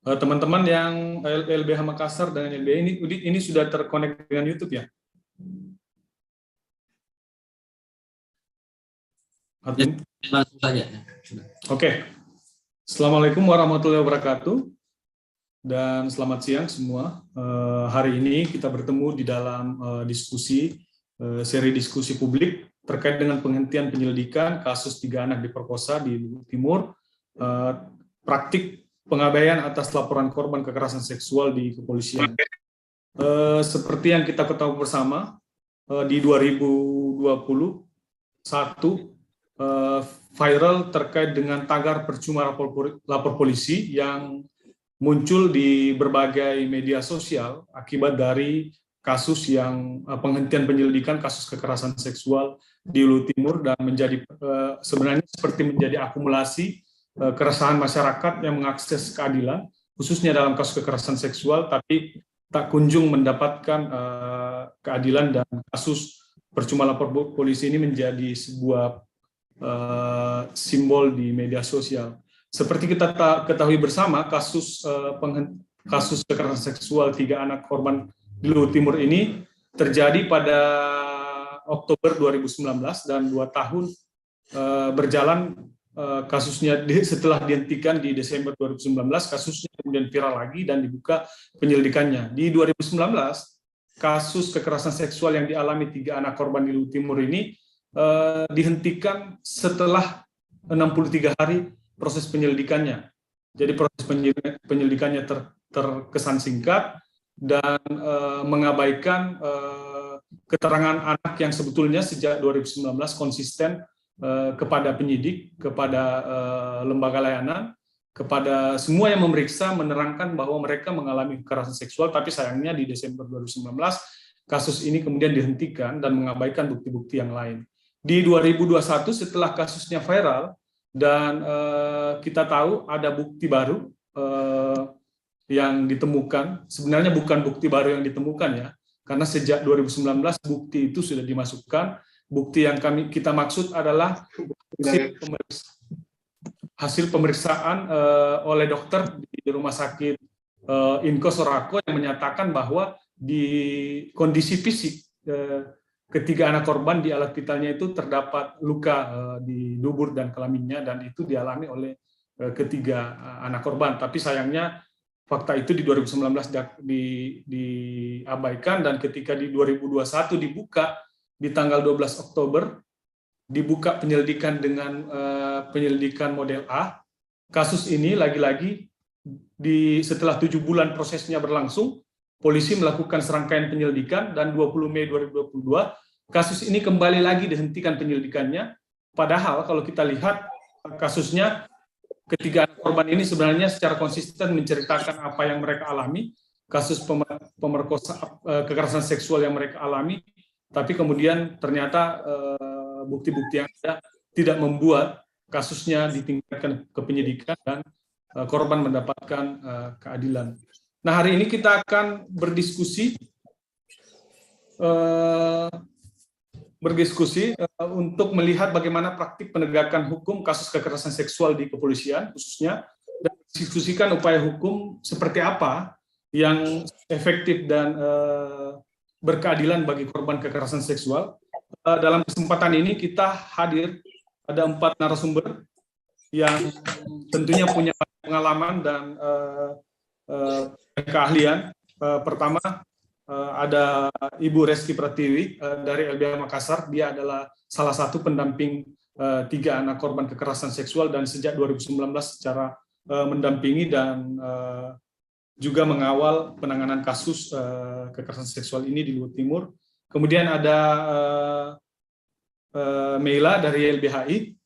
Teman-teman yang LBH Makassar dan LBH ini sudah terkonek dengan YouTube ya? Langsung saja. Oke. Assalamualaikum warahmatullahi wabarakatuh dan selamat siang semua. Hari ini kita bertemu di dalam seri diskusi publik terkait dengan penghentian penyelidikan kasus 3 anak diperkosa di Timur, praktik pengabaian atas laporan korban kekerasan seksual di kepolisian. Seperti yang kita ketahui bersama, di 2021 viral terkait dengan tagar percuma lapor polisi yang muncul di berbagai media sosial akibat dari kasus yang penghentian penyelidikan kasus kekerasan seksual di Hulu Timur dan menjadi sebenarnya seperti menjadi akumulasi keresahan masyarakat yang mengakses keadilan, khususnya dalam kasus kekerasan seksual, tapi tak kunjung mendapatkan keadilan, dan kasus percuma lapor polisi ini menjadi sebuah simbol di media sosial. Seperti kita ketahui bersama, kasus kekerasan seksual 3 anak korban di Hulu Timur ini terjadi pada Oktober 2019 dan 2 tahun berjalan. Kasusnya setelah dihentikan di Desember 2019, kasusnya kemudian viral lagi dan dibuka penyelidikannya. Di 2019, kasus kekerasan seksual yang dialami 3 anak korban di Hulu Timur ini dihentikan setelah 63 hari proses penyelidikannya. Jadi proses penyelidikannya terkesan singkat dan mengabaikan keterangan anak yang sebetulnya sejak 2019 konsisten kepada penyidik, kepada lembaga layanan, kepada semua yang memeriksa, menerangkan bahwa mereka mengalami kekerasan seksual, tapi sayangnya di Desember 2019 kasus ini kemudian dihentikan dan mengabaikan bukti-bukti yang lain. Di 2021 setelah kasusnya viral dan kita tahu ada bukti baru yang ditemukan, sebenarnya bukan bukti baru yang ditemukan ya, karena sejak 2019 bukti itu sudah dimasukkan. Bukti yang kita maksud adalah hasil pemeriksaan oleh dokter di rumah sakit Inko Sorako yang menyatakan bahwa di kondisi fisik ketiga anak korban di alat vitalnya itu terdapat luka di dubur dan kelaminnya, dan itu dialami oleh ketiga anak korban. Tapi sayangnya fakta itu di 2019 diabaikan, dan ketika di 2021 dibuka di tanggal 12 Oktober, dibuka penyelidikan dengan penyelidikan model A. Kasus ini lagi-lagi setelah 7 bulan prosesnya berlangsung, polisi melakukan serangkaian penyelidikan, dan 20 Mei 2022 kasus ini kembali lagi dihentikan penyelidikannya. Padahal kalau kita lihat kasusnya, ketiga korban ini sebenarnya secara konsisten menceritakan apa yang mereka alami, kasus pemerkosaan, kekerasan seksual yang mereka alami, tapi kemudian ternyata bukti-bukti yang ada tidak membuat kasusnya ditingkatkan ke penyidikan dan korban mendapatkan keadilan. Nah, hari ini kita akan berdiskusi untuk melihat bagaimana praktik penegakan hukum kasus kekerasan seksual di kepolisian khususnya, dan diskusikan upaya hukum seperti apa yang efektif dan berkeadilan bagi korban kekerasan seksual. Dalam kesempatan ini kita hadir ada 4 narasumber yang tentunya punya pengalaman dan keahlian. Pertama ada Ibu Reski Pratiwi dari LBH Makassar. Dia adalah salah satu pendamping 3 anak korban kekerasan seksual dan sejak 2019 secara mendampingi dan juga mengawal penanganan kasus kekerasan seksual ini di Hulu Timur. Kemudian ada Meila dari LBHI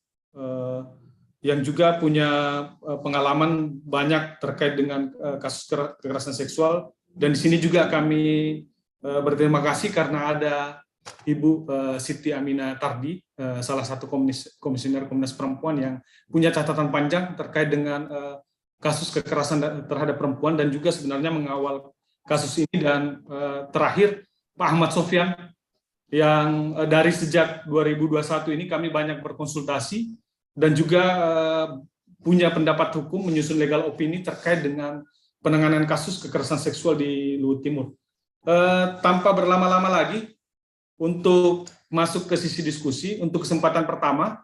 yang juga punya pengalaman banyak terkait dengan kasus kekerasan seksual, dan di sini juga kami berterima kasih karena ada Ibu Siti Aminah Tardi, salah satu komisioner Komnas Perempuan yang punya catatan panjang terkait dengan kasus kekerasan terhadap perempuan dan juga sebenarnya mengawal kasus ini. Dan terakhir Pak Ahmad Sofyan yang dari sejak 2021 ini kami banyak berkonsultasi dan juga punya pendapat hukum, menyusun legal opini terkait dengan penanganan kasus kekerasan seksual di Luhut Timur. Tanpa berlama-lama lagi, untuk masuk ke sisi diskusi, untuk kesempatan pertama,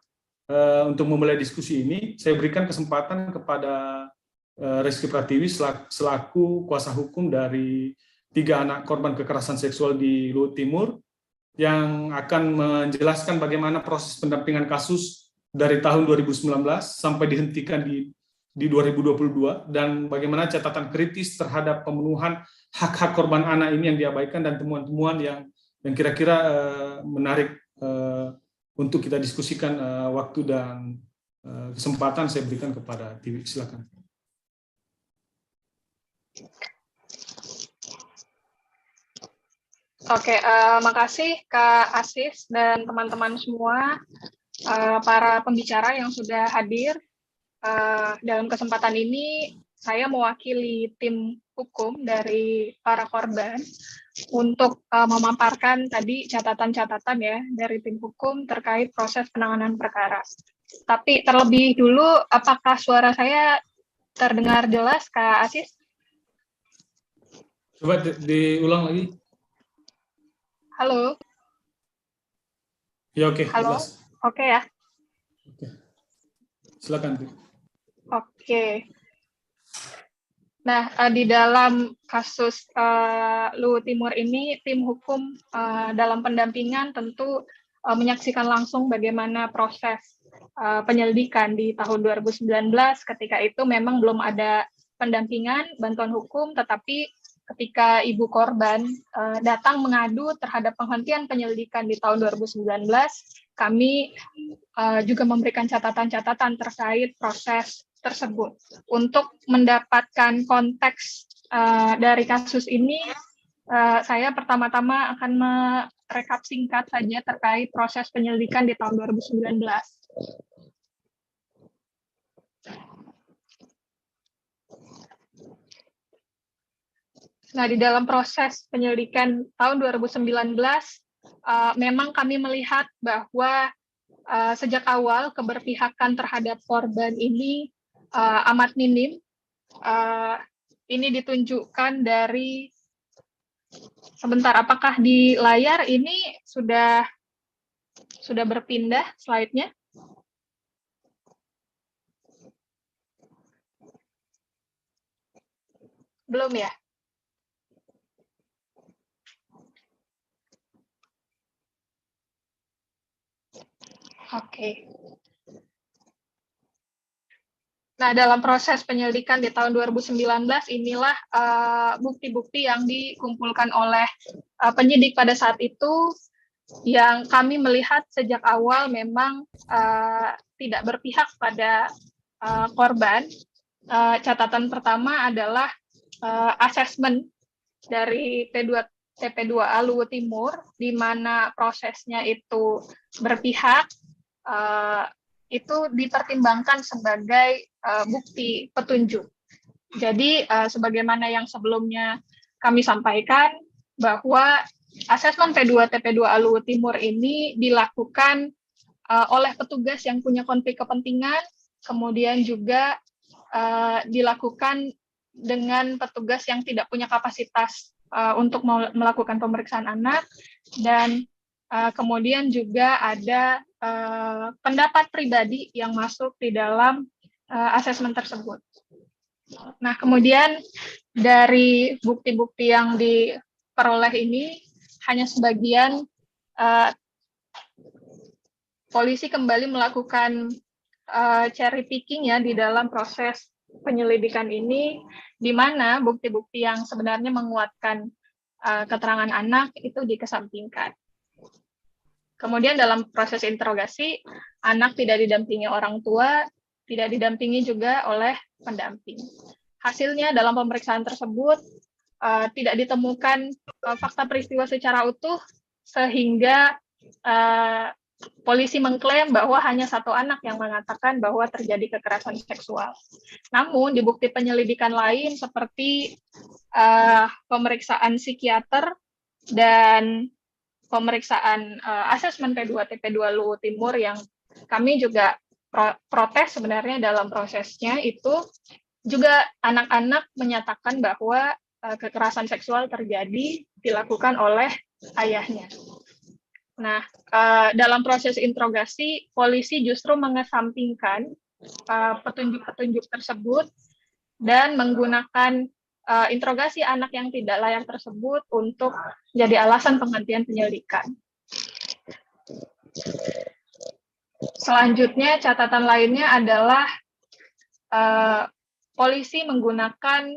untuk memulai diskusi ini, saya berikan kesempatan kepada Rizky Pratiwi selaku kuasa hukum dari 3 anak korban kekerasan seksual di Luhut Timur, yang akan menjelaskan bagaimana proses pendampingan kasus dari tahun 2019 sampai dihentikan di 2022, dan bagaimana catatan kritis terhadap pemenuhan hak-hak korban anak ini yang diabaikan, dan temuan-temuan yang kira-kira menarik untuk kita diskusikan. Waktu dan kesempatan saya berikan kepada Tiwi, silakan. Oke, makasih Kak Asis dan teman-teman semua, para pembicara yang sudah hadir. Dalam kesempatan ini, saya mewakili tim hukum dari para korban untuk memaparkan tadi catatan-catatan ya dari tim hukum terkait proses penanganan perkara. Tapi terlebih dulu, apakah suara saya terdengar jelas, Kak Asis? Coba diulang lagi. Halo? Ya, oke. Halo? Jelas. Oke ya? Oke. Silakan. Oke. Nah, di dalam kasus Luhut Timur ini, tim hukum dalam pendampingan tentu menyaksikan langsung bagaimana proses penyelidikan di tahun 2019. Ketika itu memang belum ada pendampingan, bantuan hukum, tetapi ketika ibu korban datang mengadu terhadap penghentian penyelidikan di tahun 2019, kami juga memberikan catatan-catatan terkait proses tersebut. Untuk mendapatkan konteks dari kasus ini, saya pertama-tama akan merekap singkat saja terkait proses penyelidikan di tahun 2019. Nah, di dalam proses penyelidikan tahun 2019, memang kami melihat bahwa sejak awal keberpihakan terhadap korban ini amat minim. Ini ditunjukkan dari, sebentar, apakah di layar ini sudah berpindah slide-nya? Belum ya? Oke. Nah, dalam proses penyelidikan di tahun 2019 inilah bukti-bukti yang dikumpulkan oleh penyidik pada saat itu, yang kami melihat sejak awal memang tidak berpihak pada korban. Catatan pertama adalah asesmen dari TP2A Luhut Timur, di mana prosesnya itu berpihak, itu dipertimbangkan sebagai bukti petunjuk. Jadi sebagaimana yang sebelumnya kami sampaikan, bahwa asesmen P2 TP2A Luhut Timur ini dilakukan oleh petugas yang punya konflik kepentingan, kemudian juga dilakukan dengan petugas yang tidak punya kapasitas untuk melakukan pemeriksaan anak, dan kemudian juga ada pendapat pribadi yang masuk di dalam asesmen tersebut. Nah, kemudian dari bukti-bukti yang diperoleh ini, hanya sebagian polisi kembali melakukan cherry picking ya di dalam proses penyelidikan ini, di mana bukti-bukti yang sebenarnya menguatkan keterangan anak itu dikesampingkan. Kemudian dalam proses interogasi, anak tidak didampingi orang tua, tidak didampingi juga oleh pendamping. Hasilnya dalam pemeriksaan tersebut tidak ditemukan fakta peristiwa secara utuh, sehingga polisi mengklaim bahwa hanya satu anak yang mengatakan bahwa terjadi kekerasan seksual. Namun di bukti penyelidikan lain seperti pemeriksaan psikiater dan pemeriksaan asesmen P2 TP2 Luhut Timur yang kami juga protes sebenarnya dalam prosesnya, itu Juga anak-anak menyatakan bahwa kekerasan seksual terjadi dilakukan oleh ayahnya. Nah, dalam proses interogasi, polisi justru mengesampingkan petunjuk-petunjuk tersebut dan menggunakan interogasi anak yang tidak layak tersebut untuk jadi alasan penghentian penyelidikan. Selanjutnya, catatan lainnya adalah polisi menggunakan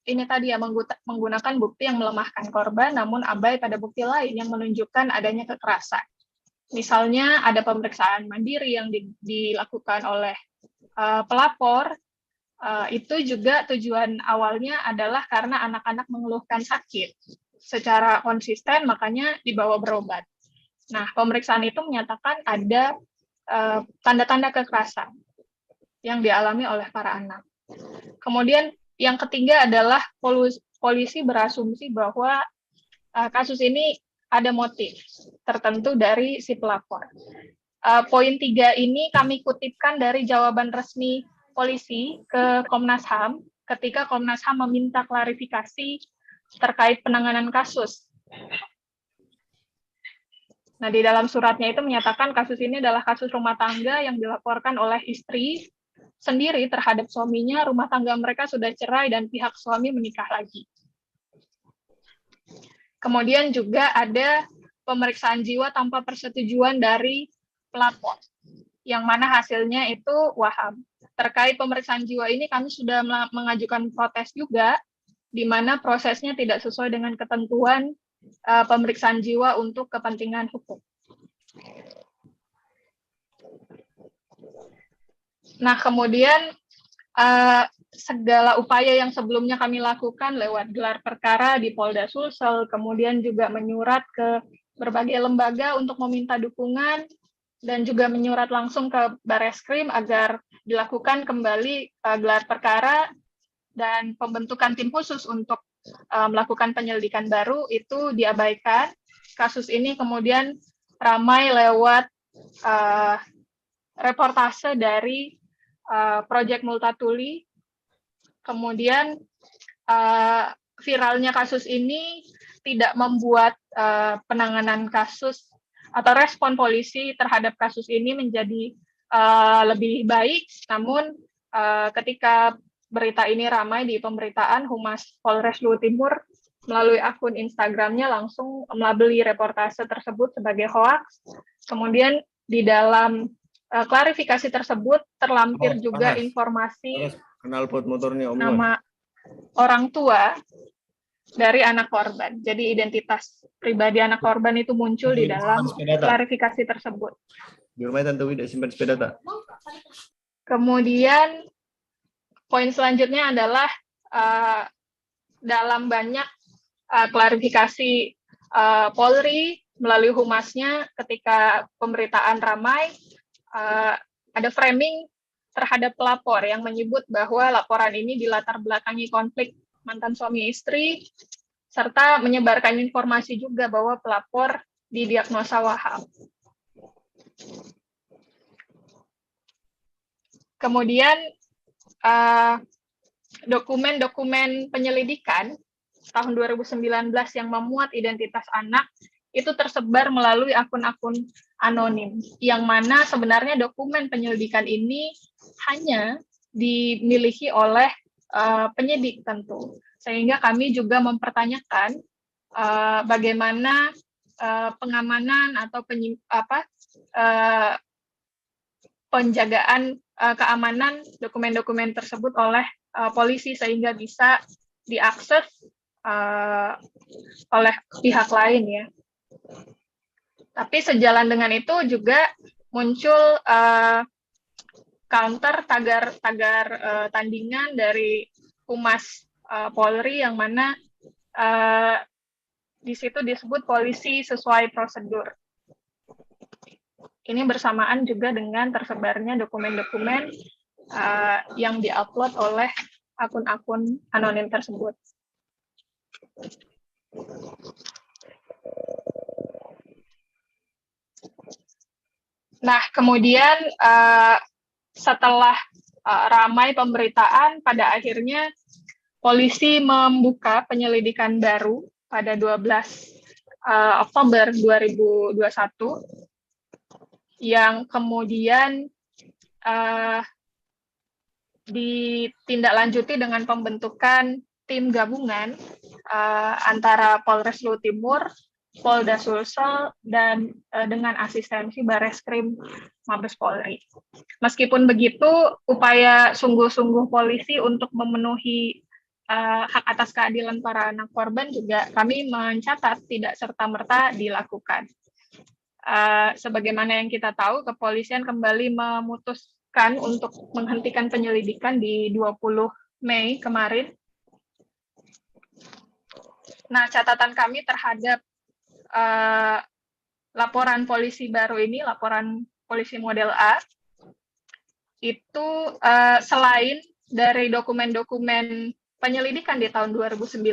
ini tadi ya, menggunakan bukti yang melemahkan korban, namun abai pada bukti lain yang menunjukkan adanya kekerasan. Misalnya ada pemeriksaan mandiri yang dilakukan oleh pelapor, itu juga tujuan awalnya adalah karena anak-anak mengeluhkan sakit secara konsisten, makanya dibawa berobat. Nah, pemeriksaan itu menyatakan ada tanda-tanda kekerasan yang dialami oleh para anak. Kemudian yang ketiga adalah polisi berasumsi bahwa kasus ini ada motif tertentu dari si pelapor. Poin 3 ini kami kutipkan dari jawaban resmi polisi ke Komnas HAM ketika Komnas HAM meminta klarifikasi terkait penanganan kasus. Nah, di dalam suratnya itu menyatakan kasus ini adalah kasus rumah tangga yang dilaporkan oleh istri sendiri terhadap suaminya, rumah tangga mereka sudah cerai dan pihak suami menikah lagi. Kemudian juga ada pemeriksaan jiwa tanpa persetujuan dari pelapor, yang mana hasilnya itu waham. Terkait pemeriksaan jiwa ini kami sudah mengajukan protes juga, di mana prosesnya tidak sesuai dengan ketentuan pemeriksaan jiwa untuk kepentingan hukum. Nah, kemudian segala upaya yang sebelumnya kami lakukan lewat gelar perkara di Polda Sulsel, kemudian juga menyurat ke berbagai lembaga untuk meminta dukungan, dan juga menyurat langsung ke Bareskrim agar dilakukan kembali gelar perkara dan pembentukan tim khusus untuk melakukan penyelidikan baru, itu diabaikan. Kasus ini kemudian ramai lewat reportase dari Project Multatuli. Kemudian viralnya kasus ini tidak membuat penanganan kasus atau respon polisi terhadap kasus ini menjadi lebih baik, namun ketika berita ini ramai di pemberitaan, Humas Polres Luhut Timur melalui akun Instagramnya langsung melabeli reportase tersebut sebagai hoaks. Kemudian di dalam klarifikasi tersebut terlampir juga informasi nama orang tua dari anak korban. Jadi identitas pribadi anak korban itu muncul di dalam klarifikasi tersebut. Di rumah Tante Wida simpan sepeda tak? Kemudian poin selanjutnya adalah dalam banyak klarifikasi Polri melalui humasnya ketika pemberitaan ramai, ada framing terhadap pelapor yang menyebut bahwa laporan ini dilatar belakangi konflik mantan suami istri, serta menyebarkan informasi juga bahwa pelapor didiagnosa waham. Kemudian dokumen-dokumen penyelidikan tahun 2019 yang memuat identitas anak itu tersebar melalui akun-akun anonim, yang mana sebenarnya dokumen penyelidikan ini hanya dimiliki oleh penyidik tentu. Sehingga kami juga mempertanyakan bagaimana pengamanan atau penjagaan keamanan dokumen-dokumen tersebut oleh polisi sehingga bisa diakses oleh pihak lain ya. Tapi sejalan dengan itu juga muncul counter tagar tandingan dari Humas Polri yang mana di situ disebut polisi sesuai prosedur. Ini bersamaan juga dengan tersebarnya dokumen-dokumen yang diupload oleh akun-akun anonim tersebut. Nah, kemudian setelah ramai pemberitaan, pada akhirnya polisi membuka penyelidikan baru pada 12 Oktober 2021 yang kemudian ditindaklanjuti dengan pembentukan tim gabungan antara Polres Luhut Timur, Polda Sulsel, dan dengan asistensi Bareskrim Mabes Polri. Meskipun begitu, upaya sungguh-sungguh polisi untuk memenuhi hak atas keadilan para anak korban juga kami mencatat tidak serta-merta dilakukan. Sebagaimana yang kita tahu, kepolisian kembali memutuskan untuk menghentikan penyelidikan di 20 Mei kemarin. Nah, catatan kami terhadap laporan polisi baru ini, laporan polisi model A, itu selain dari dokumen-dokumen penyelidikan di tahun 2019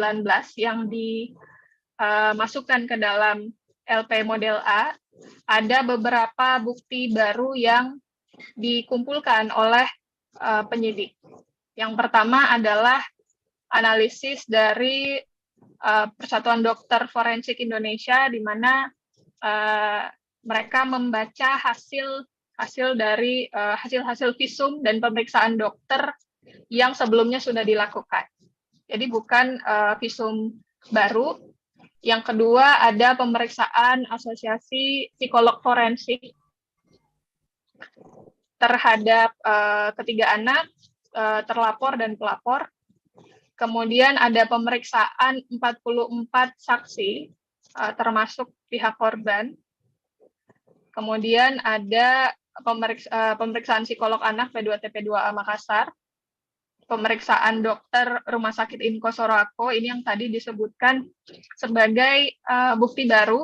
yang dimasukkan ke dalam LP model A, ada beberapa bukti baru yang dikumpulkan oleh penyidik. Yang pertama adalah analisis dari Persatuan Dokter Forensik Indonesia, di mana mereka membaca hasil dari hasil visum dan pemeriksaan dokter yang sebelumnya sudah dilakukan. Jadi bukan visum baru. Yang kedua ada pemeriksaan Asosiasi Psikolog Forensik terhadap ketiga anak, terlapor dan pelapor. Kemudian ada pemeriksaan 44 saksi, termasuk pihak korban. Kemudian ada pemeriksaan psikolog anak P2TP2A Makassar, pemeriksaan dokter Rumah Sakit Inko Sorako, ini yang tadi disebutkan sebagai bukti baru,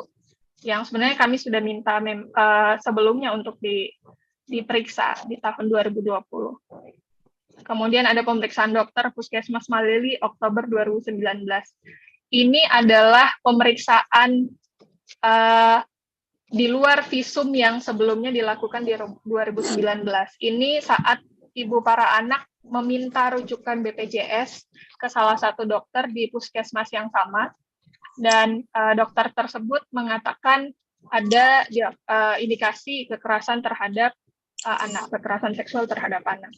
yang sebenarnya kami sudah minta sebelumnya untuk diperiksa di tahun 2020. Kemudian ada pemeriksaan dokter Puskesmas Malili Oktober 2019. Ini adalah pemeriksaan di luar visum yang sebelumnya dilakukan di 2019. Ini saat ibu para anak meminta rujukan BPJS ke salah satu dokter di puskesmas yang sama, dan dokter tersebut mengatakan ada indikasi kekerasan terhadap anak, kekerasan seksual terhadap anak.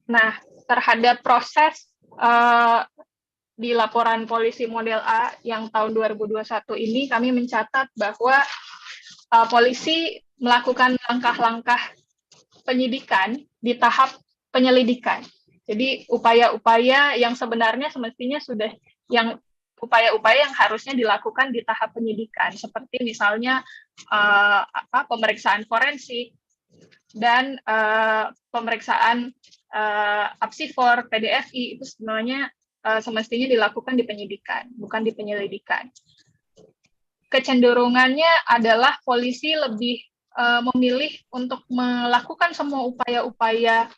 Nah, terhadap proses di laporan polisi model A yang tahun 2021 ini, kami mencatat bahwa polisi melakukan langkah-langkah penyidikan di tahap penyelidikan. Jadi upaya-upaya yang sebenarnya semestinya sudah upaya-upaya yang harusnya dilakukan di tahap penyidikan, seperti misalnya pemeriksaan forensik dan pemeriksaan apsifor, PDFI, itu sebenarnya semestinya dilakukan di penyidikan, bukan di penyelidikan. Kecenderungannya adalah polisi lebih memilih untuk melakukan semua upaya-upaya,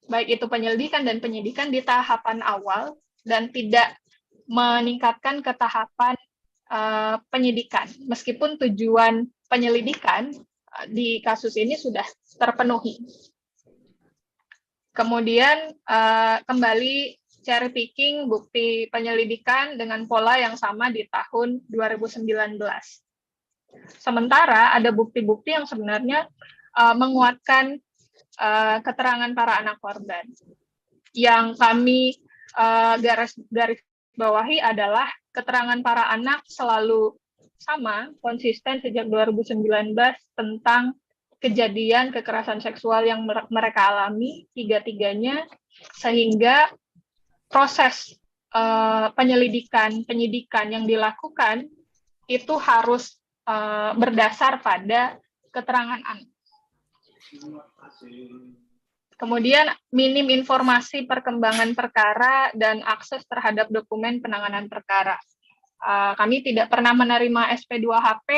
baik itu penyelidikan dan penyidikan, di tahapan awal, dan tidak meningkatkan ke tahapan penyidikan, meskipun tujuan penyelidikan di kasus ini sudah terpenuhi. Kemudian kembali cherry picking bukti penyelidikan dengan pola yang sama di tahun 2019. Sementara ada bukti-bukti yang sebenarnya menguatkan keterangan para anak korban. Yang kami garis bawahi adalah keterangan para anak selalu sama, konsisten sejak 2019 tentang kejadian kekerasan seksual yang mereka alami, tiga-tiganya, sehingga proses penyidikan yang dilakukan itu harus berdasar pada keterangan anak. Kemudian minim informasi perkembangan perkara dan akses terhadap dokumen penanganan perkara. Kami tidak pernah menerima SP2HP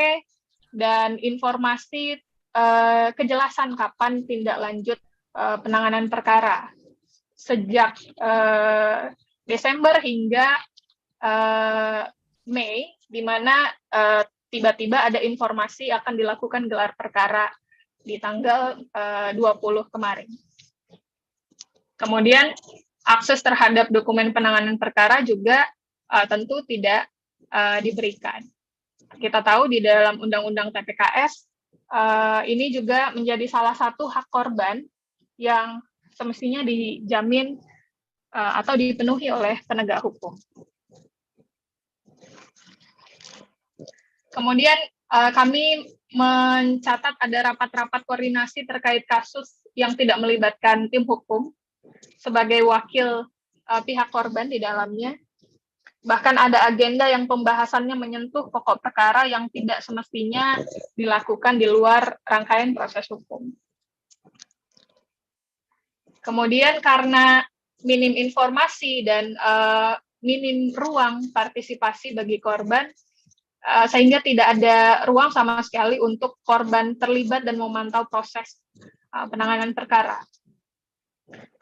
dan informasi kejelasan kapan tindak lanjut penanganan perkara. Sejak Desember hingga Mei, di mana tiba-tiba ada informasi akan dilakukan gelar perkara di tanggal 20 kemarin. Kemudian akses terhadap dokumen penanganan perkara juga tentu tidak diberikan. Kita tahu di dalam Undang-Undang TPKS ini juga menjadi salah satu hak korban yang semestinya dijamin atau dipenuhi oleh penegak hukum. Kemudian kami mencatat ada rapat-rapat koordinasi terkait kasus yang tidak melibatkan tim hukum sebagai wakil pihak korban di dalamnya. Bahkan ada agenda yang pembahasannya menyentuh pokok perkara yang tidak semestinya dilakukan di luar rangkaian proses hukum. Kemudian karena minim informasi dan minim ruang partisipasi bagi korban, sehingga tidak ada ruang sama sekali untuk korban terlibat dan memantau proses penanganan perkara.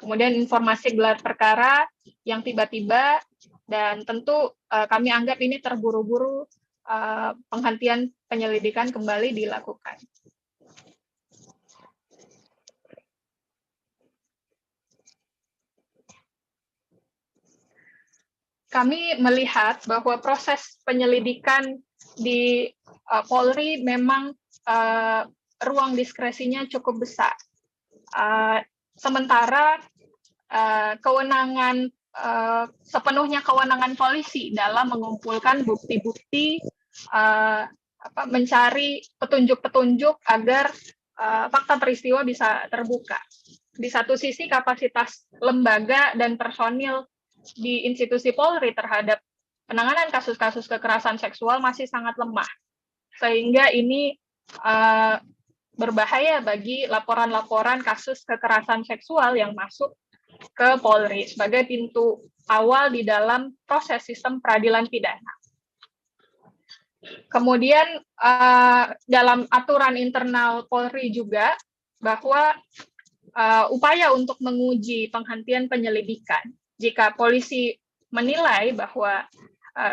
Kemudian informasi gelar perkara yang tiba-tiba, dan tentu kami anggap ini terburu-buru, penghentian penyelidikan kembali dilakukan. Kami melihat bahwa proses penyelidikan di Polri memang ruang diskresinya cukup besar. Sementara kewenangan sepenuhnya kewenangan polisi dalam mengumpulkan bukti-bukti, mencari petunjuk-petunjuk agar fakta peristiwa bisa terbuka. Di satu sisi kapasitas lembaga dan personil di institusi Polri terhadap penanganan kasus-kasus kekerasan seksual masih sangat lemah, sehingga ini berbahaya bagi laporan-laporan kasus kekerasan seksual yang masuk ke Polri sebagai pintu awal di dalam proses sistem peradilan pidana. Kemudian dalam aturan internal Polri juga bahwa upaya untuk menguji penghentian penyelidikan jika polisi menilai bahwa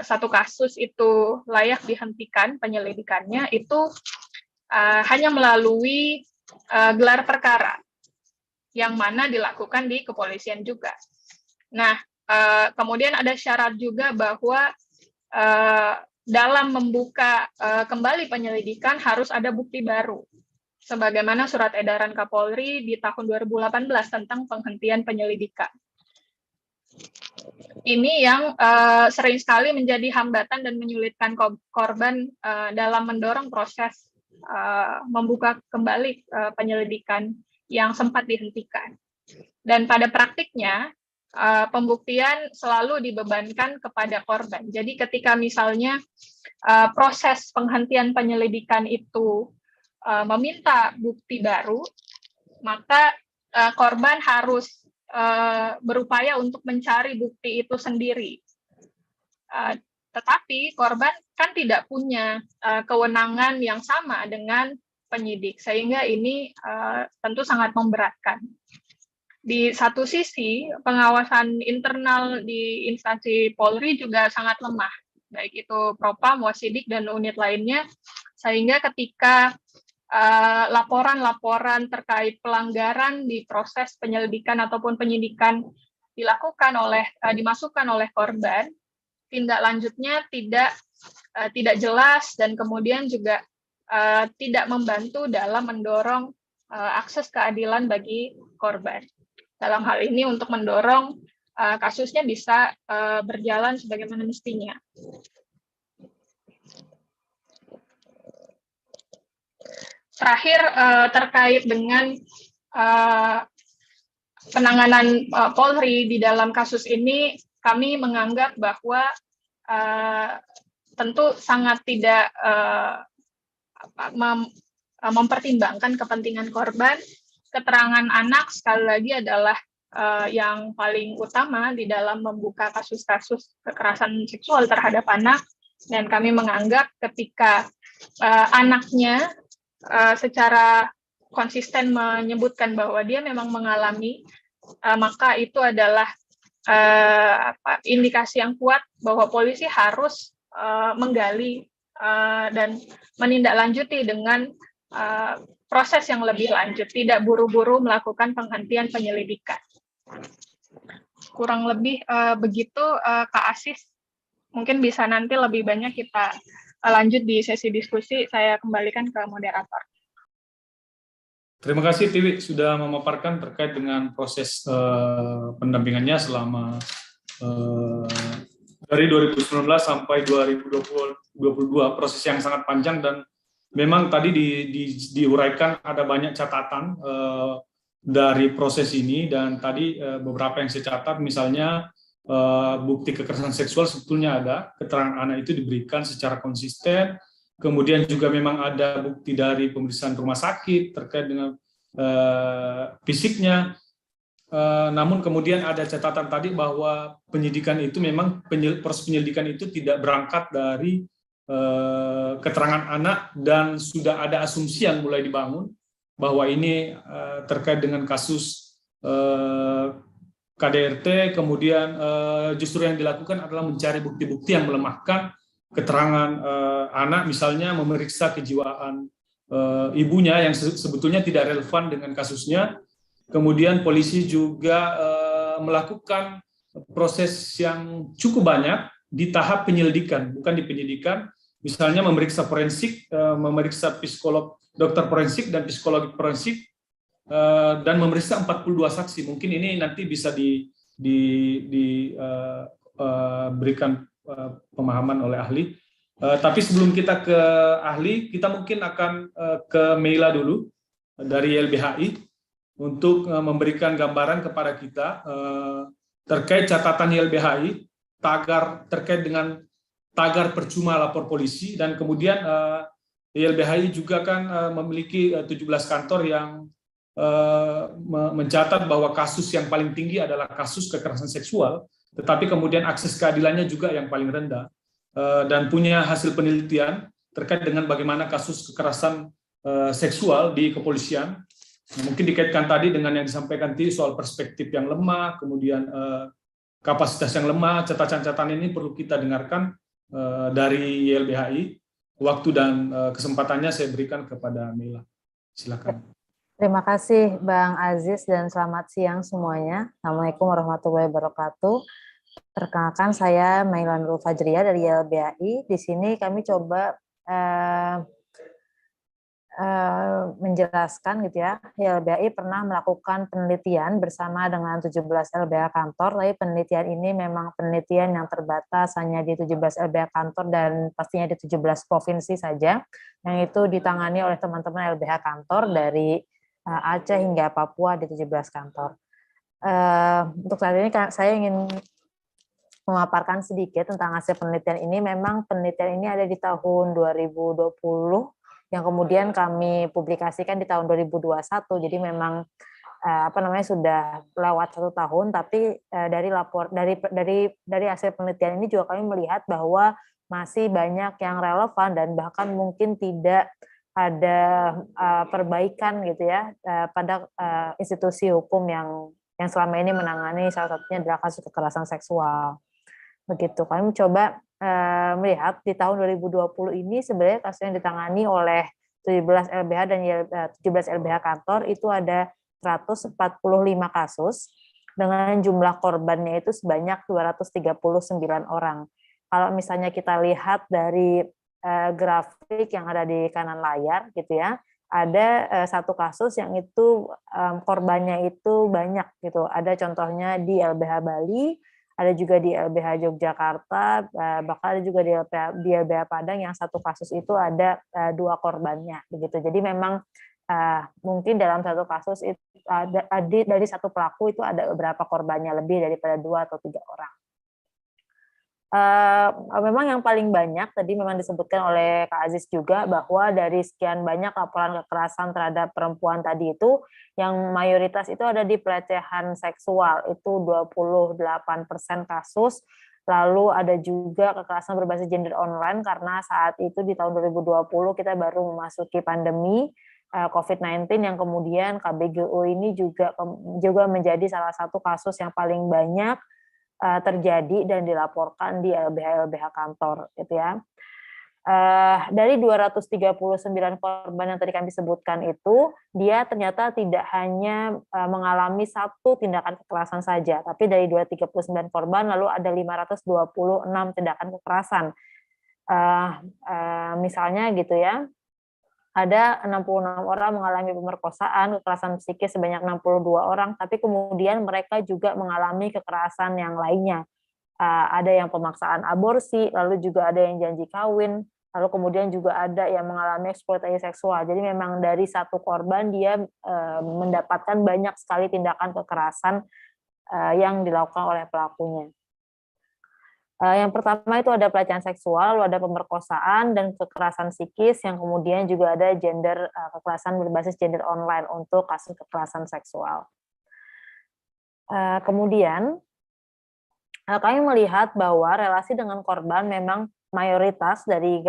satu kasus itu layak dihentikan penyelidikannya, itu hanya melalui gelar perkara yang mana dilakukan di kepolisian juga. Nah, kemudian ada syarat juga bahwa dalam membuka kembali penyelidikan harus ada bukti baru, sebagaimana surat edaran Kapolri di tahun 2018 tentang penghentian penyelidikan. Ini yang sering sekali menjadi hambatan dan menyulitkan korban dalam mendorong proses membuka kembali penyelidikan yang sempat dihentikan. Dan pada praktiknya, pembuktian selalu dibebankan kepada korban. Jadi ketika misalnya proses penghentian penyelidikan itu meminta bukti baru, maka korban harus berupaya untuk mencari bukti itu sendiri. Tetapi korban kan tidak punya kewenangan yang sama dengan penyidik, sehingga ini tentu sangat memberatkan. Di satu sisi, pengawasan internal di instansi Polri juga sangat lemah, baik itu Propam, Wasidik, dan unit lainnya, sehingga ketika laporan-laporan terkait pelanggaran di proses penyelidikan ataupun penyidikan dimasukkan oleh korban, tindak lanjutnya tidak jelas dan kemudian juga tidak membantu dalam mendorong akses keadilan bagi korban. Dalam hal ini untuk mendorong kasusnya bisa berjalan sebagaimana mestinya. Terakhir, terkait dengan penanganan Polri di dalam kasus ini, kami menganggap bahwa tentu sangat tidak mempertimbangkan kepentingan korban. Keterangan anak sekali lagi adalah yang paling utama di dalam membuka kasus-kasus kekerasan seksual terhadap anak, dan kami menganggap ketika anaknya secara konsisten menyebutkan bahwa dia memang mengalami, maka itu adalah indikasi yang kuat bahwa polisi harus menggali dan menindaklanjuti dengan proses yang lebih lanjut, tidak buru-buru melakukan penghentian penyelidikan. Kurang lebih begitu, Kak Asis. Mungkin bisa nanti lebih banyak kita lanjut di sesi diskusi. Saya kembalikan ke moderator. Terima kasih Tiwi sudah memaparkan terkait dengan proses pendampingannya selama dari 2019 sampai 2022, proses yang sangat panjang dan memang tadi diuraikan ada banyak catatan dari proses ini dan tadi beberapa yang saya catat misalnya bukti kekerasan seksual sebetulnya ada, keterangan anak itu diberikan secara konsisten. Kemudian juga memang ada bukti dari pemeriksaan rumah sakit terkait dengan fisiknya. Namun kemudian ada catatan tadi bahwa penyidikan itu memang proses penyelidikan itu tidak berangkat dari keterangan anak dan sudah ada asumsi yang mulai dibangun bahwa ini terkait dengan kasus KDRT. Kemudian justru yang dilakukan adalah mencari bukti-bukti yang melemahkan keterangan anak, misalnya memeriksa kejiwaan ibunya yang sebetulnya tidak relevan dengan kasusnya. Kemudian polisi juga melakukan proses yang cukup banyak di tahap penyelidikan, bukan di penyidikan, misalnya memeriksa forensik, memeriksa psikolog, dokter forensik dan psikologi forensik, dan memeriksa 42 saksi. Mungkin ini nanti bisa diberikan pemahaman oleh ahli. Tapi sebelum kita ke ahli, kita mungkin akan ke Meila dulu dari YLBHI untuk memberikan gambaran kepada kita terkait catatan YLBHI terkait dengan tagar percuma lapor polisi, dan kemudian YLBHI juga kan memiliki 17 kantor yang mencatat bahwa kasus yang paling tinggi adalah kasus kekerasan seksual, tetapi kemudian akses keadilannya juga yang paling rendah, dan punya hasil penelitian terkait dengan bagaimana kasus kekerasan seksual di kepolisian. Mungkin dikaitkan tadi dengan yang disampaikan tadi soal perspektif yang lemah, kemudian kapasitas yang lemah. Catatan-catatan ini perlu kita dengarkan dari YLBHI. Waktu dan kesempatannya saya berikan kepada Mila. Silakan. Terima kasih Bang Aziz dan selamat siang semuanya. Assalamualaikum warahmatullahi wabarakatuh. Perkenalkan saya Maila Nurul Fajriah dari YLBHI. Di sini kami coba menjelaskan gitu ya. YLBHI pernah melakukan penelitian bersama dengan 17 LBH kantor, tapi penelitian ini memang penelitian yang terbatas hanya di 17 LBH kantor dan pastinya di 17 provinsi saja, yang itu ditangani oleh teman-teman LBH kantor dari Aceh hingga Papua di 17 kantor. Untuk saat ini saya ingin memaparkan sedikit tentang hasil penelitian ini. Memang penelitian ini ada di tahun 2020, yang kemudian kami publikasikan di tahun 2021. Jadi memang sudah lewat 1 tahun, tapi dari hasil penelitian ini juga kami melihat bahwa masih banyak yang relevan dan bahkan mungkin tidak ada perbaikan gitu ya pada institusi hukum yang selama ini menangani salah satunya adalah kasus kekerasan seksual. Begitu. Kami coba melihat di tahun 2020 ini sebenarnya kasus yang ditangani oleh 17 LBH dan 17 LBH kantor itu ada 145 kasus dengan jumlah korbannya itu sebanyak 239 orang. Kalau misalnya kita lihat dari grafik yang ada di kanan layar gitu ya, ada satu kasus yang itu korbannya itu banyak gitu. Ada contohnya di LBH Bali, ada juga di LBH Yogyakarta, bahkan ada juga di LBH Padang yang satu kasus itu ada 2 korbannya begitu. Jadi memang mungkin dalam satu kasus itu dari satu pelaku itu ada beberapa korbannya, lebih daripada 2 atau 3 orang. Memang yang paling banyak tadi memang disebutkan oleh Kak Aziz juga bahwa dari sekian banyak laporan kekerasan terhadap perempuan tadi itu yang mayoritas itu ada di pelecehan seksual, itu 28% kasus. Lalu ada juga kekerasan berbasis gender online karena saat itu di tahun 2020 kita baru memasuki pandemi COVID-19 yang kemudian KBGO ini juga menjadi salah satu kasus yang paling banyak terjadi dan dilaporkan di LBH-LBH kantor gitu ya. Dari 239 korban yang tadi kami sebutkan itu, dia ternyata tidak hanya mengalami satu tindakan kekerasan saja, tapi dari 239 korban lalu ada 526 tindakan kekerasan. Misalnya gitu ya, ada 66 orang mengalami pemerkosaan, kekerasan psikis sebanyak 62 orang, tapi kemudian mereka juga mengalami kekerasan yang lainnya. Ada yang pemaksaan aborsi, lalu juga ada yang janji kawin, lalu kemudian juga ada yang mengalami eksploitasi seksual. Jadi memang dari satu korban dia mendapatkan banyak sekali tindakan kekerasan yang dilakukan oleh pelakunya. Yang pertama itu ada pelecehan seksual, lalu ada pemerkosaan dan kekerasan psikis, yang kemudian juga ada kekerasan berbasis gender online untuk kasus kekerasan seksual. Kemudian kami melihat bahwa relasi dengan korban memang mayoritas dari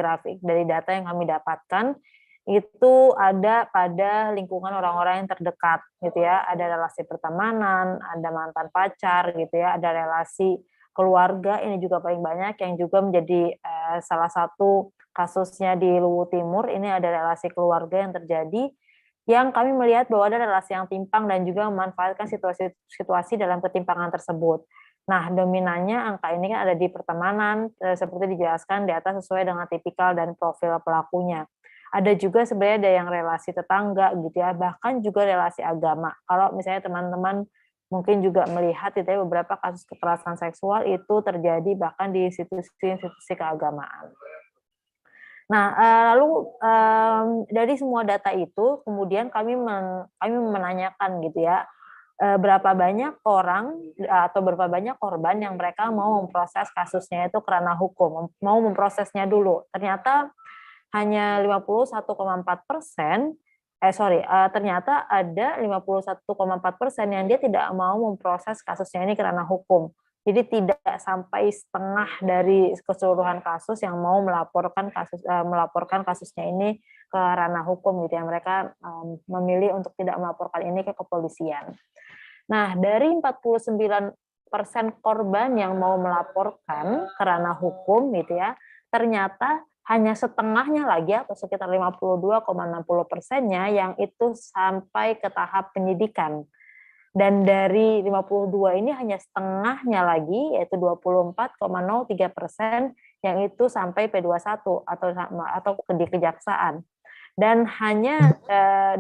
data yang kami dapatkan itu ada pada lingkungan orang-orang yang terdekat gitu ya, ada relasi pertemanan, ada mantan pacar gitu ya, ada relasi keluarga, ini juga paling banyak, yang juga menjadi salah satu kasusnya di Luwu Timur, ini ada relasi keluarga yang terjadi, yang kami melihat bahwa ada relasi yang timpang dan juga memanfaatkan situasi dalam ketimpangan tersebut. Nah, dominannya angka ini kan ada di pertemanan, seperti dijelaskan di atas sesuai dengan tipikal dan profil pelakunya. Ada juga sebenarnya ada yang relasi tetangga gitu ya, bahkan juga relasi agama. Kalau misalnya teman-teman mungkin juga melihat itu ya, beberapa kasus kekerasan seksual itu terjadi bahkan di institusi-institusi keagamaan. Nah, lalu dari semua data itu kemudian kami menanyakan gitu ya, berapa banyak orang atau berapa banyak korban yang mereka mau memproses kasusnya itu kerana hukum, mau memprosesnya dulu. Ternyata hanya 51,4%, ternyata ada 51,4% yang dia tidak mau memproses kasusnya ini kerana hukum. Jadi tidak sampai setengah dari keseluruhan kasus yang mau melaporkan kasusnya ini ke ranah hukum gitu ya. Mereka memilih untuk tidak melaporkan ini ke kepolisian. Nah, dari 49% korban yang mau melaporkan ke ranah hukum gitu ya, ternyata hanya setengahnya lagi atau sekitar 52,60%-nya yang itu sampai ke tahap penyidikan. Dan dari 52 ini hanya setengahnya lagi, yaitu 24,03% yang itu sampai P21 atau di kejaksaan. Dan hanya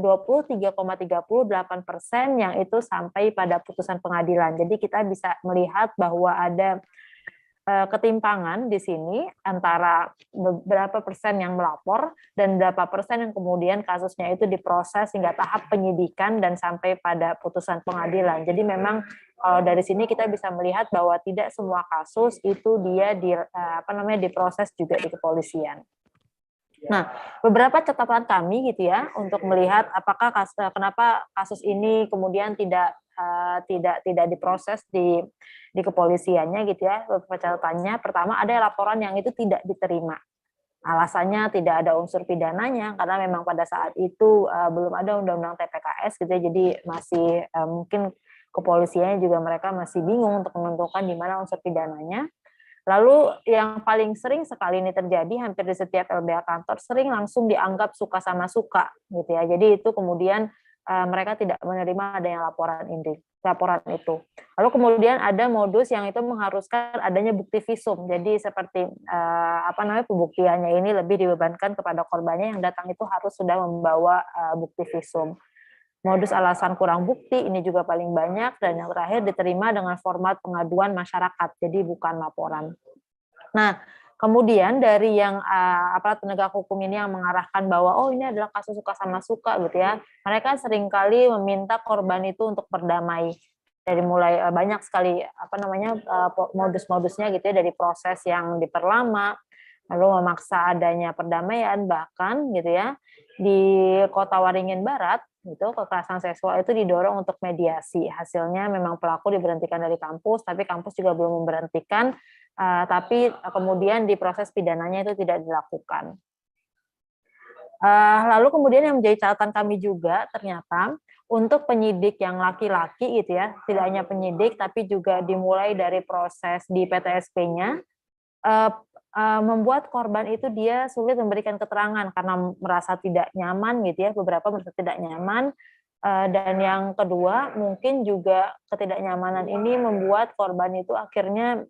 23,38% yang itu sampai pada putusan pengadilan. Jadi kita bisa melihat bahwa ada ketimpangan di sini antara berapa persen yang melapor dan berapa persen yang kemudian kasusnya itu diproses hingga tahap penyidikan dan sampai pada putusan pengadilan. Jadi memang kalau dari sini kita bisa melihat bahwa tidak semua kasus itu dia diproses juga di kepolisian. Nah, beberapa catatan kami gitu ya untuk melihat apakah kenapa kasus ini kemudian tidak diproses di kepolisiannya gitu ya. Beberapa catatannya, pertama ada laporan yang itu tidak diterima. Alasannya tidak ada unsur pidananya karena memang pada saat itu belum ada undang-undang TPKS gitu ya. Jadi masih mungkin kepolisiannya juga mereka masih bingung untuk menentukan di mana unsur pidananya. Lalu yang paling sering sekali ini terjadi hampir di setiap LBH kantor sering langsung dianggap suka sama suka gitu ya. Jadi itu kemudian mereka tidak menerima adanya laporan itu. Lalu kemudian ada modus yang itu mengharuskan adanya bukti visum. Jadi seperti pembuktiannya ini lebih dibebankan kepada korbannya yang datang itu harus sudah membawa bukti visum. Modus alasan kurang bukti ini juga paling banyak, dan yang terakhir diterima dengan format pengaduan masyarakat, jadi bukan laporan. Nah, kemudian dari yang aparat penegak hukum ini yang mengarahkan bahwa oh ini adalah kasus suka sama suka gitu ya, mereka seringkali meminta korban itu untuk berdamai. Dari mulai banyak sekali modus-modusnya gitu ya, dari proses yang diperlama, lalu memaksa adanya perdamaian, bahkan gitu ya di Kota Waringin Barat itu kekerasan seksual itu didorong untuk mediasi. Hasilnya memang pelaku diberhentikan dari kampus, tapi kampus juga belum memberhentikan, tapi kemudian di proses pidananya itu tidak dilakukan. Lalu kemudian yang menjadi catatan kami juga ternyata untuk penyidik yang laki-laki gitu ya, tidak hanya penyidik tapi juga dimulai dari proses di PTSP-nya, membuat korban itu dia sulit memberikan keterangan karena merasa tidak nyaman gitu ya, beberapa merasa tidak nyaman. Dan yang kedua mungkin juga ketidaknyamanan ini membuat korban itu akhirnya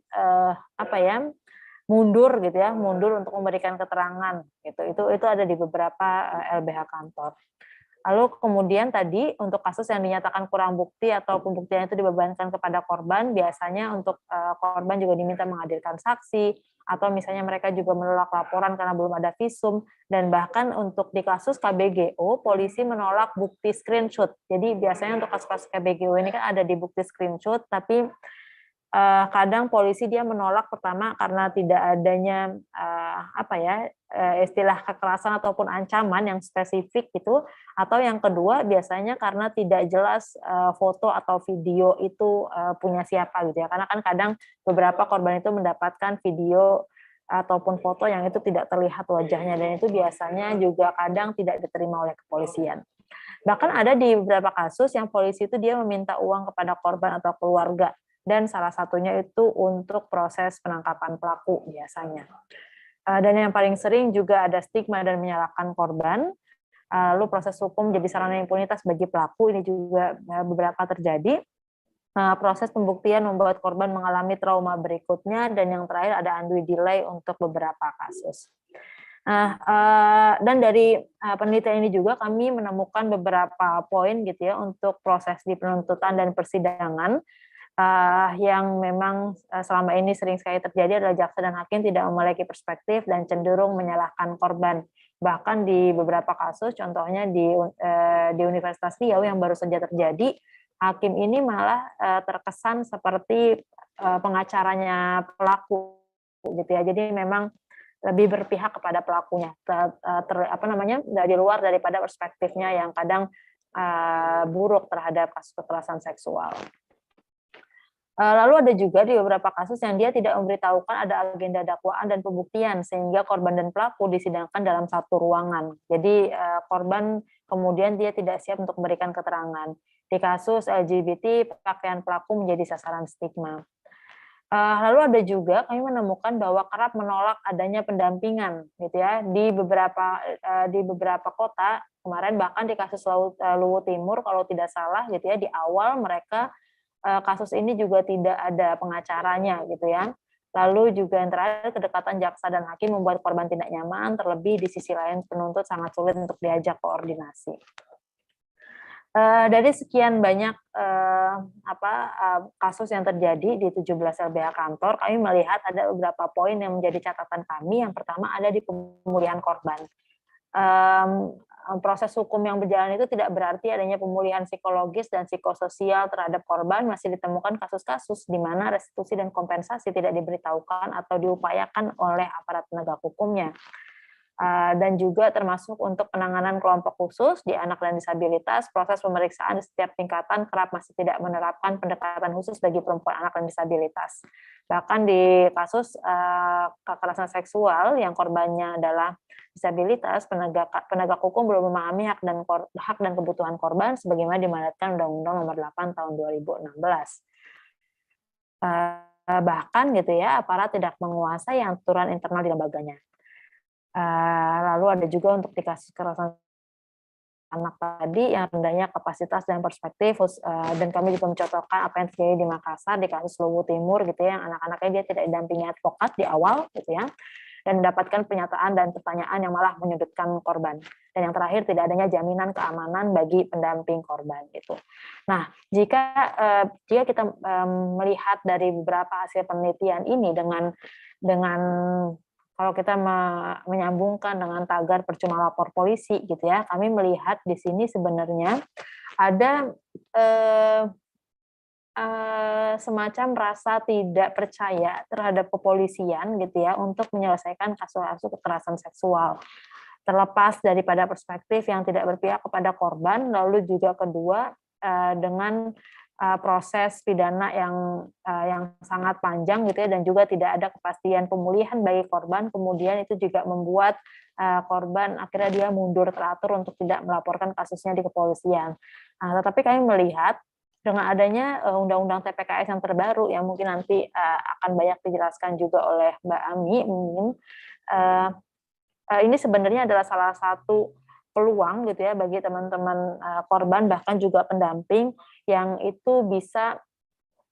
mundur gitu ya, mundur untuk memberikan keterangan gitu. Itu ada di beberapa LBH kantor. Lalu kemudian tadi untuk kasus yang dinyatakan kurang bukti atau pembuktian itu dibebankan kepada korban, biasanya untuk korban juga diminta menghadirkan saksi, atau misalnya mereka juga menolak laporan karena belum ada visum, dan bahkan untuk di kasus KBGO, polisi menolak bukti screenshot. Jadi biasanya untuk kasus-kasus KBGO ini kan ada di bukti screenshot, tapi kadang polisi dia menolak pertama karena tidak adanya istilah kekerasan ataupun ancaman yang spesifik gitu, atau yang kedua biasanya karena tidak jelas foto atau video itu punya siapa gitu ya, karena kan kadang beberapa korban itu mendapatkan video ataupun foto yang itu tidak terlihat wajahnya, dan itu biasanya juga kadang tidak diterima oleh kepolisian. Bahkan ada di beberapa kasus yang polisi itu dia meminta uang kepada korban atau keluarga, dan salah satunya itu untuk proses penangkapan pelaku biasanya. Dan yang paling sering juga ada stigma dan menyalahkan korban. Lalu proses hukum jadi sarana impunitas bagi pelaku, ini juga beberapa terjadi. Proses pembuktian membuat korban mengalami trauma berikutnya, dan yang terakhir ada undue delay untuk beberapa kasus. Dan dari penelitian ini juga kami menemukan beberapa poin gitu ya untuk proses di penuntutan dan persidangan. Yang memang selama ini sering sekali terjadi adalah jaksa dan hakim tidak memiliki perspektif dan cenderung menyalahkan korban. Bahkan di beberapa kasus, contohnya di Universitas Riau yang baru saja terjadi, hakim ini malah terkesan seperti pengacaranya pelaku, gitu ya. Jadi memang lebih berpihak kepada pelakunya, di luar daripada perspektifnya yang kadang buruk terhadap kasus kekerasan seksual. Lalu ada juga di beberapa kasus yang dia tidak memberitahukan ada agenda dakwaan dan pembuktian, sehingga korban dan pelaku disidangkan dalam satu ruangan. Jadi korban kemudian dia tidak siap untuk memberikan keterangan. Di kasus LGBT, pakaian pelaku menjadi sasaran stigma. Lalu ada juga kami menemukan bahwa kerap menolak adanya pendampingan, gitu ya, di beberapa kota. Kemarin bahkan di kasus Luwu Timur kalau tidak salah, gitu ya, di awal mereka kasus ini juga tidak ada pengacaranya gitu ya. Lalu juga yang terakhir, kedekatan jaksa dan hakim membuat korban tidak nyaman, terlebih di sisi lain penuntut sangat sulit untuk diajak koordinasi. Dari sekian banyak kasus yang terjadi di 17 LBH kantor, kami melihat ada beberapa poin yang menjadi catatan kami. Yang pertama ada di pemulihan korban. Proses hukum yang berjalan itu tidak berarti adanya pemulihan psikologis dan psikososial terhadap korban. Masih ditemukan kasus-kasus di mana restitusi dan kompensasi tidak diberitahukan atau diupayakan oleh aparat penegak hukumnya. Dan juga termasuk untuk penanganan kelompok khusus di anak dan disabilitas, proses pemeriksaan di setiap tingkatan kerap masih tidak menerapkan pendekatan khusus bagi perempuan, anak, dan disabilitas. Bahkan di kasus kekerasan seksual yang korbannya adalah disabilitas, penegak hukum belum memahami hak dan kebutuhan korban sebagaimana dimandatkan Undang-Undang Nomor 8 Tahun 2016. Bahkan gitu ya, aparat tidak menguasai aturan internal di lembaganya. Lalu ada juga untuk di kasus kekerasan anak tadi yang rendahnya kapasitas dan perspektif, dan kami juga mencontohkan apa yang terjadi di Makassar di kasus Luwu Timur gitu ya, yang anak-anaknya dia tidak didampingi advokat di awal gitu ya, dan mendapatkan pernyataan dan pertanyaan yang malah menyudutkan korban. Dan yang terakhir, tidak adanya jaminan keamanan bagi pendamping korban gitu. Nah, jika kita melihat dari beberapa hasil penelitian ini dengan kalau kita menyambungkan dengan tagar percuma lapor polisi gitu ya, kami melihat di sini sebenarnya ada semacam rasa tidak percaya terhadap kepolisian gitu ya untuk menyelesaikan kasus-kasus kekerasan seksual. Terlepas daripada perspektif yang tidak berpihak kepada korban, lalu juga kedua dengan proses pidana yang sangat panjang gitu ya, dan juga tidak ada kepastian pemulihan bagi korban, kemudian itu juga membuat korban akhirnya dia mundur teratur untuk tidak melaporkan kasusnya di kepolisian. Tetapi kami melihat dengan adanya Undang-Undang TPKS yang terbaru yang mungkin nanti akan banyak dijelaskan juga oleh Mbak Ami, mungkin ini sebenarnya adalah salah satu peluang gitu ya bagi teman-teman korban bahkan juga pendamping yang itu bisa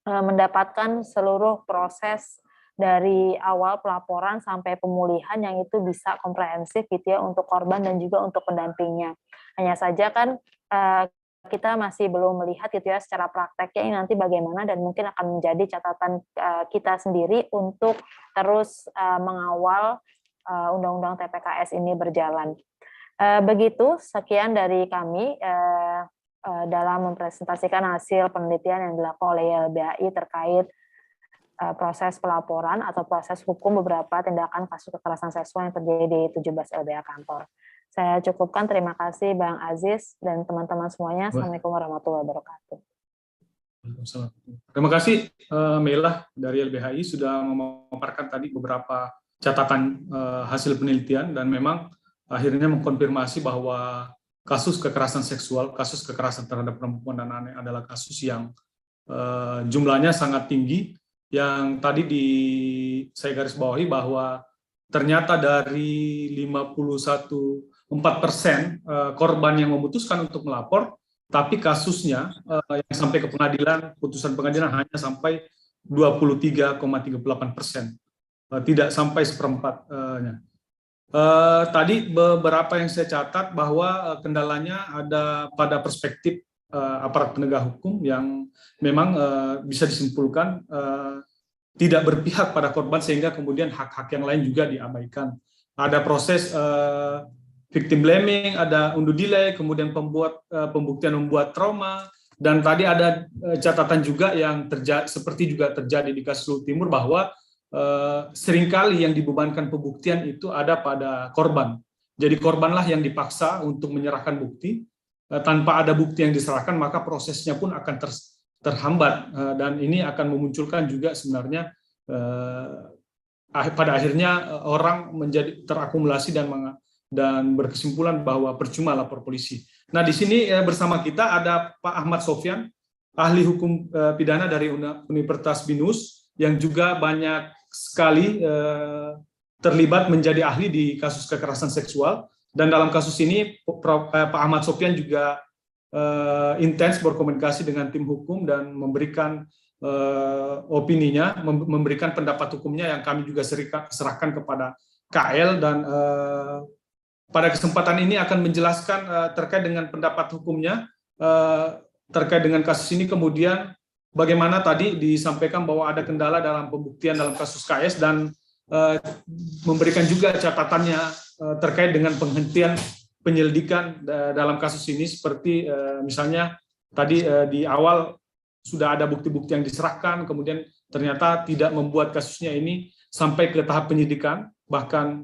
mendapatkan seluruh proses dari awal pelaporan sampai pemulihan yang itu bisa komprehensif gitu ya untuk korban dan juga untuk pendampingnya. Hanya saja kan kita masih belum melihat gitu ya secara prakteknya ini nanti bagaimana dan mungkin akan menjadi catatan kita sendiri untuk terus mengawal Undang-Undang TPKS ini berjalan. Begitu, sekian dari kami dalam mempresentasikan hasil penelitian yang dilakukan oleh YLBHI terkait proses pelaporan atau proses hukum beberapa tindakan kasus kekerasan seksual yang terjadi di 17 LBH kantor. Saya cukupkan, terima kasih Bang Aziz dan teman-teman semuanya. Assalamualaikum warahmatullahi wabarakatuh. Terima kasih Mela dari LBHI sudah memaparkan tadi beberapa catatan hasil penelitian dan memang akhirnya mengkonfirmasi bahwa kasus kekerasan seksual, kasus kekerasan terhadap perempuan dan anak adalah kasus yang jumlahnya sangat tinggi. Yang tadi saya garis bawahi bahwa ternyata dari 51,4% korban yang memutuskan untuk melapor, tapi kasusnya yang sampai ke pengadilan, putusan pengadilan hanya sampai 23,38%, tidak sampai seperempatnya. Tadi beberapa yang saya catat bahwa kendalanya ada pada perspektif aparat penegak hukum yang memang bisa disimpulkan tidak berpihak pada korban sehingga kemudian hak-hak yang lain juga diabaikan. Ada proses victim blaming, ada undue delay, kemudian pembuktian membuat trauma, dan tadi ada catatan juga yang seperti juga terjadi di kasus Luhut Timur bahwa seringkali yang dibebankan pembuktian itu ada pada korban. Jadi korbanlah yang dipaksa untuk menyerahkan bukti. Tanpa ada bukti yang diserahkan, maka prosesnya pun akan terhambat. Dan ini akan memunculkan juga sebenarnya pada akhirnya orang menjadi terakumulasi dan berkesimpulan bahwa percuma lapor polisi. Nah, di sini bersama kita ada Pak Ahmad Sofyan, ahli hukum pidana dari Universitas BINUS, yang juga banyak sekali terlibat menjadi ahli di kasus kekerasan seksual. Dan dalam kasus ini Pak Ahmad Sofyan juga intens berkomunikasi dengan tim hukum dan memberikan opininya, memberikan pendapat hukumnya yang kami juga serahkan kepada KL, dan pada kesempatan ini akan menjelaskan terkait dengan pendapat hukumnya terkait dengan kasus ini. Kemudian bagaimana tadi disampaikan bahwa ada kendala dalam pembuktian dalam kasus KS, dan memberikan juga catatannya terkait dengan penghentian penyelidikan dalam kasus ini, seperti misalnya tadi di awal sudah ada bukti-bukti yang diserahkan, kemudian ternyata tidak membuat kasusnya ini sampai ke tahap penyidikan, bahkan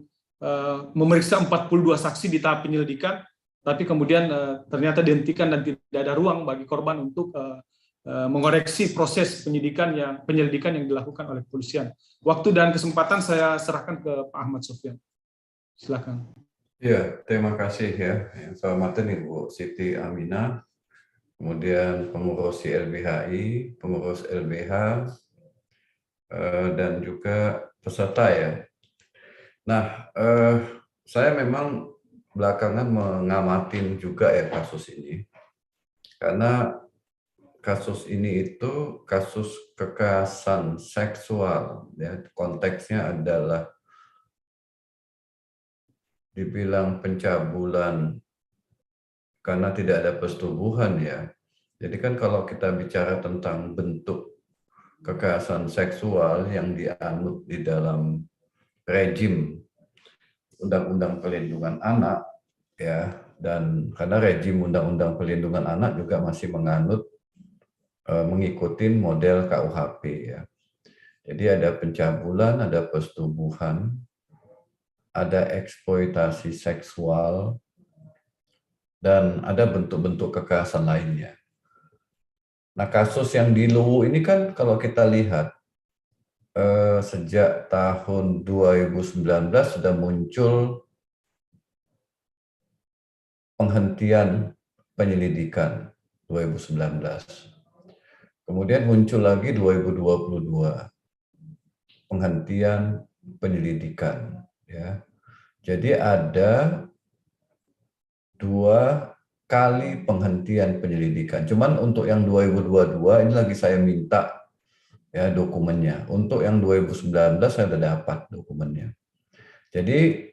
memeriksa 42 saksi di tahap penyelidikan, tapi kemudian ternyata dihentikan dan tidak ada ruang bagi korban untuk mengoreksi proses penyelidikan yang dilakukan oleh kepolisian. Waktu dan kesempatan saya serahkan ke Pak Ahmad Sofyan. Silakan. Ya, terima kasih ya. Yang saya hormati Ibu Siti Aminah, kemudian pengurus YLBHI, pengurus LBH, dan juga peserta ya. Nah, saya memang belakangan mengamatin juga ya kasus ini, karena kasus ini itu kasus kekerasan seksual, ya, konteksnya adalah dibilang pencabulan karena tidak ada persetubuhan ya. Jadi kan kalau kita bicara tentang bentuk kekerasan seksual yang dianut di dalam rejim Undang-Undang Perlindungan Anak ya, dan karena rejim Undang-Undang Perlindungan Anak juga masih mengikuti model KUHP ya. Jadi ada pencabulan, ada persetubuhan, ada eksploitasi seksual, dan ada bentuk-bentuk kekerasan lainnya. Nah, kasus yang di Luwu ini kan kalau kita lihat sejak tahun 2019 sudah muncul penghentian penyelidikan 2019. Kemudian muncul lagi 2022, penghentian penyelidikan. Ya. Jadi ada 2 kali penghentian penyelidikan. Cuman untuk yang 2022 ini lagi saya minta ya dokumennya. Untuk yang 2019 saya sudah dapat dokumennya. Jadi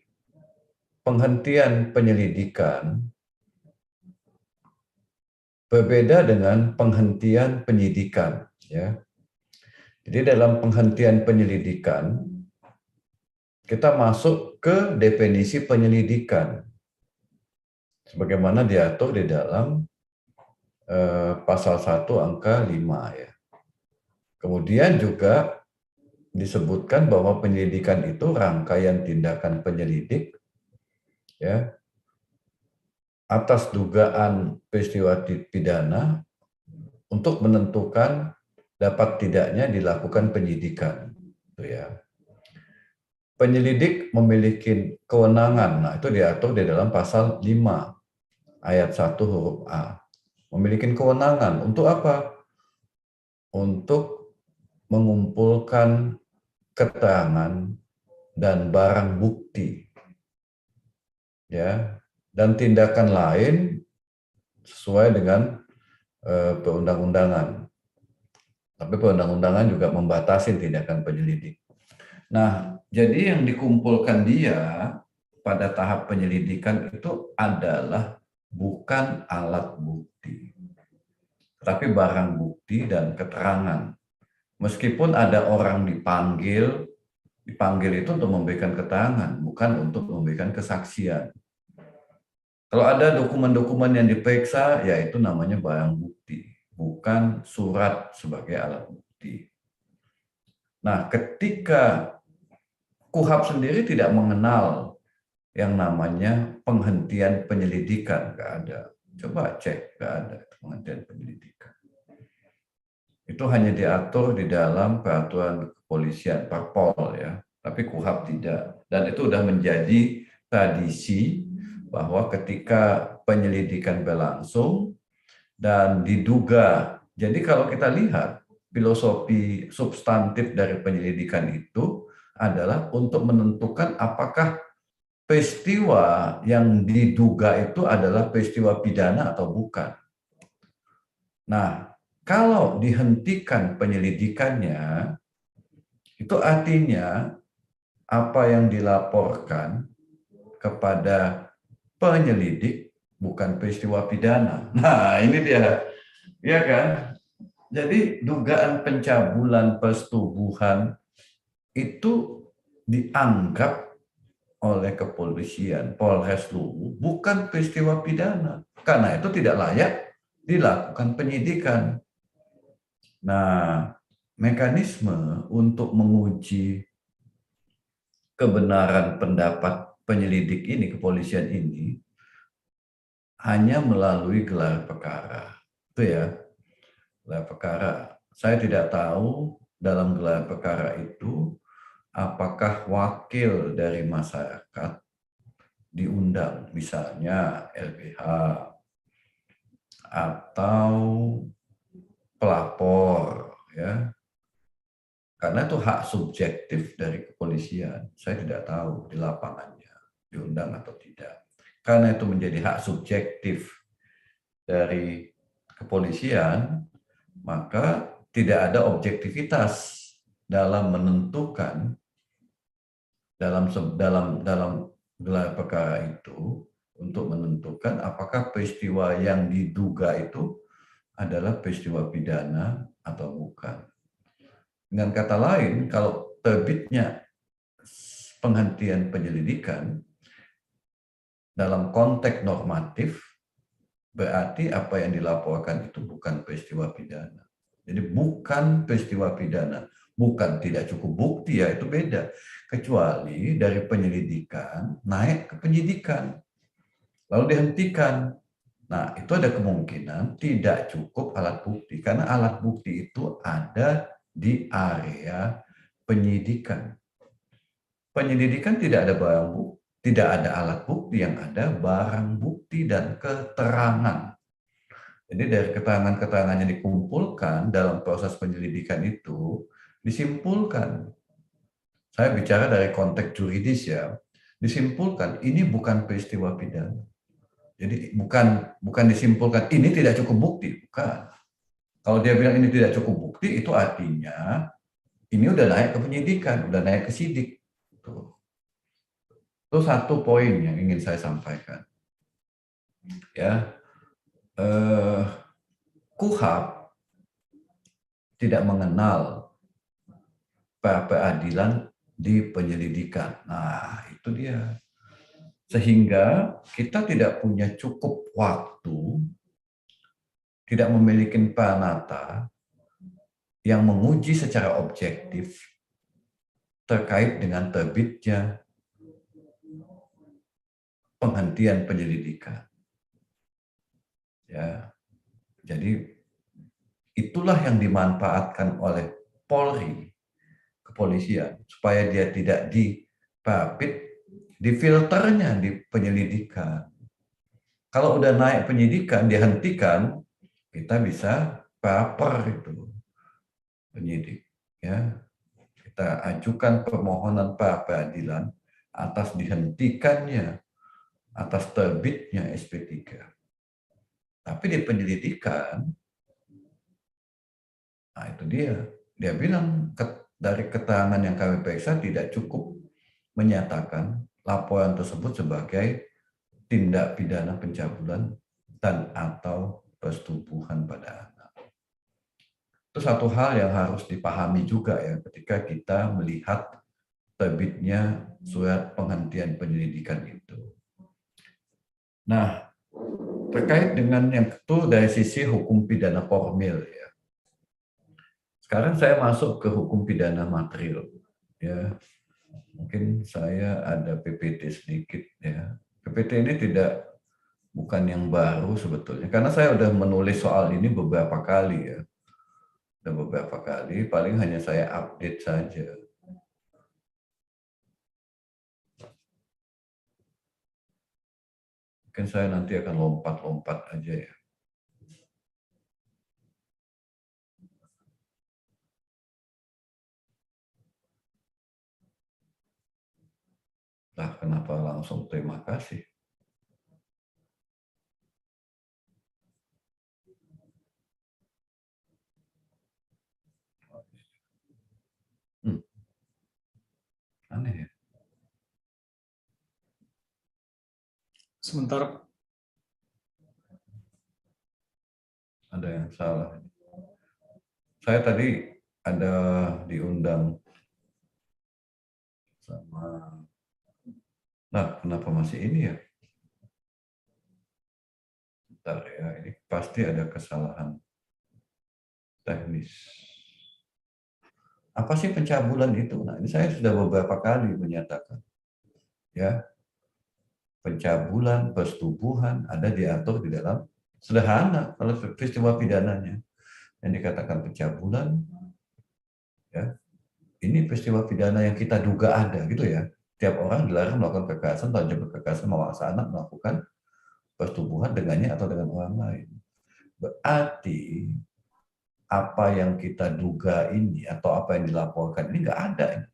penghentian penyelidikan berbeda dengan penghentian penyidikan, ya. Jadi dalam penghentian penyelidikan kita masuk ke definisi penyelidikan sebagaimana diatur di dalam pasal 1 angka 5, ya. Kemudian juga disebutkan bahwa penyelidikan itu rangkaian tindakan penyelidik, ya, atas dugaan peristiwa pidana untuk menentukan dapat tidaknya dilakukan penyidikan. Itu ya. Penyelidik memiliki kewenangan, nah itu diatur di dalam pasal 5 ayat 1 huruf A. Memiliki kewenangan untuk apa? Untuk mengumpulkan keterangan dan barang bukti, ya, dan tindakan lain sesuai dengan perundang-undangan. Tapi perundang-undangan juga membatasi tindakan penyelidik. Nah, jadi yang dikumpulkan dia pada tahap penyelidikan itu adalah bukan alat bukti, tapi barang bukti dan keterangan. Meskipun ada orang dipanggil itu untuk memberikan keterangan, bukan untuk memberikan kesaksian. Kalau ada dokumen-dokumen yang diperiksa, ya itu namanya barang bukti, bukan surat sebagai alat bukti. Nah, ketika KUHP sendiri tidak mengenal yang namanya penghentian penyelidikan, nggak ada. Coba cek, nggak ada penghentian penyelidikan. Itu hanya diatur di dalam peraturan kepolisian, Perpol, ya. Tapi KUHP tidak. Dan itu sudah menjadi tradisi bahwa ketika penyelidikan berlangsung dan diduga, jadi kalau kita lihat filosofi substantif dari penyelidikan itu adalah untuk menentukan apakah peristiwa yang diduga itu adalah peristiwa pidana atau bukan. Nah, kalau dihentikan penyelidikannya, itu artinya apa yang dilaporkan kepada penyelidik bukan peristiwa pidana. Nah, ini dia. Ya kan? Jadi dugaan pencabulan persetubuhan itu dianggap oleh kepolisian, Polres Luwu, bukan peristiwa pidana. Karena itu tidak layak dilakukan penyidikan. Nah, mekanisme untuk menguji kebenaran pendapat penyelidik ini, kepolisian ini, hanya melalui gelar perkara. Itu ya, gelar perkara. Saya tidak tahu dalam gelar perkara itu apakah wakil dari masyarakat diundang, misalnya LBH atau pelapor, ya. Karena itu hak subjektif dari kepolisian. Saya tidak tahu di lapangannya diundang atau tidak. Karena itu menjadi hak subjektif dari kepolisian, maka tidak ada objektivitas dalam menentukan dalam gelar perkara itu untuk menentukan apakah peristiwa yang diduga itu adalah peristiwa pidana atau bukan. Dengan kata lain, kalau terbitnya penghentian penyelidikan dalam konteks normatif, berarti apa yang dilaporkan itu bukan peristiwa pidana. Jadi bukan peristiwa pidana, bukan tidak cukup bukti, ya itu beda. Kecuali dari penyelidikan naik ke penyidikan, lalu dihentikan. Nah, itu ada kemungkinan tidak cukup alat bukti, karena alat bukti itu ada di area penyidikan. Penyelidikan tidak ada barang bukti, tidak ada alat bukti, yang ada barang bukti dan keterangan. Jadi dari keterangan-keterangan yang dikumpulkan dalam proses penyelidikan itu disimpulkan. Saya bicara dari konteks juridis ya. Disimpulkan ini bukan peristiwa pidana. Jadi bukan disimpulkan ini tidak cukup bukti, bukan. Kalau dia bilang ini tidak cukup bukti, itu artinya ini udah naik ke penyidikan, udah naik ke sidik. Itu satu poin yang ingin saya sampaikan. Ya, KUHP tidak mengenal pra-peradilan di penyelidikan. Nah, itu dia. Sehingga kita tidak punya cukup waktu, tidak memiliki peranata yang menguji secara objektif terkait dengan terbitnya penghentian penyelidikan. Ya, jadi itulah yang dimanfaatkan oleh Polri, kepolisian, supaya dia tidak dipapit di filternya di penyelidikan. Kalau udah naik penyidikan, dihentikan, kita bisa paper itu penyidik. Ya, kita ajukan permohonan pra-peradilan atas dihentikannya, atas terbitnya SP3. Tapi di penyelidikan, nah itu dia bilang dari keterangan yang kami periksa tidak cukup menyatakan laporan tersebut sebagai tindak pidana pencabulan dan atau persetubuhan pada anak. Itu satu hal yang harus dipahami juga ya ketika kita melihat terbitnya surat penghentian penyelidikan itu. Nah, terkait dengan yang itu dari sisi hukum pidana formil ya. Sekarang saya masuk ke hukum pidana material ya. Mungkin saya ada PPT sedikit ya. PPT ini bukan yang baru sebetulnya karena saya sudah menulis soal ini beberapa kali ya. Sudah beberapa kali, paling hanya saya update saja. Mungkin saya nanti akan lompat-lompat aja ya. Nah, kenapa langsung terima kasih? Aneh ya. Sementara Ada yang salah. Saya tadi ada diundang sama. Nah, kenapa masih ini ya? Bentar ya, ini pasti ada kesalahan teknis. Apa sih pencabulan itu? Nah, ini saya sudah beberapa kali menyatakan. Ya, pencabulan, persetubuhan ada diatur di dalam sederhana kalau peristiwa pidananya. Yang dikatakan pencabulan, ya, ini peristiwa pidana yang kita duga ada, gitu ya. Tiap orang dilarang melakukan kekerasan atau jabat kekerasan memaksa anak melakukan persetubuhan dengannya atau dengan orang lain. Berarti apa yang kita duga ini atau apa yang dilaporkan ini nggak ada.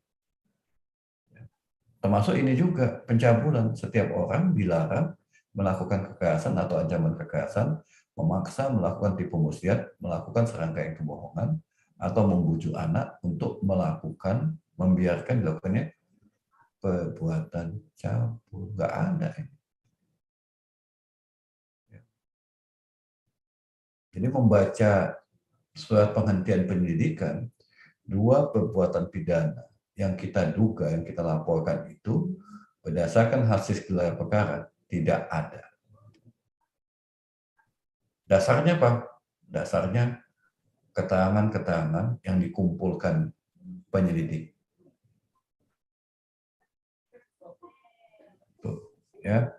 Termasuk ini juga pencabulan. Setiap orang dilarang melakukan kekerasan atau ancaman kekerasan, memaksa melakukan tipu muslihat, melakukan serangkaian kebohongan, atau membujuk anak untuk melakukan, membiarkan dilakukannya perbuatan cabul. Nggak ada ini. Jadi membaca surat penghentian penyelidikan, dua perbuatan pidana yang kita duga, yang kita laporkan itu berdasarkan hasil gelar perkara tidak ada. Dasarnya apa? Dasarnya keterangan-keterangan yang dikumpulkan penyelidik. Tuh, ya.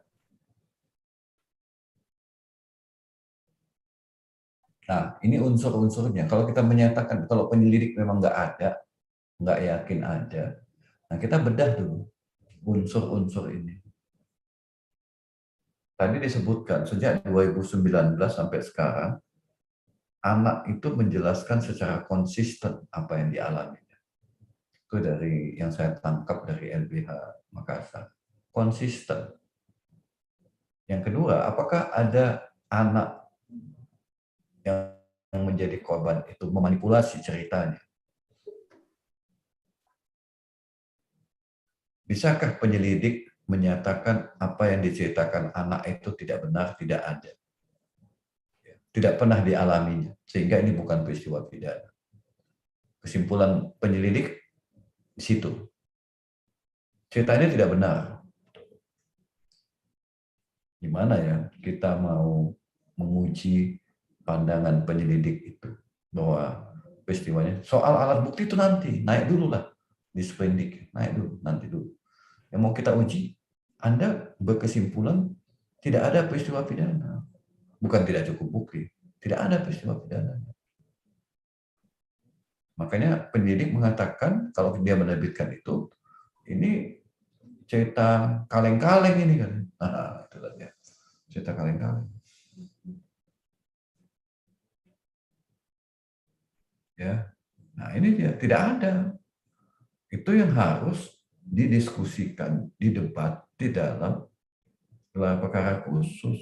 Nah, ini unsur-unsurnya. Kalau kita menyatakan kalau penyelidik memang nggak ada, nggak yakin ada, nah kita bedah dulu unsur-unsur ini. Tadi disebutkan sejak 2019 sampai sekarang anak itu menjelaskan secara konsisten apa yang dialaminya. Itu dari yang saya tangkap dari LBH Makassar. Konsisten. Yang kedua, apakah ada anak yang menjadi korban itu memanipulasi ceritanya? Bisakah penyelidik menyatakan apa yang diceritakan anak itu tidak benar, tidak ada? Tidak pernah dialaminya, sehingga ini bukan peristiwa pidana. Kesimpulan penyelidik di situ. Ceritanya tidak benar. Gimana ya kita mau menguji pandangan penyelidik itu bahwa peristiwanya soal alat bukti itu nanti naik dulu lah di sprendik, naik dulu, nanti dulu. Yang mau kita uji, Anda berkesimpulan tidak ada peristiwa pidana, bukan tidak cukup bukti, tidak ada peristiwa pidana. Makanya penyelidik mengatakan kalau dia menerbitkan itu, ini cerita kaleng-kaleng ini kan. Nah, itu ya. Cerita kaleng-kaleng. Ya. Nah, ini dia tidak ada. Itu yang harus didiskusikan, didebat di dalam gelar perkara khusus.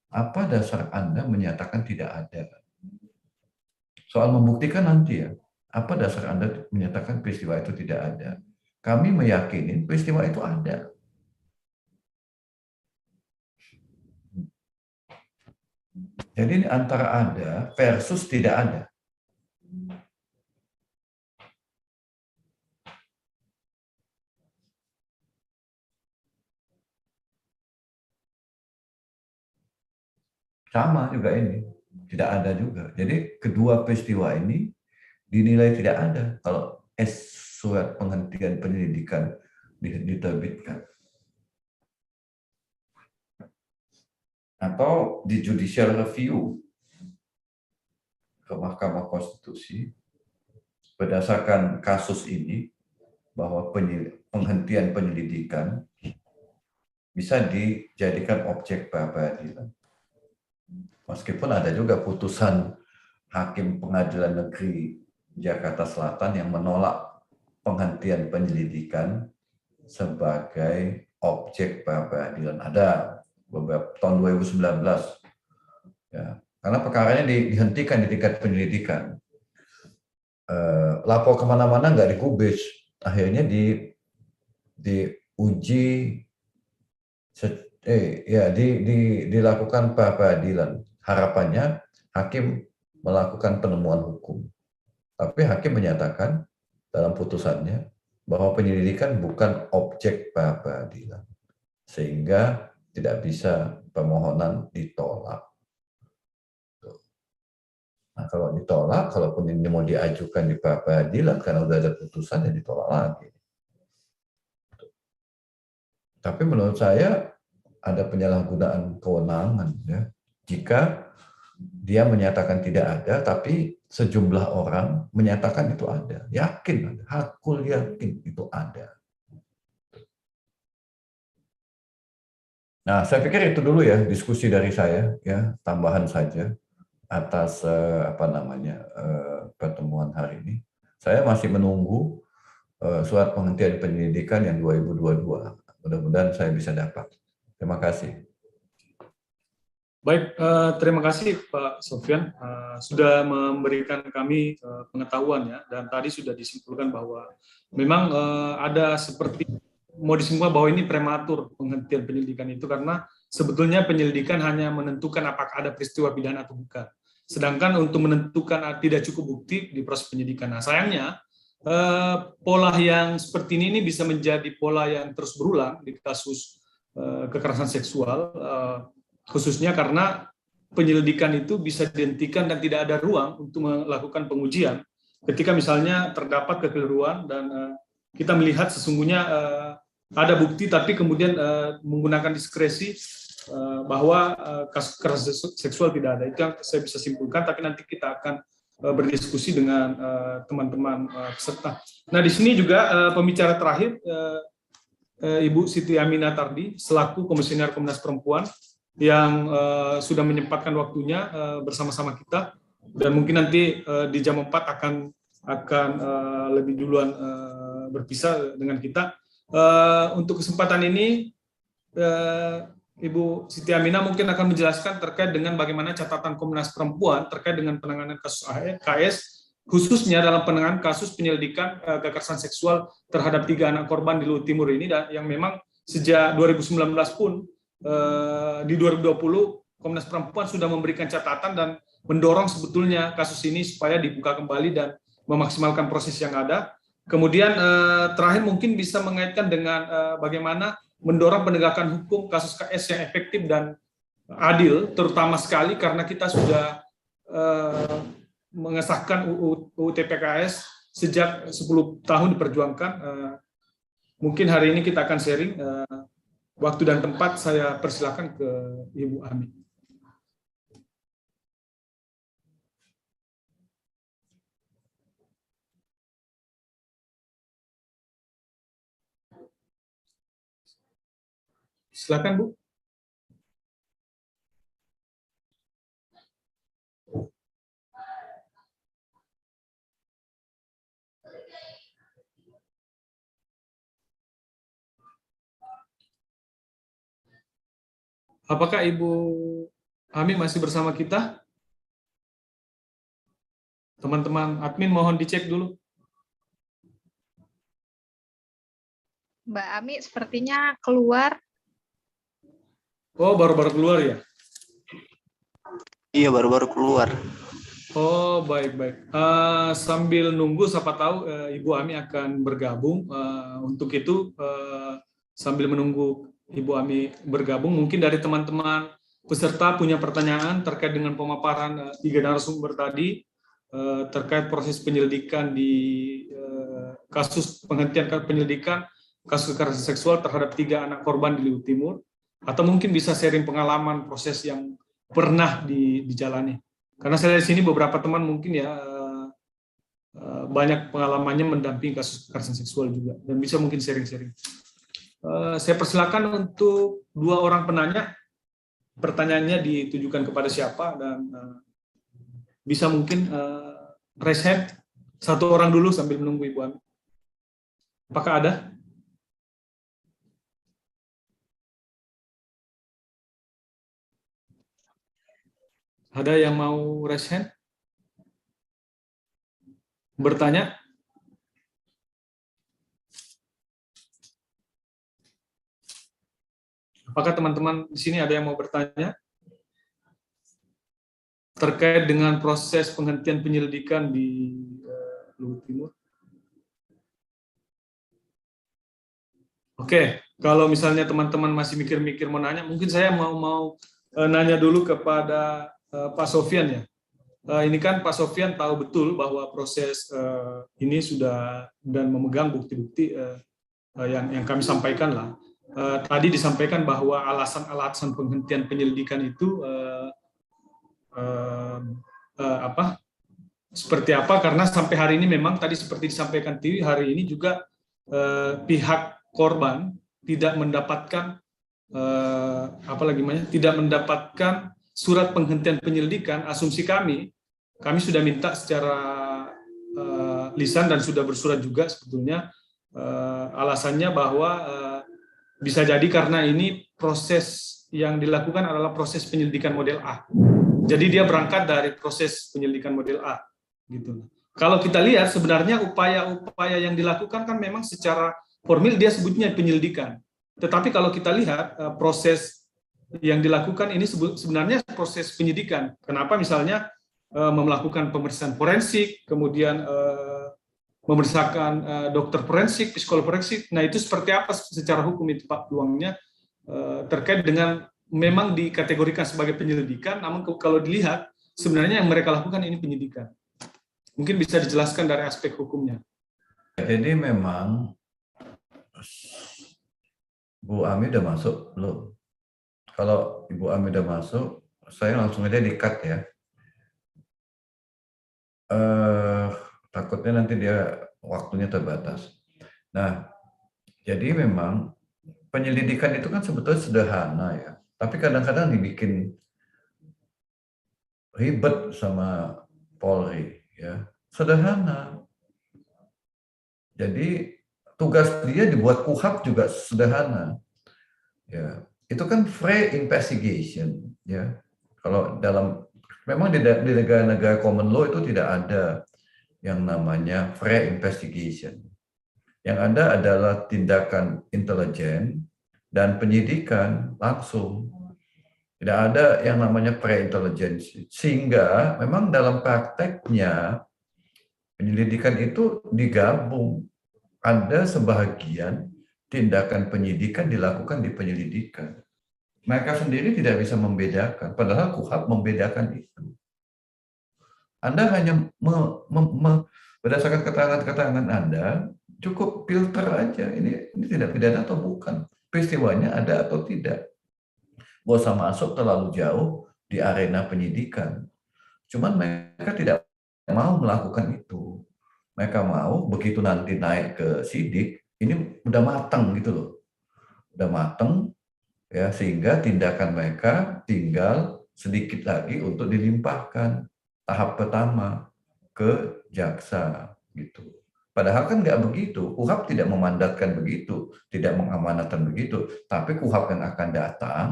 Apa dasar Anda menyatakan tidak ada? Soal membuktikan nanti ya. Apa dasar Anda menyatakan peristiwa itu tidak ada? Kami meyakini peristiwa itu ada. Jadi ini antara ada versus tidak ada. Sama juga ini, tidak ada juga. Jadi kedua peristiwa ini dinilai tidak ada kalau surat penghentian penyelidikan diterbitkan. Atau di judicial review ke Mahkamah Konstitusi berdasarkan kasus ini bahwa penghentian penyelidikan bisa dijadikan objek pra-peradilan. Meskipun ada juga putusan Hakim Pengadilan Negeri Jakarta Selatan yang menolak penghentian penyelidikan sebagai objek pra-peradilan. Ada beberapa tahun 2019. Ya, karena perkaranya dihentikan di tingkat penyelidikan. Lapor kemana-mana nggak dikubis. Akhirnya diuji, dilakukan pra-peradilan. Harapannya hakim melakukan penemuan hukum. Tapi hakim menyatakan dalam putusannya bahwa penyelidikan bukan objek pra-peradilan. Sehingga tidak bisa permohonan ditolak. Nah, kalau ditolak, kalaupun ini mau diajukan di pra-peradilan karena udah ada putusan, ya ditolak lagi. Tapi menurut saya ada penyalahgunaan kewenangan ya. Jika dia menyatakan tidak ada, tapi sejumlah orang menyatakan itu ada. Yakin, hakul yakin itu ada. Nah, saya pikir itu dulu ya diskusi dari saya ya, tambahan saja atas pertemuan hari ini. Saya masih menunggu surat penghentian penyelidikan yang 2022. Mudah-mudahan saya bisa dapat. Terima kasih. Baik, terima kasih Pak Sofyan sudah memberikan kami pengetahuan ya, dan tadi sudah disimpulkan bahwa memang ada seperti mau disimpulkan bahwa ini prematur penghentian penyelidikan itu karena sebetulnya penyelidikan hanya menentukan apakah ada peristiwa pidana atau bukan. Sedangkan untuk menentukan tidak cukup bukti di proses penyidikan. Nah, sayangnya pola yang seperti ini bisa menjadi pola yang terus berulang di kasus kekerasan seksual, khususnya karena penyelidikan itu bisa dihentikan dan tidak ada ruang untuk melakukan pengujian. Ketika misalnya terdapat kekeliruan dan kita melihat sesungguhnya ada bukti, tapi kemudian menggunakan diskresi bahwa kasus kekerasan seksual tidak ada. Itu yang saya bisa simpulkan, tapi nanti kita akan berdiskusi dengan teman-teman peserta. Nah, di sini juga pembicara terakhir, Ibu Siti Aminah Tardi, selaku Komisioner Komnas Perempuan, yang sudah menyempatkan waktunya bersama-sama kita, dan mungkin nanti di jam 4 akan lebih duluan berpisah dengan kita. Untuk kesempatan ini Ibu Siti Aminah mungkin akan menjelaskan terkait dengan bagaimana catatan Komnas Perempuan terkait dengan penanganan kasus KS, khususnya dalam penanganan kasus penyelidikan kekerasan seksual terhadap 3 anak korban di Luhut Timur ini, dan yang memang sejak 2019 pun di 2020 Komnas Perempuan sudah memberikan catatan dan mendorong sebetulnya kasus ini supaya dibuka kembali dan memaksimalkan proses yang ada. Kemudian terakhir mungkin bisa mengaitkan dengan bagaimana mendorong penegakan hukum kasus KS yang efektif dan adil, terutama sekali karena kita sudah mengesahkan UU TPKS sejak 10 tahun diperjuangkan. Mungkin hari ini kita akan sharing. Waktu dan tempat saya persilakan ke Ibu Ami. Silakan, Bu. Apakah Ibu Ami masih bersama kita? Teman-teman admin mohon dicek dulu. Mbak Ami sepertinya keluar. Oh, baru-baru keluar ya? Iya, baru-baru keluar. Oh, baik-baik. Sambil nunggu, siapa tahu Ibu Ami akan bergabung. Untuk itu, sambil menunggu Ibu Ami bergabung, mungkin dari teman-teman peserta punya pertanyaan terkait dengan pemaparan 3 narasumber tadi, terkait proses penyelidikan di kasus penghentian penyelidikan kasus kekerasan seksual terhadap 3 anak korban di Luhut Timur, atau mungkin bisa sharing pengalaman proses yang pernah dijalani. Karena saya di sini beberapa teman mungkin ya banyak pengalamannya mendampingi kasus kekerasan seksual juga, dan bisa mungkin sharing-sharing. Saya persilakan untuk 2 orang penanya, pertanyaannya ditujukan kepada siapa, dan bisa mungkin raise hand 1 orang dulu sambil menunggu Ibu Ami. Apakah ada? Ada yang mau raise hand? Bertanya? Apakah teman-teman di sini ada yang mau bertanya terkait dengan proses penghentian penyelidikan di Luhut Timur? Oke, kalau misalnya teman-teman masih mikir-mikir mau nanya, mungkin saya mau nanya dulu kepada Pak Sofyan ya. Ini kan Pak Sofyan tahu betul bahwa proses ini sudah dan memegang bukti-bukti yang kami sampaikan lah. Tadi disampaikan bahwa alasan-alasan penghentian penyelidikan itu seperti apa, karena sampai hari ini memang tadi seperti disampaikan Tiwi, hari ini juga pihak korban tidak mendapatkan tidak mendapatkan surat penghentian penyelidikan. Asumsi kami sudah minta secara lisan dan sudah bersurat juga sebetulnya, alasannya bahwa bisa jadi karena ini proses yang dilakukan adalah proses penyelidikan model A. Jadi dia berangkat dari proses penyelidikan model A, gitu. Kalau kita lihat sebenarnya upaya-upaya yang dilakukan kan memang secara formil dia sebutnya penyelidikan. Tetapi kalau kita lihat proses yang dilakukan ini sebenarnya proses penyidikan. Kenapa misalnya melakukan pemeriksaan forensik, kemudian memeriksakan dokter forensik, psikolog forensik. Nah itu seperti apa secara hukum itu Pak peluangnya terkait dengan memang dikategorikan sebagai penyelidikan, namun kalau dilihat sebenarnya yang mereka lakukan ini penyidikan. Mungkin bisa dijelaskan dari aspek hukumnya. Jadi memang Bu Ami udah masuk belum? Kalau Ibu Ami udah masuk, saya langsung aja di-cut ya. Takutnya nanti dia waktunya terbatas. Nah, jadi memang penyelidikan itu kan sebetulnya sederhana ya. Tapi kadang-kadang dibikin ribet sama Polri, ya. Sederhana. Jadi tugas dia dibuat KUHAP juga sederhana. Ya, itu kan free investigation, ya. Kalau memang di negara-negara common law itu tidak ada yang namanya free investigation. Yang ada adalah tindakan intelijen dan penyidikan langsung. Tidak ada yang namanya pre-intelligence. Sehingga memang dalam prakteknya penyelidikan itu digabung. Ada sebahagian tindakan penyidikan dilakukan di penyelidikan. Mereka sendiri tidak bisa membedakan, padahal KUHAP membedakan itu. Anda hanya berdasarkan keterangan-keterangan Anda, cukup filter aja, ini tidak pidana atau bukan. Peristiwanya ada atau tidak. Nggak usah masuk terlalu jauh di arena penyidikan. Cuman mereka tidak mau melakukan itu. Mereka mau begitu nanti naik ke sidik, ini udah matang gitu loh. Udah matang, ya, sehingga tindakan mereka tinggal sedikit lagi untuk dilimpahkan tahap pertama ke jaksa gitu. Padahal kan nggak begitu. KUHAP tidak memandatkan begitu, tidak mengamanatkan begitu. Tapi KUHAP yang akan datang,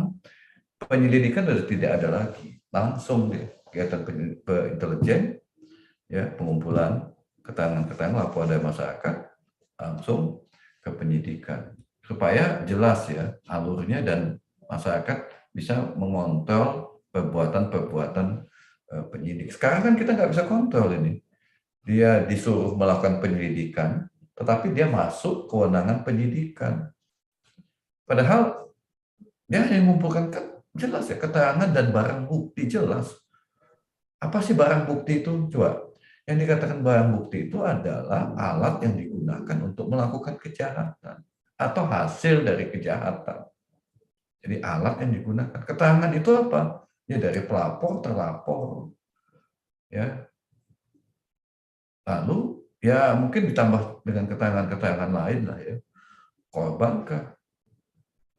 penyelidikan sudah tidak ada lagi, langsung deh kegiatan intelijen, ya, pengumpulan keterangan-keterangan laporan dari masyarakat langsung ke penyidikan supaya jelas ya alurnya dan masyarakat bisa mengontrol perbuatan-perbuatan penyidik. Sekarang kan kita nggak bisa kontrol ini. Dia disuruh melakukan penyelidikan, tetapi dia masuk kewenangan penyidikan. Padahal dia hanya mengumpulkan jelas ya, keterangan dan barang bukti jelas. Apa sih barang bukti itu? Coba. Yang dikatakan barang bukti itu adalah alat yang digunakan untuk melakukan kejahatan atau hasil dari kejahatan. Jadi alat yang digunakan. Keterangan itu apa? Ya dari pelapor, terlapor. Ya. Lalu ya mungkin ditambah dengan keterangan-keterangan lain lah ya. Korban kah?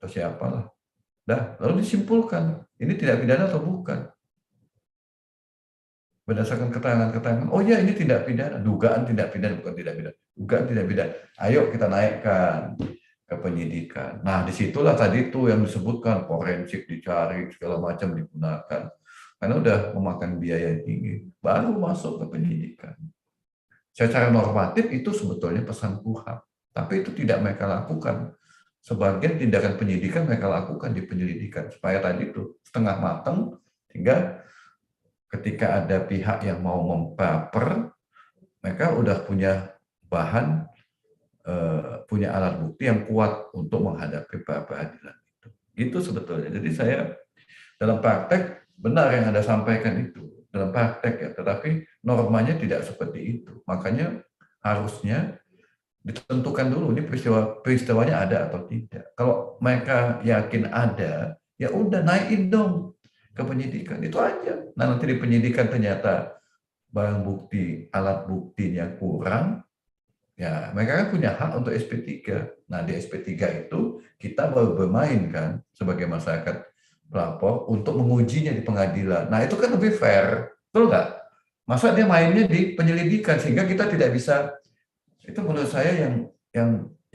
Atau siapalah. Dah, lalu disimpulkan, ini tidak pidana atau bukan. Berdasarkan keterangan-keterangan, oh ya ini tidak pidana, dugaan tidak pidana, bukan tidak pidana, dugaan tidak pidana. Ayo kita naikkan ke penyidikan. Nah disitulah tadi itu yang disebutkan, forensik dicari, segala macam digunakan. Karena udah memakan biaya yang tinggi, baru masuk ke penyidikan. Secara normatif itu sebetulnya pesan KUHAP, tapi itu tidak mereka lakukan. Sebagian tindakan penyidikan mereka lakukan di penyelidikan supaya tadi itu setengah matang sehingga ketika ada pihak yang mau membaper mereka udah punya bahan, punya alat bukti yang kuat untuk menghadapi peradilan itu sebetulnya. Jadi saya dalam praktek benar yang Anda sampaikan itu dalam praktek ya, tetapi normanya tidak seperti itu. Makanya harusnya ditentukan dulu ini peristiwanya ada atau tidak. Kalau mereka yakin ada, ya udah naikin dong ke penyidikan. Itu aja. Nah nanti di penyidikan ternyata barang bukti, alat buktinya kurang, ya mereka kan punya hak untuk SP3. Nah di SP3 itu kita baru bermain kan sebagai masyarakat pelapor untuk mengujinya di pengadilan. Nah itu kan lebih fair, betul nggak? Masa dia mainnya di penyelidikan sehingga kita tidak bisa. Itu menurut saya yang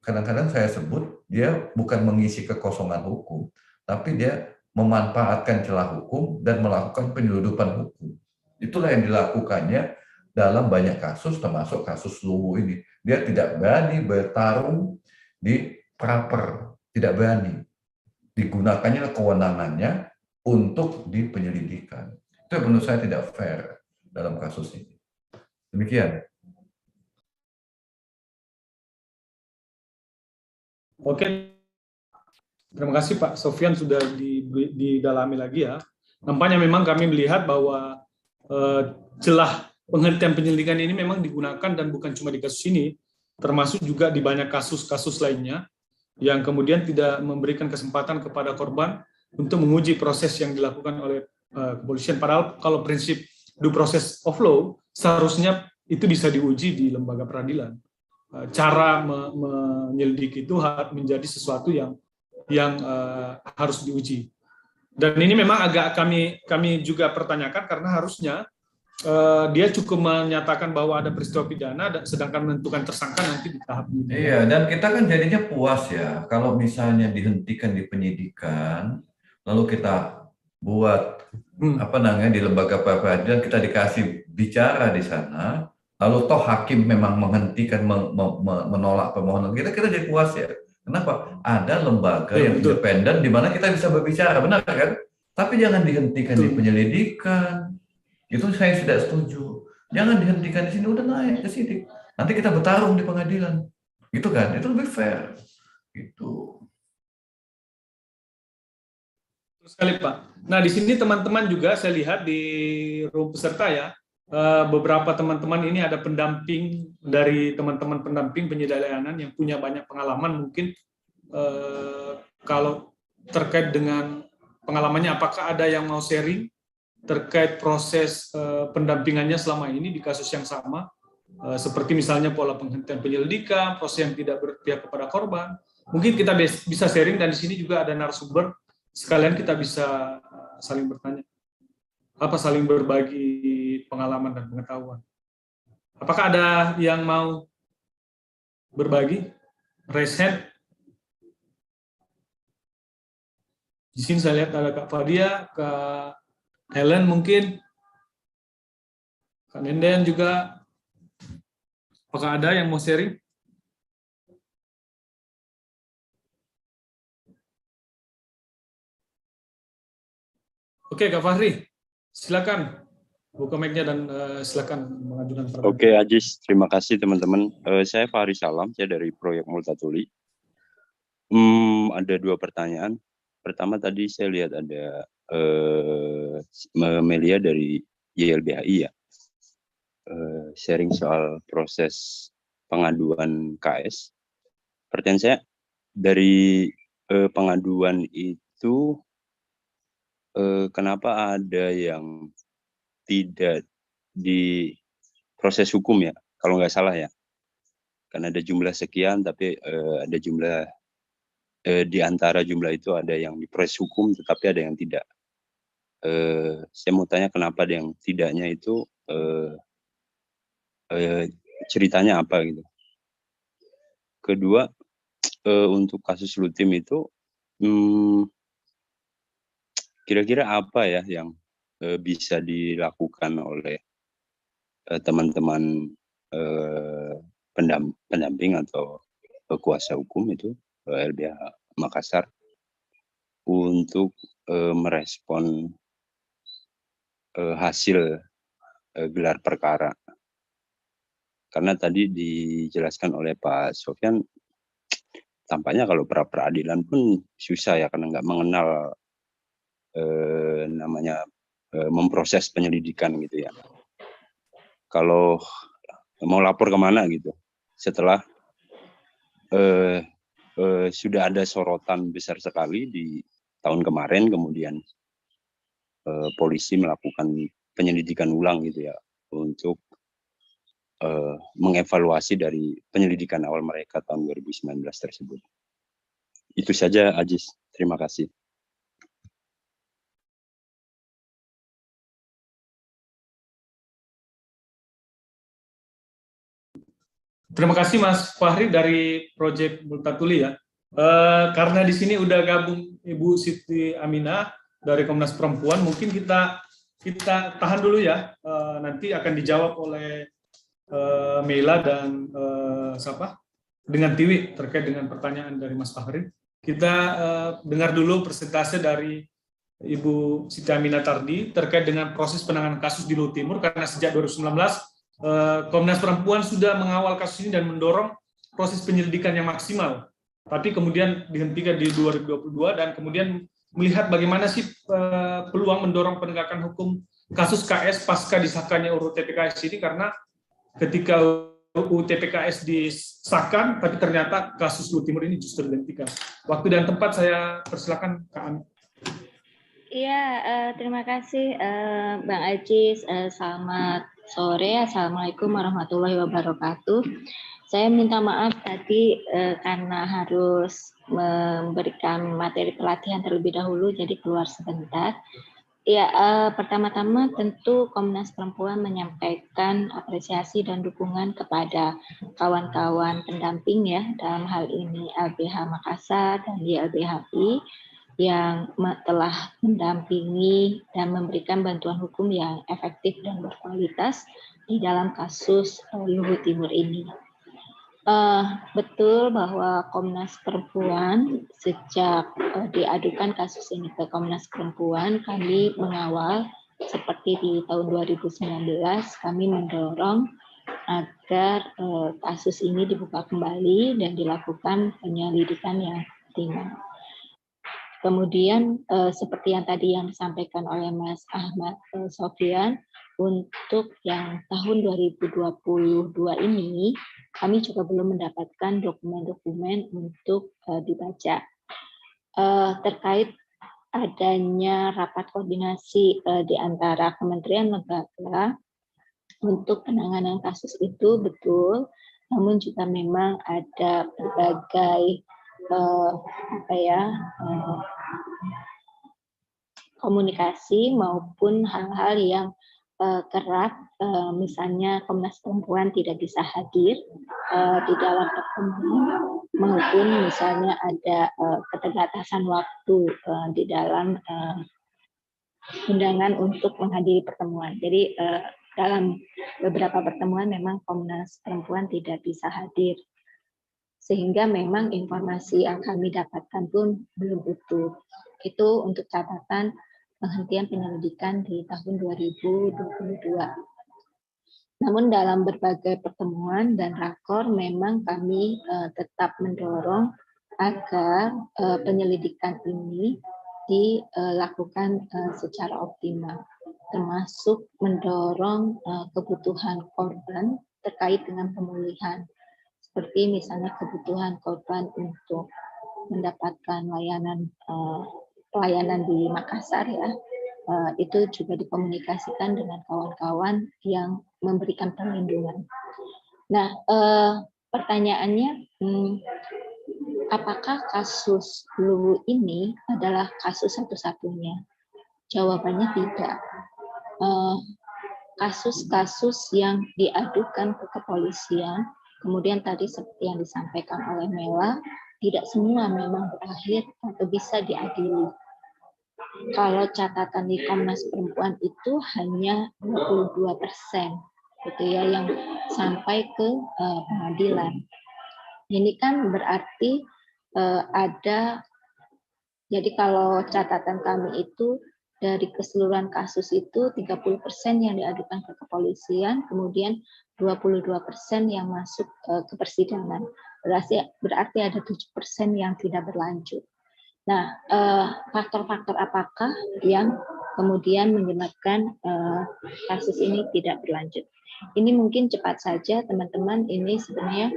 kadang-kadang saya sebut dia bukan mengisi kekosongan hukum, tapi dia memanfaatkan celah hukum dan melakukan penyeludupan hukum. Itulah yang dilakukannya dalam banyak kasus, termasuk kasus Luwu ini. Dia tidak berani bertarung di praper, tidak berani. Digunakannya kewenangannya untuk di penyelidikan. Itu menurut saya tidak fair dalam kasus ini. Demikian. Oke, terima kasih Pak Sofyan sudah didalami lagi ya. Nampaknya memang kami melihat bahwa celah penghentian penyelidikan ini memang digunakan dan bukan cuma di kasus ini, termasuk juga di banyak kasus-kasus lainnya yang kemudian tidak memberikan kesempatan kepada korban untuk menguji proses yang dilakukan oleh kepolisian. Padahal kalau prinsip due process of law seharusnya itu bisa diuji di lembaga peradilan. Cara menyelidiki itu menjadi sesuatu yang yang harus diuji. Dan ini memang agak kami juga pertanyakan karena harusnya dia cukup menyatakan bahwa ada peristiwa pidana, sedangkan menentukan tersangka nanti di tahap ini. Iya, dan kita kan jadinya puas ya, kalau misalnya dihentikan di penyidikan, lalu kita buat di lembaga peradilan kita dikasih bicara di sana, lalu toh hakim memang menghentikan, menolak permohonan kita jadi puas ya. Kenapa? Ada lembaga yang independen di mana kita bisa berbicara, benar kan? Tapi jangan dihentikan di penyelidikan. Itu saya tidak setuju. Jangan dihentikan di sini, udah naik ke sidik. Nanti kita bertarung di pengadilan. Gitu kan? Itu lebih fair. Gitu. Terus sekali Pak. Nah, di sini teman-teman juga saya lihat di room peserta ya, beberapa teman-teman ini ada pendamping dari teman-teman pendamping penyedia layanan yang punya banyak pengalaman. Mungkin kalau terkait dengan pengalamannya, apakah ada yang mau sharing terkait proses pendampingannya selama ini di kasus yang sama, seperti misalnya pola penghentian penyelidikan, proses yang tidak berpihak kepada korban. Mungkin kita bisa sharing, dan di sini juga ada narasumber, sekalian kita bisa saling bertanya, saling berbagi pengalaman dan pengetahuan. Apakah ada yang mau berbagi? Raise hand. Di sini saya lihat ada Kak Fadia, Kak Helen mungkin, Kak Nenden juga. Apakah ada yang mau sharing? Oke, Kak Fahri, silakan buka mic-nya dan silakan mengajukan pertanyaan. Oke, Ajis, terima kasih teman-teman. Saya Fahri Salam, saya dari Proyek Multatuli. Ada 2 pertanyaan. Pertama tadi saya lihat ada Melia dari YLBHI ya, sharing soal proses pengaduan KS. Pertanyaan saya, dari pengaduan itu kenapa ada yang tidak di proses hukum ya, kalau nggak salah ya, karena ada jumlah sekian tapi ada jumlah di antara jumlah itu ada yang di proses hukum tetapi ada yang tidak. Saya mau tanya kenapa ada yang tidaknya itu, ceritanya apa gitu. Kedua, untuk kasus Lutim itu kira-kira apa ya yang bisa dilakukan oleh teman-teman pendamping atau kuasa hukum itu LBH Makassar untuk merespon hasil gelar perkara. Karena tadi dijelaskan oleh Pak Sofyan, tampaknya kalau pra-peradilan pun susah ya, karena nggak mengenal namanya memproses penyelidikan gitu ya. Kalau mau lapor kemana gitu, setelah sudah ada sorotan besar sekali di tahun kemarin, kemudian polisi melakukan penyelidikan ulang gitu ya, untuk mengevaluasi dari penyelidikan awal mereka tahun 2019 tersebut. Itu saja, Ajis. Terima kasih. Terima kasih Mas Fahri dari Proyek Multatuli ya. Karena di sini udah gabung Ibu Siti Aminah dari Komnas Perempuan, mungkin kita tahan dulu ya. Nanti akan dijawab oleh Mela dan dengan Tiwi terkait dengan pertanyaan dari Mas Fahri. Kita dengar dulu persentase dari Ibu Siti Aminah Tardi terkait dengan proses penanganan kasus di Luhut Timur, karena sejak 2019 Komnas Perempuan sudah mengawal kasus ini dan mendorong proses penyelidikan yang maksimal. Tapi kemudian dihentikan di 2022, dan kemudian melihat bagaimana sih peluang mendorong penegakan hukum kasus KS pasca disahkannya UU TPKS ini, karena ketika UU TPKS disahkan, tapi ternyata kasus Luhut Timur ini justru dihentikan. Waktu dan tempat saya persilakan Kak Ani. Iya, terima kasih Bang Ajis. Selamat sore. Assalamualaikum warahmatullahi wabarakatuh. Saya minta maaf tadi karena harus memberikan materi pelatihan terlebih dahulu, jadi keluar sebentar. Ya, pertama-tama tentu Komnas Perempuan menyampaikan apresiasi dan dukungan kepada kawan-kawan pendamping ya, dalam hal ini LBH Makassar dan YLBHI yang telah mendampingi dan memberikan bantuan hukum yang efektif dan berkualitas di dalam kasus Luhut Timur ini. Betul bahwa Komnas Perempuan sejak diadukan kasus ini ke Komnas Perempuan, kami mengawal seperti di tahun 2019 kami mendorong agar kasus ini dibuka kembali dan dilakukan penyelidikan yang optimal. Kemudian seperti yang tadi yang disampaikan oleh Mas Ahmad Sofyan, untuk yang tahun 2022 ini kami juga belum mendapatkan dokumen-dokumen untuk dibaca. Terkait adanya rapat koordinasi di antara kementerian lembaga untuk penanganan kasus itu betul, namun juga memang ada berbagai komunikasi maupun hal-hal yang kerap, misalnya Komnas Perempuan tidak bisa hadir di dalam pertemuan, maupun misalnya ada keterbatasan waktu di dalam undangan untuk menghadiri pertemuan. Jadi dalam beberapa pertemuan memang Komnas Perempuan tidak bisa hadir, sehingga memang informasi yang kami dapatkan pun belum utuh. Itu untuk catatan penghentian penyelidikan di tahun 2022. Namun dalam berbagai pertemuan dan rakor memang kami tetap mendorong agar penyelidikan ini dilakukan secara optimal, termasuk mendorong kebutuhan korban terkait dengan pemulihan, seperti misalnya kebutuhan korban untuk mendapatkan pelayanan di Makassar ya, itu juga dikomunikasikan dengan kawan-kawan yang memberikan perlindungan. Nah, pertanyaannya, apakah kasus Luwu ini adalah kasus satu-satunya? Jawabannya tidak. Kasus-kasus yang diadukan ke kepolisian, kemudian tadi seperti yang disampaikan oleh Mela, tidak semua memang berakhir atau bisa diadili. Kalau catatan di Komnas Perempuan itu hanya 22% gitu ya yang sampai ke pengadilan. Ini kan berarti ada, jadi kalau catatan kami itu dari keseluruhan kasus itu 30% yang diadukan ke kepolisian, kemudian 22% yang masuk ke persidangan. Berarti ada 7% yang tidak berlanjut. Nah, faktor-faktor apakah yang kemudian menyebabkan kasus ini tidak berlanjut? Ini mungkin cepat saja teman-teman, ini sebenarnya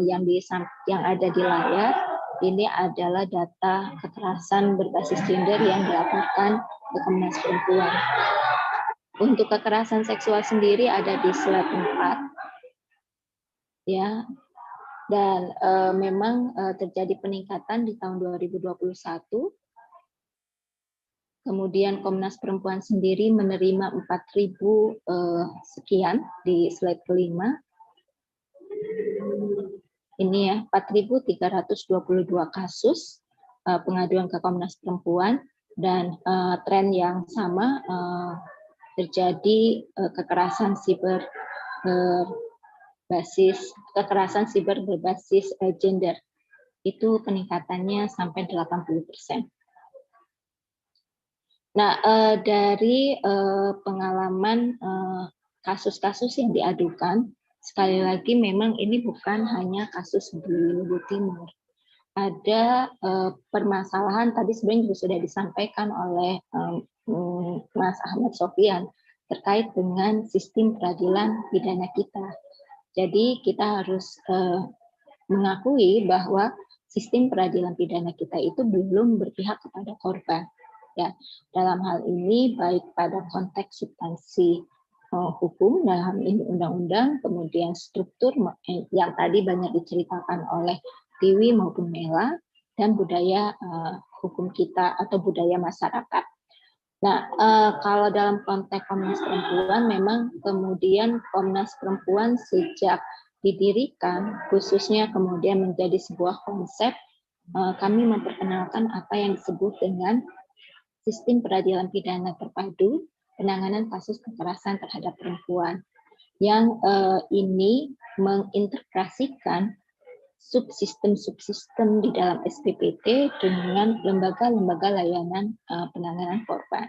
yang ada di layar, ini adalah data kekerasan berbasis gender yang dilaporkan ke Komnas Perempuan. Untuk kekerasan seksual sendiri ada di slide 4. Ya. Dan memang terjadi peningkatan di tahun 2021. Kemudian Komnas Perempuan sendiri menerima 4.000 sekian di slide kelima. Ini ya, 4.322 kasus pengaduan ke Komnas Perempuan, dan tren yang sama terjadi kekerasan siber berbasis gender. Itu peningkatannya sampai 80%. Nah, dari pengalaman kasus-kasus yang diadukan, sekali lagi memang ini bukan hanya kasus di Luwu Timur. Ada permasalahan tadi sebenarnya juga sudah disampaikan oleh Mas Ahmad Sofyan terkait dengan sistem peradilan pidana kita. Jadi kita harus mengakui bahwa sistem peradilan pidana kita itu belum berpihak kepada korban. Ya, dalam hal ini baik pada konteks substansi hukum dalam ini undang-undang, kemudian struktur yang tadi banyak diceritakan oleh Tiwi maupun Mela, dan budaya hukum kita atau budaya masyarakat. Nah, kalau dalam konteks Komnas Perempuan, memang kemudian Komnas Perempuan sejak didirikan, khususnya kemudian menjadi sebuah konsep, kami memperkenalkan apa yang disebut dengan sistem peradilan pidana terpadu penanganan kasus kekerasan terhadap perempuan, yang ini mengintegrasikan subsistem-subsistem di dalam SPPT dengan lembaga-lembaga layanan penanganan korban.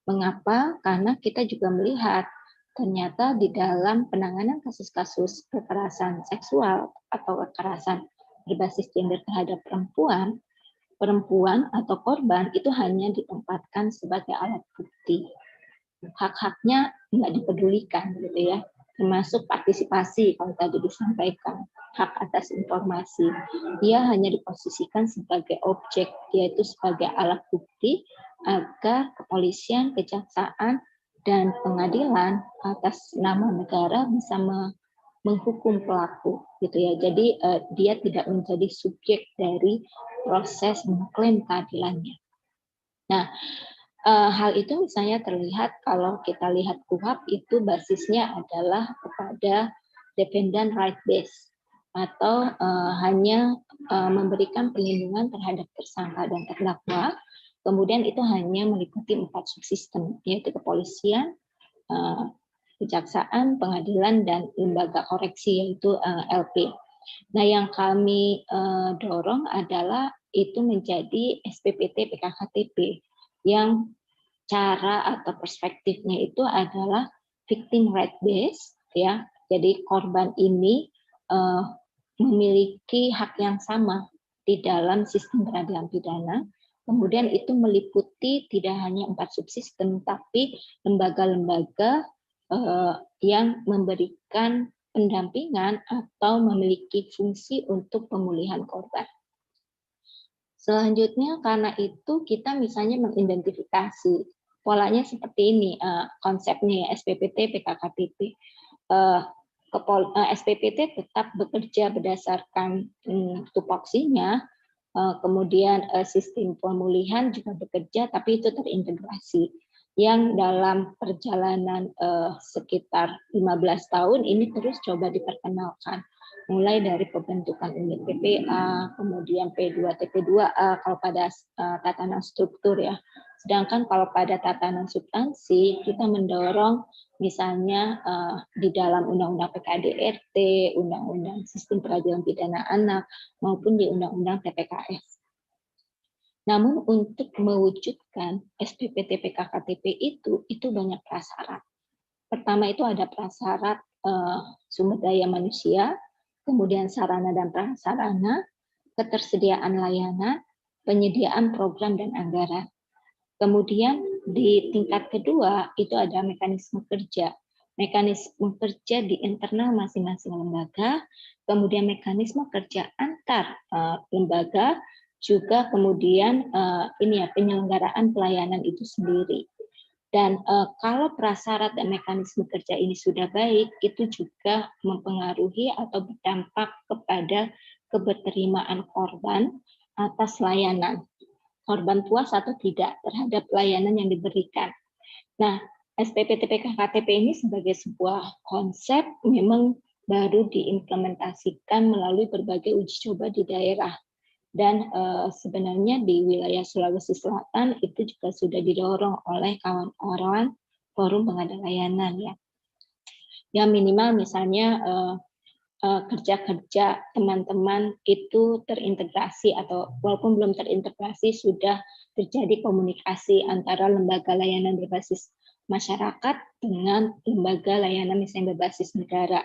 Mengapa? Karena kita juga melihat ternyata di dalam penanganan kasus-kasus kekerasan seksual atau kekerasan berbasis gender terhadap perempuan atau korban itu hanya ditempatkan sebagai alat bukti. Hak-haknya nggak dipedulikan gitu ya, termasuk partisipasi kalau tadi disampaikan, hak atas informasi. Dia hanya diposisikan sebagai objek, yaitu sebagai alat bukti agar kepolisian, kejaksaan, dan pengadilan atas nama negara bisa menghukum pelaku gitu ya. Jadi dia tidak menjadi subjek dari proses mengklaim keadilannya. Nah, hal itu misalnya terlihat kalau kita lihat KUHP itu basisnya adalah kepada dependent right base atau hanya memberikan perlindungan terhadap tersangka dan terdakwa. Kemudian itu hanya meliputi 4 subsistem, yaitu kepolisian, kejaksaan, pengadilan, dan lembaga koreksi, yaitu LP. Nah, yang kami dorong adalah itu menjadi SPPT PKKTP yang cara atau perspektifnya itu adalah victim right base, ya. Jadi korban ini memiliki hak yang sama di dalam sistem peradilan pidana. Kemudian itu meliputi tidak hanya 4 subsistem, tapi lembaga-lembaga yang memberikan pendampingan atau memiliki fungsi untuk pemulihan korban. Selanjutnya, karena itu kita misalnya mengidentifikasi polanya seperti ini, konsepnya ya, SPPT, PKKTP. SPPT tetap bekerja berdasarkan tupoksinya, kemudian sistem pemulihan juga bekerja, tapi itu terintegrasi. Yang dalam perjalanan sekitar 15 tahun ini terus coba diperkenalkan. Mulai dari pembentukan unit PPA, kemudian P2, TP2A, kalau pada tatanan struktur ya. Sedangkan kalau pada tatanan substansi, kita mendorong misalnya di dalam Undang-Undang PKDRT, Undang-Undang Sistem Peradilan Pidana Anak, maupun di Undang-Undang TPKS. Namun untuk mewujudkan SPPT PKKTP itu banyak prasyarat. Pertama itu ada prasyarat sumber daya manusia, kemudian sarana dan prasarana, ketersediaan layanan, penyediaan program dan anggaran. Kemudian di tingkat kedua itu ada mekanisme kerja. Mekanisme kerja di internal masing-masing lembaga, kemudian mekanisme kerja antar lembaga, juga kemudian penyelenggaraan pelayanan itu sendiri. Dan kalau prasyarat dan mekanisme kerja ini sudah baik, itu juga mempengaruhi atau berdampak kepada keberterimaan korban atas layanan. Korban puas atau tidak terhadap layanan yang diberikan. Nah, SPPT PKKTP ini sebagai sebuah konsep memang baru diimplementasikan melalui berbagai uji coba di daerah. Dan sebenarnya di wilayah Sulawesi Selatan itu juga sudah didorong oleh kawan-kawan forum pengadaan layanan ya. Yang minimal misalnya kerja-kerja teman-teman itu terintegrasi atau walaupun belum terintegrasi sudah terjadi komunikasi antara lembaga layanan berbasis masyarakat dengan lembaga layanan misalnya berbasis negara.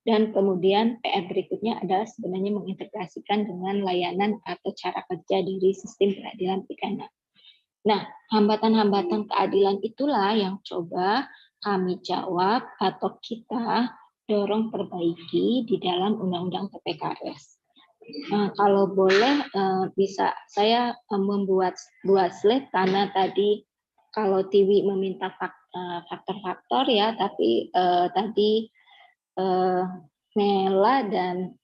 Dan kemudian PR berikutnya adalah sebenarnya mengintegrasikan dengan layanan atau cara kerja dari sistem peradilan pidana. Nah, hambatan-hambatan keadilan itulah yang coba kami jawab atau kita dorong perbaiki di dalam Undang-Undang TPKS. Kalau boleh bisa saya membuat 2 slide karena tadi kalau Tiwi meminta fakta faktor-faktor ya, tapi tadi Mela dan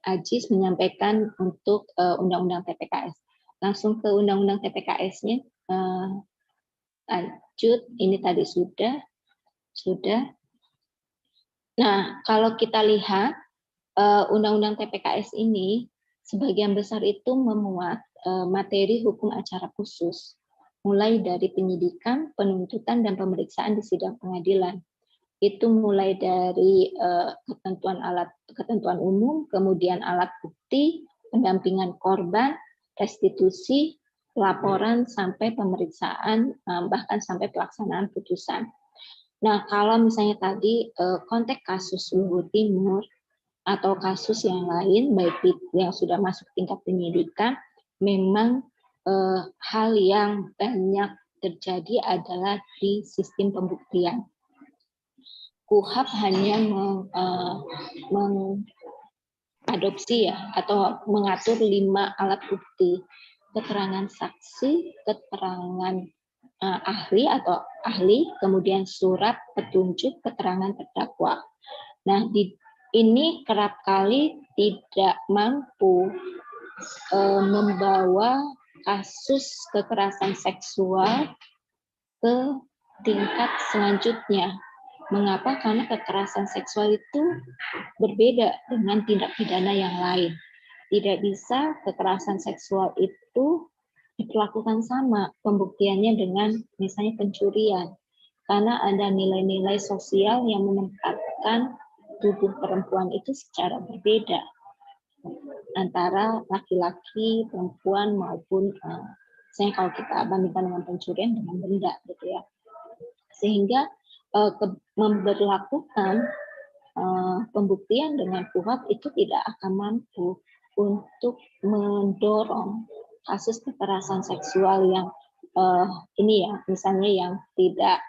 Ajis menyampaikan untuk Undang-Undang TPKS. Langsung ke Undang-Undang TPKS-nya. Lanjut, ini tadi sudah. Nah, kalau kita lihat Undang-Undang TPKS ini sebagian besar itu memuat materi hukum acara khusus, mulai dari penyidikan, penuntutan, dan pemeriksaan di sidang pengadilan. Itu mulai dari ketentuan umum, kemudian alat bukti, pendampingan korban, restitusi, laporan, sampai pemeriksaan, bahkan sampai pelaksanaan putusan. Nah, kalau misalnya tadi konteks kasus Luhut Timur atau kasus yang lain, baik yang sudah masuk tingkat penyidikan, memang hal yang banyak terjadi adalah di sistem pembuktian. KUHP hanya mengadopsi ya, atau mengatur 5 alat bukti: keterangan saksi, keterangan ahli, kemudian surat petunjuk, keterangan terdakwa. Nah, ini kerap kali tidak mampu membawa kasus kekerasan seksual ke tingkat selanjutnya. Mengapa? Karena kekerasan seksual itu berbeda dengan tindak pidana yang lain. Tidak bisa kekerasan seksual itu diperlakukan sama pembuktiannya dengan misalnya pencurian, karena ada nilai-nilai sosial yang menempatkan tubuh perempuan itu secara berbeda antara laki-laki, perempuan, maupun misalnya kalau kita bandingkan dengan pencurian dengan benda gitu ya. Sehingga memberlakukan pembuktian dengan KUHP itu tidak akan mampu untuk mendorong kasus kekerasan seksual yang ini ya, misalnya yang tidak,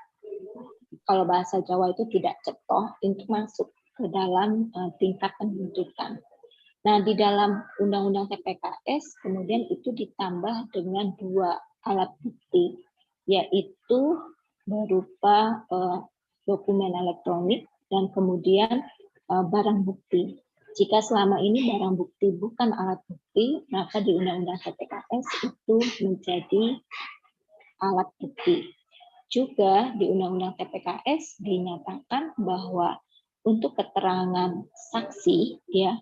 kalau bahasa Jawa itu tidak cetoh untuk masuk ke dalam tingkat penuntutan. Nah, di dalam Undang-Undang TPKS kemudian itu ditambah dengan 2 alat bukti, yaitu berupa dokumen elektronik dan kemudian barang bukti. Jika selama ini barang bukti bukan alat bukti, maka di Undang-Undang TPKS itu menjadi alat bukti. Juga di Undang-Undang TPKS dinyatakan bahwa untuk keterangan saksi, ya,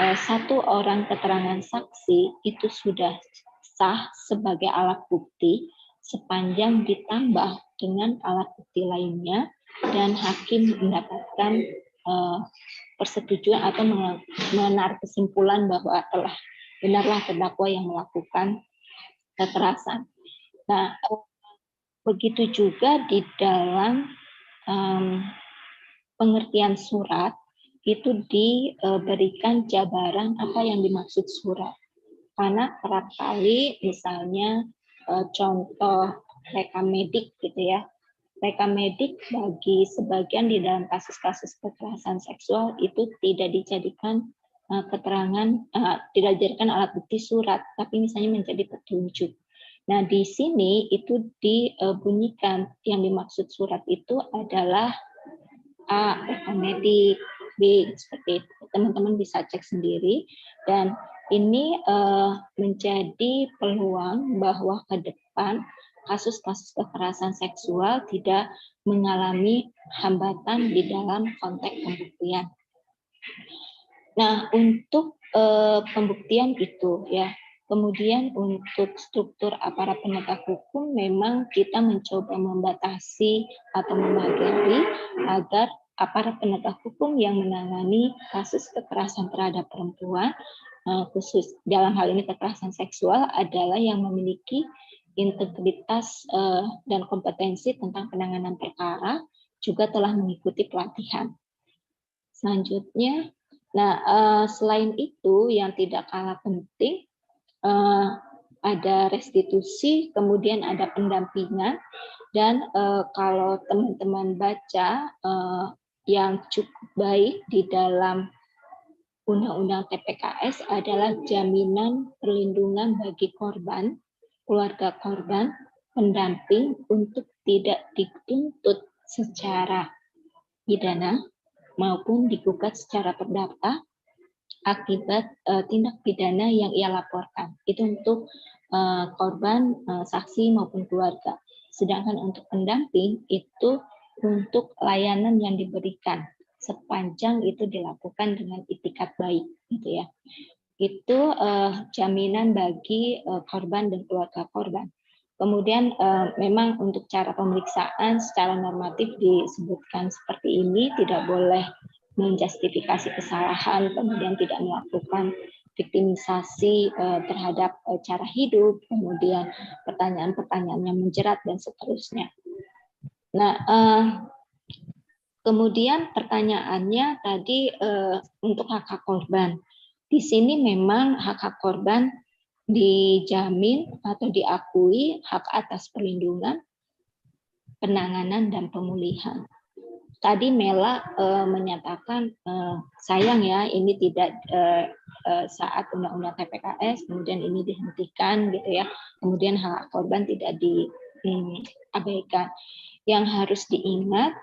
1 orang keterangan saksi itu sudah sah sebagai alat bukti sepanjang ditambah dengan alat bukti lainnya dan hakim mendapatkan persetujuan atau menarik kesimpulan bahwa telah benarlah terdakwa yang melakukan kekerasan. Nah, begitu juga di dalam pengertian surat itu diberikan jabaran apa yang dimaksud surat. Karena kerap kali misalnya contoh rekam medik gitu ya. Rekam medik bagi sebagian di dalam kasus-kasus kekerasan seksual itu tidak dijadikan keterangan, tidak dijadikan alat bukti surat, tapi misalnya menjadi petunjuk. Nah, di sini itu dibunyikan yang dimaksud surat itu adalah A, rekam medik, B, seperti itu. Teman-teman bisa cek sendiri, dan ini menjadi peluang bahwa ke depan kasus-kasus kekerasan seksual tidak mengalami hambatan di dalam konteks pembuktian. Nah, untuk pembuktian itu ya, kemudian untuk struktur aparat penegak hukum memang kita mencoba membatasi atau membagi agar aparat penegak hukum yang menangani kasus kekerasan terhadap perempuan, khusus dalam hal ini kekerasan seksual, adalah yang memiliki integritas dan kompetensi tentang penanganan perkara, juga telah mengikuti pelatihan. Selanjutnya, selain itu yang tidak kalah penting, ada restitusi, kemudian ada pendampingan, dan kalau teman-teman baca yang cukup baik di dalam Undang-Undang TPKS adalah jaminan perlindungan bagi korban, keluarga korban, pendamping untuk tidak dituntut secara pidana maupun digugat secara perdata akibat tindak pidana yang ia laporkan. Itu untuk korban, saksi maupun keluarga. Sedangkan untuk pendamping itu untuk layanan yang diberikan sepanjang itu dilakukan dengan itikat baik, gitu ya. Itu jaminan bagi korban dan keluarga korban. Kemudian memang untuk cara pemeriksaan secara normatif disebutkan seperti ini, tidak boleh menjustifikasi kesalahan, kemudian tidak melakukan viktimisasi terhadap cara hidup, kemudian pertanyaan-pertanyaan yang menjerat dan seterusnya. Nah, kemudian pertanyaannya tadi untuk hak-hak korban. Di sini memang hak-hak korban dijamin atau diakui hak atas perlindungan, penanganan, dan pemulihan. Tadi Mela menyatakan sayang ya ini tidak saat undang-undang TPKS kemudian ini dihentikan gitu ya, kemudian hak korban tidak diabaikan. Yang harus diingat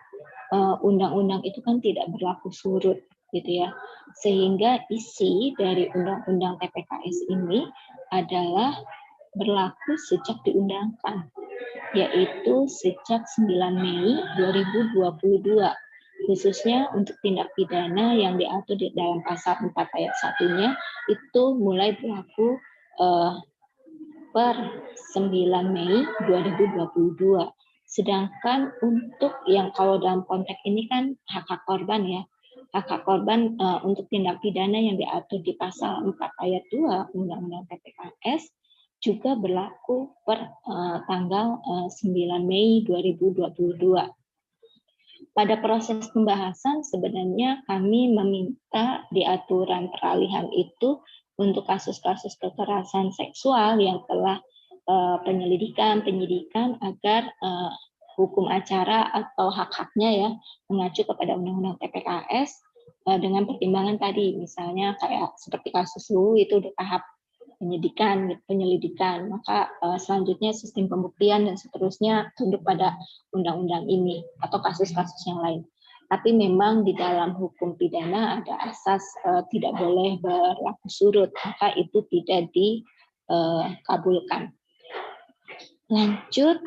undang-undang itu kan tidak berlaku surut gitu ya, sehingga isi dari undang-undang TPKS ini adalah berlaku sejak diundangkan, yaitu sejak 9 Mei 2022, khususnya untuk tindak pidana yang diatur di dalam pasal 4 ayat 1-nya itu mulai berlaku per 9 Mei 2022. Sedangkan untuk yang kalau dalam konteks ini kan hak korban ya, hak korban untuk tindak pidana yang diatur di pasal 4 ayat 2 Undang-Undang TPKS juga berlaku per tanggal 9 Mei 2022. Pada proses pembahasan sebenarnya kami meminta di aturan peralihan itu untuk kasus-kasus kekerasan seksual yang telah penyidikan agar hukum acara atau hak-haknya ya mengacu kepada Undang-Undang TPKS dengan pertimbangan tadi, misalnya kayak seperti kasus Lu itu di tahap penyelidikan, maka selanjutnya sistem pembuktian dan seterusnya tunduk pada undang-undang ini atau kasus-kasus yang lain. Tapi memang di dalam hukum pidana ada asas tidak boleh berlaku surut, maka itu tidak dikabulkan. Lanjut.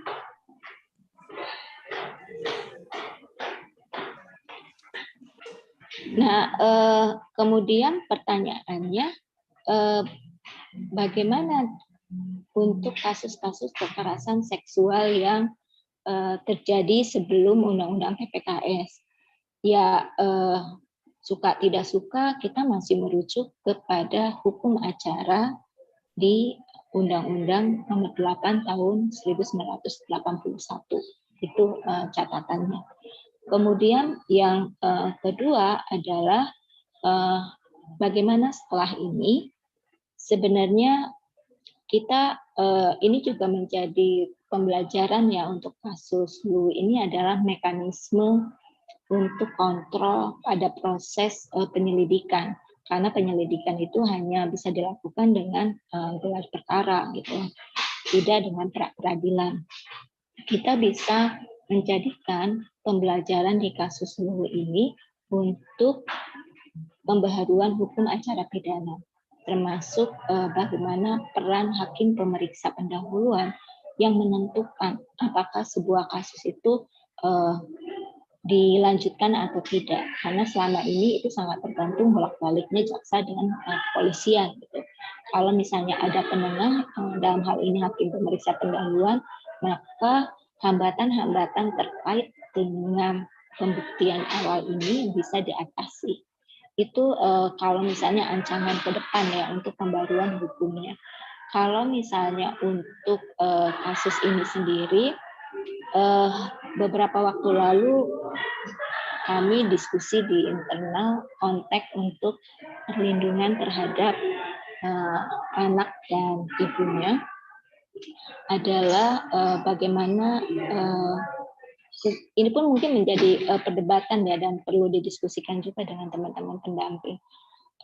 Nah, kemudian pertanyaannya, bagaimana untuk kasus-kasus kekerasan seksual yang terjadi sebelum Undang-Undang TPKS? Ya, suka tidak suka kita masih merujuk kepada hukum acara di Undang-Undang Nomor 8 Tahun 1981. Itu catatannya. Kemudian yang kedua adalah bagaimana setelah ini. Sebenarnya kita ini juga menjadi pembelajaran ya untuk kasus Lu ini adalah mekanisme untuk kontrol pada proses penyelidikan, karena penyelidikan itu hanya bisa dilakukan dengan gelar perkara gitu, tidak dengan peradilan. Kita bisa menjadikan pembelajaran di kasus Lu ini untuk pembaharuan hukum acara pidana, termasuk bagaimana peran hakim pemeriksa pendahuluan yang menentukan apakah sebuah kasus itu dilanjutkan atau tidak, karena selama ini itu sangat tergantung bolak-baliknya jaksa dengan kepolisian gitu. Kalau misalnya ada penengah, dalam hal ini hakim pemeriksa pendahuluan, maka hambatan-hambatan terkait dengan pembuktian awal ini bisa diatasi. Itu kalau misalnya ancaman ke depan ya untuk pembaruan hukumnya. Kalau misalnya untuk kasus ini sendiri, beberapa waktu lalu kami diskusi di internal konteks untuk perlindungan terhadap anak dan ibunya adalah bagaimana ini pun mungkin menjadi perdebatan ya dan perlu didiskusikan juga dengan teman-teman pendamping.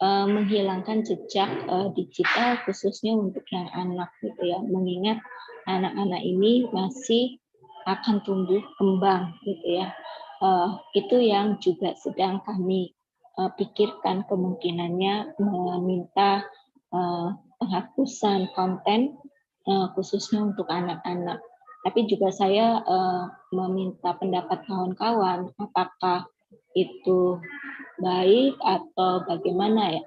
menghilangkan jejak digital khususnya untuk yang anak gitu ya, mengingat anak-anak ini masih akan tumbuh kembang gitu ya. Itu yang juga sedang kami pikirkan, kemungkinannya meminta penghapusan konten khususnya untuk anak-anak. Tapi juga saya meminta pendapat kawan-kawan apakah itu baik atau bagaimana ya,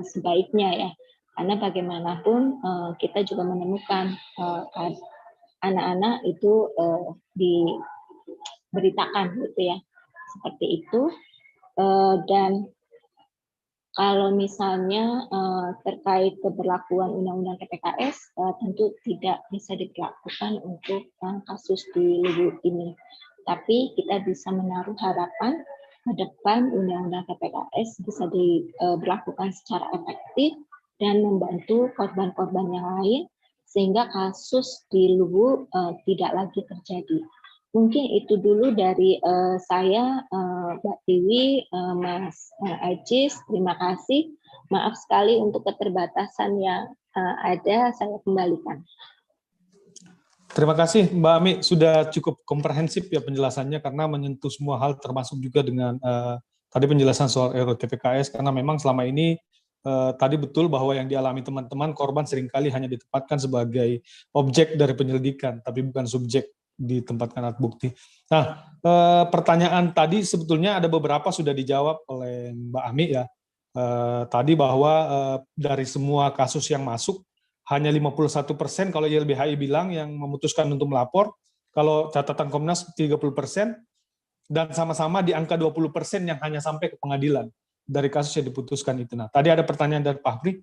sebaiknya ya. Karena bagaimanapun kita juga menemukan anak-anak itu diberitakan gitu ya, seperti itu. Dan kalau misalnya terkait keberlakuan Undang-Undang TPKS, tentu tidak bisa diberlakukan untuk kasus di Luwu ini. Tapi kita bisa menaruh harapan ke depan Undang-Undang TPKS bisa diberlakukan secara efektif dan membantu korban-korban yang lain, sehingga kasus di Luwu tidak lagi terjadi. Mungkin itu dulu dari saya, Mbak Tiwi, Mas Ajis, terima kasih. Maaf sekali untuk keterbatasan yang ada, saya kembalikan. Terima kasih Mbak Ami, sudah cukup komprehensif ya penjelasannya karena menyentuh semua hal termasuk juga dengan tadi penjelasan soal RUU TPKS, karena memang selama ini tadi betul bahwa yang dialami teman-teman korban seringkali hanya ditempatkan sebagai objek dari penyelidikan, tapi bukan subjek ditempatkan alat bukti. Nah, pertanyaan tadi sebetulnya ada beberapa sudah dijawab oleh Mbak Ami ya. Tadi bahwa dari semua kasus yang masuk hanya 51% kalau YLBHI bilang yang memutuskan untuk melapor, kalau catatan Komnas 30%, dan sama-sama di angka 20% yang hanya sampai ke pengadilan dari kasus yang diputuskan itu. Nah, tadi ada pertanyaan dari Pak Fahri,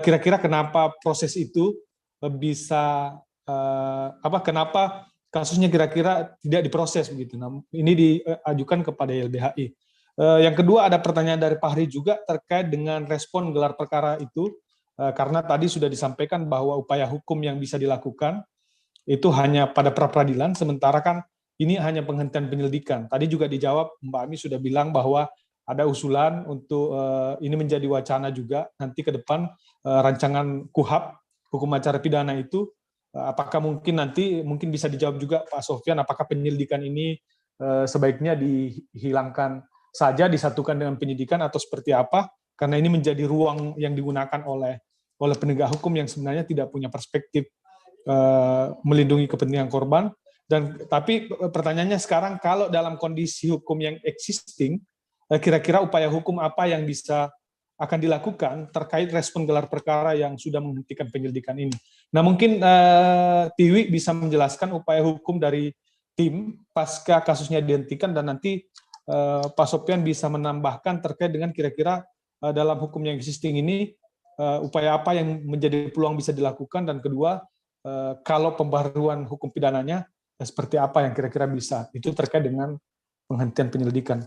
kira-kira kenapa proses itu bisa kenapa kasusnya kira-kira tidak diproses begitu. Nah, ini diajukan kepada YLBHI. Yang kedua ada pertanyaan dari Pak Fahri juga terkait dengan respon gelar perkara itu, karena tadi sudah disampaikan bahwa upaya hukum yang bisa dilakukan itu hanya pada pra-peradilan, sementara kan ini hanya penghentian penyelidikan. Tadi juga dijawab, Mbak Ami sudah bilang bahwa ada usulan untuk ini menjadi wacana juga nanti ke depan rancangan KUHP, hukum acara pidana itu, apakah mungkin bisa dijawab juga Pak Sofyan, apakah penyelidikan ini sebaiknya dihilangkan saja, disatukan dengan penyidikan atau seperti apa, karena ini menjadi ruang yang digunakan oleh penegak hukum yang sebenarnya tidak punya perspektif melindungi kepentingan korban. Tapi pertanyaannya sekarang, kalau dalam kondisi hukum yang existing, kira-kira upaya hukum apa yang bisa akan dilakukan terkait respon gelar perkara yang sudah menghentikan penyelidikan ini. Nah, mungkin Tiwi bisa menjelaskan upaya hukum dari tim pasca kasusnya dihentikan, dan nanti Pak Sofyan bisa menambahkan terkait dengan kira-kira dalam hukum yang existing ini upaya apa yang menjadi peluang bisa dilakukan, dan kedua kalau pembaruan hukum pidananya seperti apa yang kira-kira bisa, itu terkait dengan penghentian penyelidikan.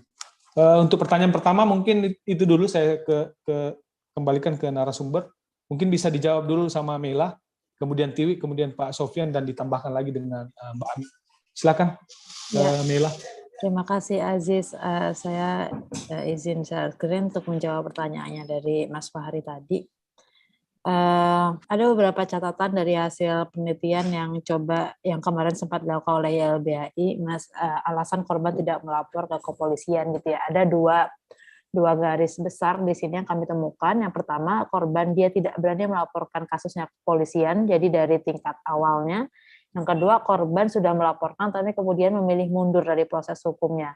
Untuk pertanyaan pertama mungkin itu dulu, saya kembalikan ke narasumber. Mungkin bisa dijawab dulu sama Mela, kemudian Tiwi, kemudian Pak Sofyan, dan ditambahkan lagi dengan Mbak Ami. Silakan, Mela. Terima kasih Aziz. Saya izin share screen untuk menjawab pertanyaannya dari Mas Fahri tadi. Ada beberapa catatan dari hasil penelitian yang kemarin sempat dilakukan oleh YLBHI, Mas, alasan korban tidak melapor ke kepolisian gitu ya. Ada dua garis besar di sini yang kami temukan. Yang pertama, korban dia tidak berani melaporkan kasusnya ke kepolisian, jadi dari tingkat awalnya. Yang kedua, korban sudah melaporkan tapi kemudian memilih mundur dari proses hukumnya.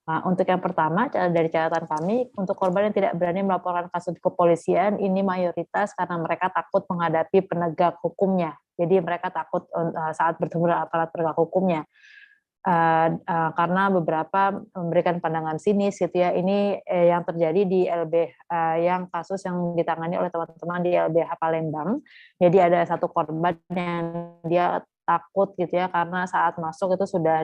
Nah, untuk yang pertama, dari catatan kami, untuk korban yang tidak berani melaporkan kasus ke kepolisian, ini mayoritas karena mereka takut menghadapi penegak hukumnya. Jadi mereka takut saat bertemu dengan aparat penegak hukumnya. Karena beberapa memberikan pandangan sinis gitu ya. Ini yang terjadi di yang kasus yang ditangani oleh teman-teman di LBH Palembang. Jadi ada satu korban yang dia takut gitu ya, karena saat masuk itu sudah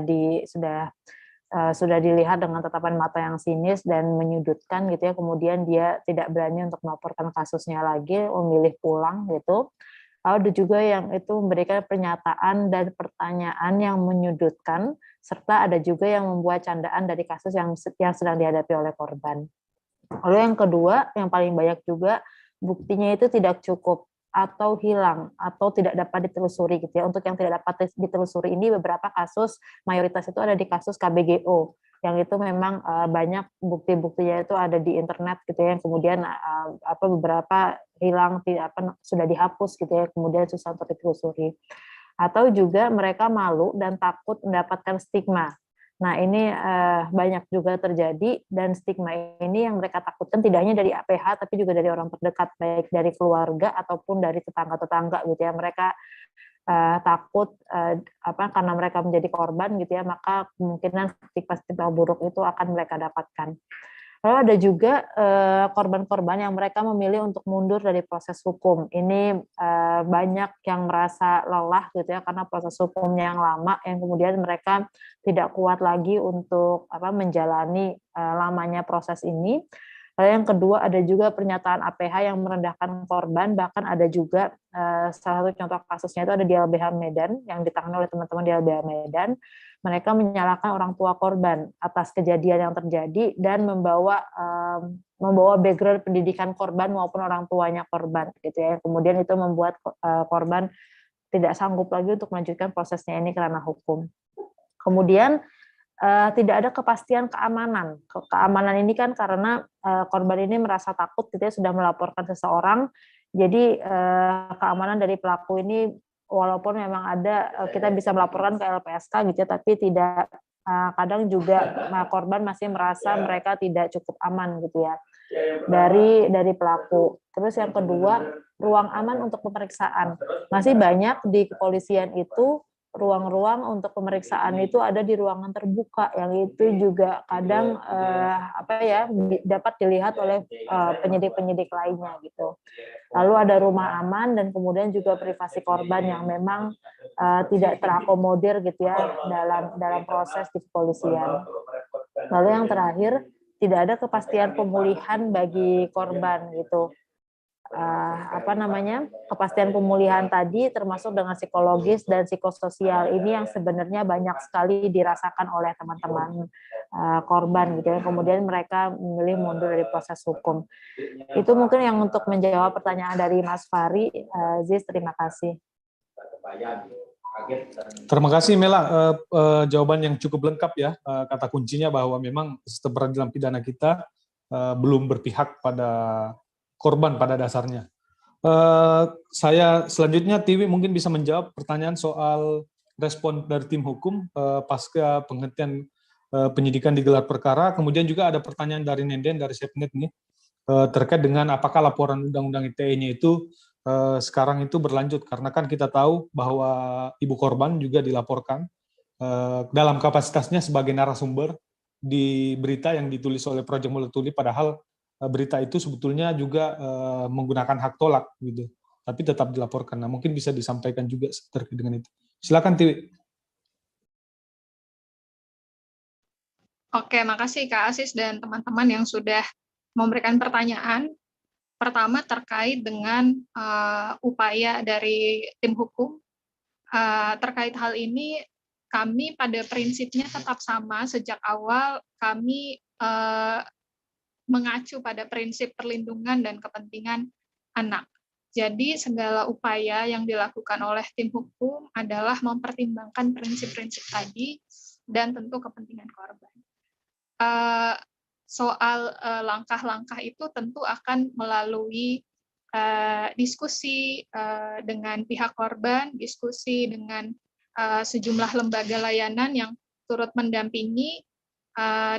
dilihat dengan tatapan mata yang sinis dan menyudutkan gitu ya, kemudian dia tidak berani untuk melaporkan kasusnya lagi, memilih pulang gitu. Lalu ada juga yang itu memberikan pernyataan dan pertanyaan yang menyudutkan, serta ada juga yang membuat candaan dari kasus yang sedang dihadapi oleh korban. Lalu yang kedua, yang paling banyak juga, buktinya itu tidak cukup atau hilang atau tidak dapat ditelusuri gitu ya. Untuk yang tidak dapat ditelusuri ini beberapa kasus, mayoritas itu ada di kasus KBGO, yang itu memang banyak bukti-buktinya itu ada di internet gitu ya, yang kemudian beberapa hilang, sudah dihapus gitu ya, kemudian susah untuk ditelusuri. Atau juga mereka malu dan takut mendapatkan stigma. Nah, ini banyak juga terjadi, dan stigma ini yang mereka takutkan tidak hanya dari APH, tapi juga dari orang terdekat, baik dari keluarga ataupun dari tetangga-tetangga gitu ya. Mereka takut karena mereka menjadi korban gitu ya, maka kemungkinan stigma buruk itu akan mereka dapatkan. Lalu ada juga korban-korban yang mereka memilih untuk mundur dari proses hukum. Ini banyak yang merasa lelah gitu ya, karena proses hukumnya yang lama, yang kemudian mereka tidak kuat lagi untuk menjalani lamanya proses ini. Lalu yang kedua, ada juga pernyataan APH yang merendahkan korban, bahkan ada juga salah satu contoh kasusnya itu ada di LBH Medan, yang ditangani oleh teman-teman di LBH Medan. Mereka menyalahkan orang tua korban atas kejadian yang terjadi dan membawa background pendidikan korban maupun orang tuanya korban gitu ya. Kemudian itu membuat korban tidak sanggup lagi untuk melanjutkan prosesnya ini karena hukum. Kemudian tidak ada kepastian keamanan. Keamanan ini kan karena korban ini merasa takut gitu ya, sudah melaporkan seseorang. Jadi keamanan dari pelaku ini, walaupun memang ada, kita bisa melaporkan ke LPSK gitu ya, tapi tidak, kadang juga korban masih merasa mereka tidak cukup aman gitu ya dari pelaku. Terus yang kedua, ruang aman untuk pemeriksaan. Masih banyak di kepolisian itu ruang-ruang untuk pemeriksaan itu ada di ruangan terbuka, yang itu juga kadang dapat dilihat oleh penyidik-penyidik lainnya gitu. Lalu ada rumah aman, dan kemudian juga privasi korban yang memang tidak terakomodir gitu ya dalam proses di kepolisian. Lalu yang terakhir, tidak ada kepastian pemulihan bagi korban gitu. Kepastian pemulihan tadi termasuk dengan psikologis dan psikososial ini yang sebenarnya banyak sekali dirasakan oleh teman-teman korban gitu ya. Kemudian mereka memilih mundur dari proses hukum. Itu mungkin yang untuk menjawab pertanyaan dari Mas Fahri. Ziz, terima kasih. Terima kasih Mela, jawaban yang cukup lengkap ya. Kata kuncinya bahwa memang sistem peradilan pidana kita belum berpihak pada korban pada dasarnya. Saya selanjutnya Tiwi mungkin bisa menjawab pertanyaan soal respon dari tim hukum pasca penghentian penyidikan di gelar perkara. Kemudian juga ada pertanyaan dari Nenden dari Sepnet nih terkait dengan apakah laporan undang-undang ITE-nya itu sekarang itu berlanjut, karena kan kita tahu bahwa ibu korban juga dilaporkan dalam kapasitasnya sebagai narasumber di berita yang ditulis oleh Project Muletuli, padahal berita itu sebetulnya juga menggunakan hak tolak gitu, tapi tetap dilaporkan. Nah, mungkin bisa disampaikan juga terkait dengan itu. Silakan Tiwi. Oke, makasih Kak Asis dan teman-teman yang sudah memberikan pertanyaan. Pertama terkait dengan upaya dari tim hukum. Terkait hal ini, kami pada prinsipnya tetap sama. Sejak awal kami mengacu pada prinsip perlindungan dan kepentingan anak. Jadi segala upaya yang dilakukan oleh tim hukum adalah mempertimbangkan prinsip-prinsip tadi dan tentu kepentingan korban. Soal langkah-langkah itu tentu akan melalui diskusi dengan pihak korban, diskusi dengan sejumlah lembaga layanan yang turut mendampingi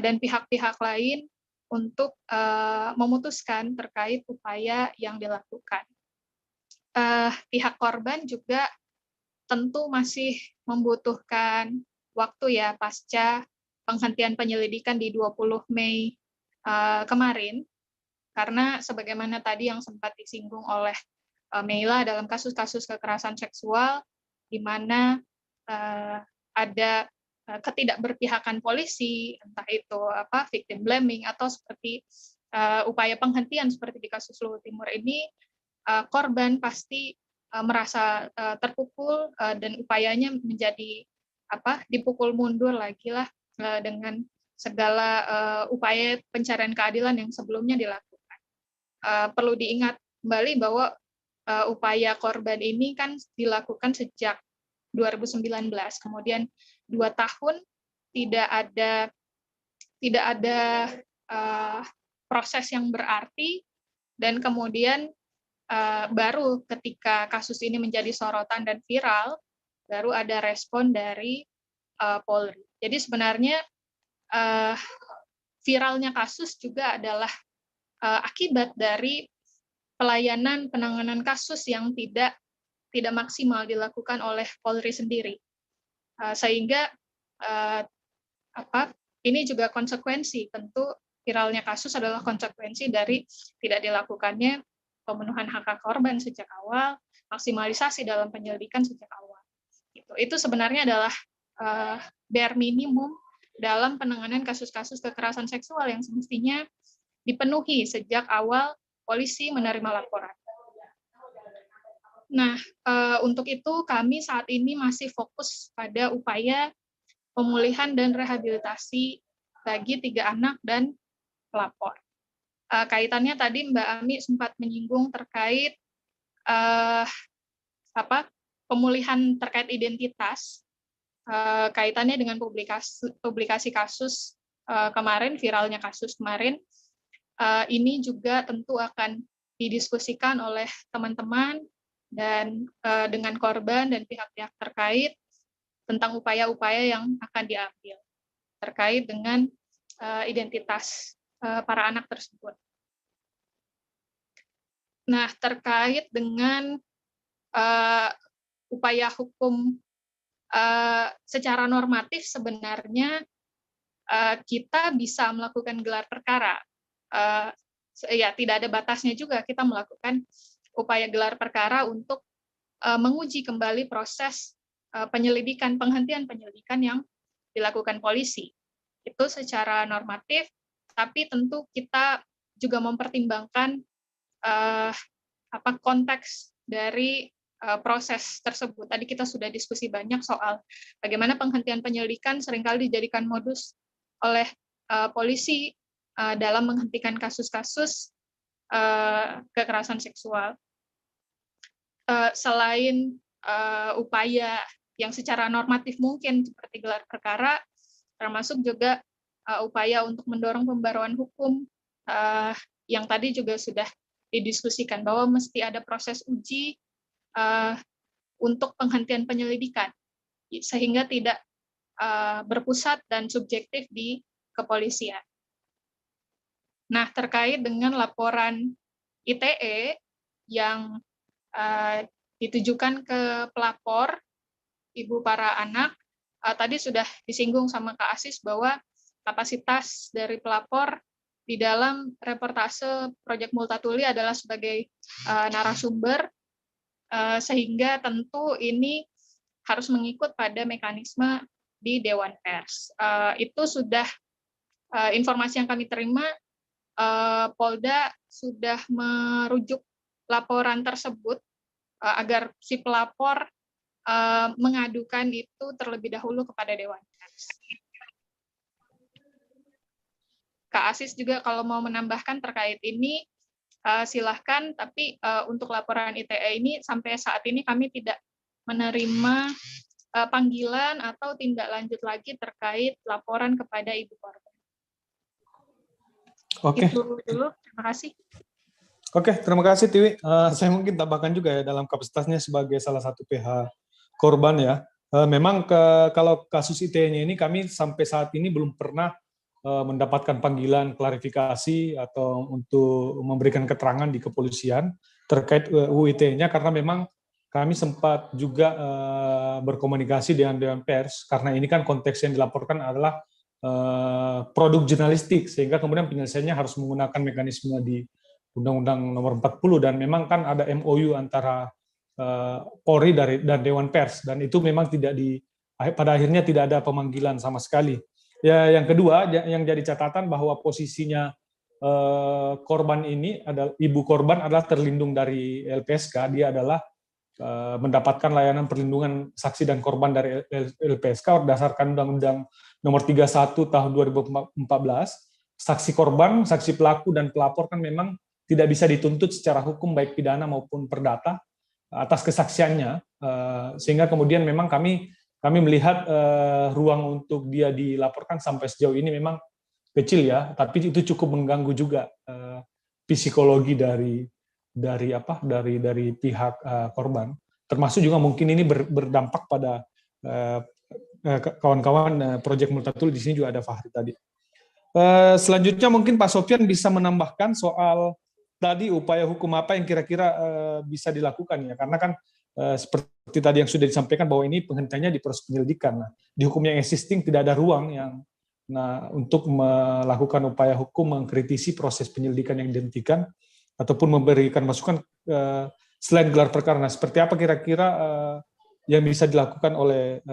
dan pihak-pihak lain untuk memutuskan terkait upaya yang dilakukan. Pihak korban juga tentu masih membutuhkan waktu ya pasca penghentian penyelidikan di 20 Mei kemarin, karena sebagaimana tadi yang sempat disinggung oleh Meila dalam kasus-kasus kekerasan seksual, di mana ada ketidakberpihakan polisi, entah itu victim blaming atau seperti upaya penghentian seperti di kasus Luhut Timur ini, korban pasti merasa terpukul dan upayanya menjadi dipukul mundur lagi lah dengan segala upaya pencarian keadilan yang sebelumnya dilakukan. Perlu diingat kembali bahwa upaya korban ini kan dilakukan sejak 2019, kemudian 2 tahun tidak ada proses yang berarti, dan kemudian baru ketika kasus ini menjadi sorotan dan viral, baru ada respon dari Polri. Jadi sebenarnya viralnya kasus juga adalah akibat dari pelayanan penanganan kasus yang tidak maksimal dilakukan oleh Polri sendiri, sehingga ini juga konsekuensi, tentu viralnya kasus adalah konsekuensi dari tidak dilakukannya pemenuhan hak korban sejak awal, maksimalisasi dalam penyelidikan sejak awal. Itu sebenarnya adalah bare minimum dalam penanganan kasus-kasus kekerasan seksual yang semestinya dipenuhi sejak awal polisi menerima laporan. Nah, untuk itu kami saat ini masih fokus pada upaya pemulihan dan rehabilitasi bagi 3 anak dan pelapor. Kaitannya tadi Mbak Ami sempat menyinggung terkait pemulihan terkait identitas, kaitannya dengan publikasi kasus kemarin, viralnya kasus kemarin. Ini juga tentu akan didiskusikan oleh teman-teman dan dengan korban dan pihak-pihak terkait tentang upaya-upaya yang akan diambil terkait dengan identitas para anak tersebut. Nah, terkait dengan upaya hukum secara normatif, sebenarnya kita bisa melakukan gelar perkara. Ya, tidak ada batasnya juga kita melakukan upaya gelar perkara untuk menguji kembali proses penghentian penyelidikan yang dilakukan polisi. Itu secara normatif, tapi tentu kita juga mempertimbangkan konteks dari proses tersebut. Tadi kita sudah diskusi banyak soal bagaimana penghentian penyelidikan seringkali dijadikan modus oleh polisi dalam menghentikan kasus-kasus kekerasan seksual. Selain upaya yang secara normatif mungkin seperti gelar perkara, termasuk juga upaya untuk mendorong pembaruan hukum yang tadi juga sudah didiskusikan bahwa mesti ada proses uji untuk penghentian penyelidikan sehingga tidak berpusat dan subjektif di kepolisian. Nah, terkait dengan laporan ITE yang ditujukan ke pelapor, ibu para anak, tadi sudah disinggung sama Kak Asis bahwa kapasitas dari pelapor di dalam reportase Proyek Multatuli adalah sebagai narasumber, sehingga tentu ini harus mengikut pada mekanisme di Dewan Pers. Itu sudah informasi yang kami terima, Polda sudah merujuk laporan tersebut agar si pelapor mengadukan itu terlebih dahulu kepada Dewan Pers. Kak Asis juga kalau mau menambahkan terkait ini, silahkan, tapi untuk laporan ITE ini sampai saat ini kami tidak menerima panggilan atau tindak lanjut lagi terkait laporan kepada ibu korban. Oke. Itu dulu, terima kasih. Oke, terima kasih Tiwi. Saya mungkin tambahkan juga ya dalam kapasitasnya sebagai salah satu pihak korban ya. Memang kalau kasus ITE-nya ini kami sampai saat ini belum pernah mendapatkan panggilan klarifikasi atau untuk memberikan keterangan di kepolisian terkait UIT-nya, karena memang kami sempat juga berkomunikasi dengan Dewan Pers, karena ini kan konteks yang dilaporkan adalah produk jurnalistik, sehingga kemudian penyelesaiannya harus menggunakan mekanisme di Undang-Undang Nomor 40, dan memang kan ada MOU antara Polri dan Dewan Pers, dan itu memang pada akhirnya tidak ada pemanggilan sama sekali. Ya, yang kedua, yang jadi catatan bahwa posisinya korban ini adalah ibu korban adalah terlindung dari LPSK, dia adalah mendapatkan layanan perlindungan saksi dan korban dari LPSK berdasarkan Undang-Undang Nomor 31 Tahun 2014. Saksi korban, saksi pelaku, dan pelapor kan memang tidak bisa dituntut secara hukum baik pidana maupun perdata atas kesaksiannya, sehingga kemudian memang kami melihat ruang untuk dia dilaporkan sampai sejauh ini memang kecil ya, tapi itu cukup mengganggu juga psikologi dari pihak korban, termasuk juga mungkin ini berdampak pada kawan-kawan Project Multatul. Di sini juga ada Fahri tadi. Selanjutnya mungkin Pak Sofyan bisa menambahkan soal tadi upaya hukum apa yang kira-kira bisa dilakukan ya, karena kan seperti tadi yang sudah disampaikan bahwa ini penghentiannya di proses penyelidikan. Nah, di hukum yang existing tidak ada ruang untuk melakukan upaya hukum mengkritisi proses penyelidikan yang dihentikan ataupun memberikan masukan selain gelar perkara. Nah, seperti apa kira-kira yang bisa dilakukan oleh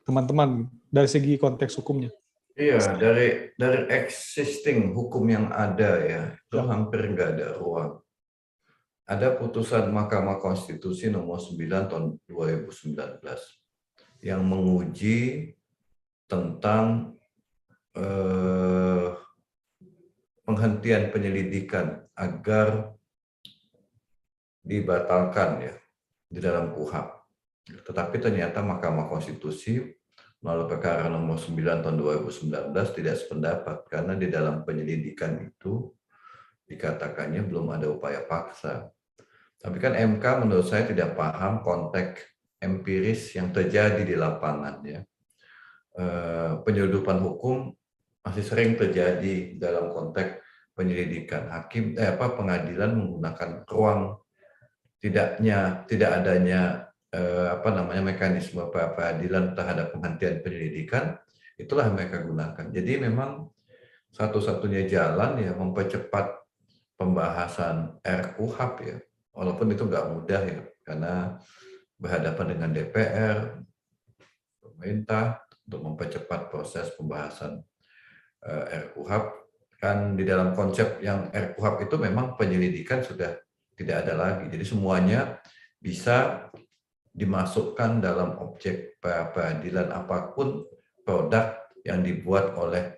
teman-teman dari segi konteks hukumnya? Iya, dari existing hukum yang ada ya, itu hampir nggak ada ruang. Ada putusan Mahkamah Konstitusi nomor 9 tahun 2019 yang menguji tentang penghentian penyelidikan agar dibatalkan ya di dalam KUHP. Tetapi ternyata Mahkamah Konstitusi melalui perkara nomor 9 tahun 2019 tidak sependapat karena di dalam penyelidikan itu dikatakannya belum ada upaya paksa. Tapi kan MK menurut saya tidak paham konteks empiris yang terjadi di lapangan ya. Penyeludupan hukum masih sering terjadi dalam konteks penyelidikan. Pengadilan menggunakan ruang tidak adanya mekanisme peradilan terhadap penghentian penyelidikan, itulah yang mereka gunakan. Jadi memang satu-satunya jalan ya mempercepat pembahasan RKUHP ya, walaupun itu nggak mudah ya, karena berhadapan dengan DPR, pemerintah untuk mempercepat proses pembahasan RKUHP. Kan di dalam konsep yang RKUHP itu memang penyelidikan sudah tidak ada lagi, jadi semuanya bisa dimasukkan dalam objek peradilan apapun produk yang dibuat oleh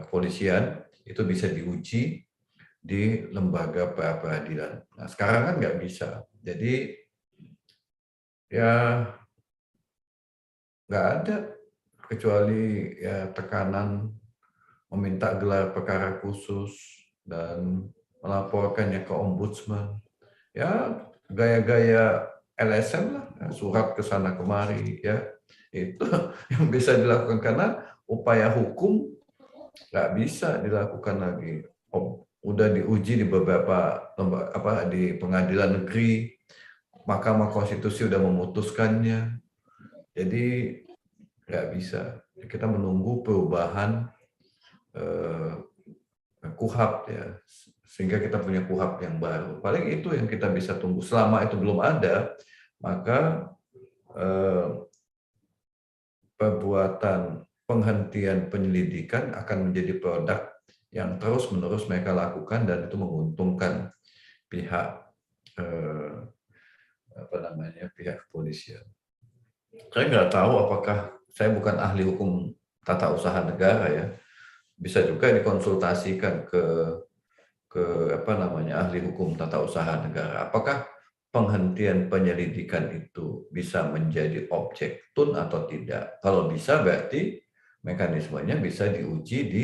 kepolisian itu bisa diuji di lembaga peradilan. Nah, sekarang kan nggak bisa, jadi ya nggak ada kecuali ya tekanan meminta gelar perkara khusus dan melaporkannya ke ombudsman. Ya gaya-gaya LSM lah, surat ke sana kemari ya, itu yang bisa dilakukan karena upaya hukum nggak bisa dilakukan lagi. Udah diuji di beberapa di pengadilan negeri, Mahkamah Konstitusi udah memutuskannya, jadi nggak bisa. Kita menunggu perubahan KUHP ya, sehingga kita punya KUHP yang baru. Paling itu yang kita bisa tunggu. Selama itu belum ada, maka perbuatan penghentian penyelidikan akan menjadi produk yang terus-menerus mereka lakukan dan itu menguntungkan pihak pihak kepolisian. Saya nggak tahu apakah, saya bukan ahli hukum tata usaha negara ya, bisa juga dikonsultasikan ke ahli hukum tata usaha negara. Apakah penghentian penyelidikan itu bisa menjadi objek tun atau tidak? Kalau bisa berarti mekanismenya bisa diuji di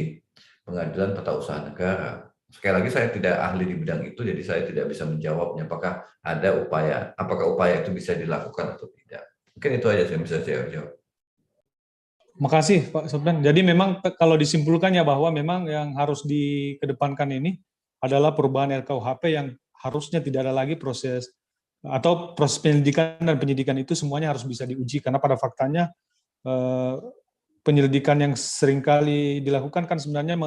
Pengadilan Tata Usaha Negara. Sekali lagi saya tidak ahli di bidang itu, jadi saya tidak bisa menjawabnya apakah upaya itu bisa dilakukan atau tidak. Mungkin itu aja yang bisa saya jawab. Makasih Pak Sofyan. Jadi memang kalau disimpulkannya bahwa memang yang harus dikedepankan ini adalah perubahan RKUHP yang harusnya tidak ada lagi proses penyelidikan dan penyidikan itu semuanya harus bisa diuji, karena pada faktanya penyelidikan yang seringkali dilakukan kan sebenarnya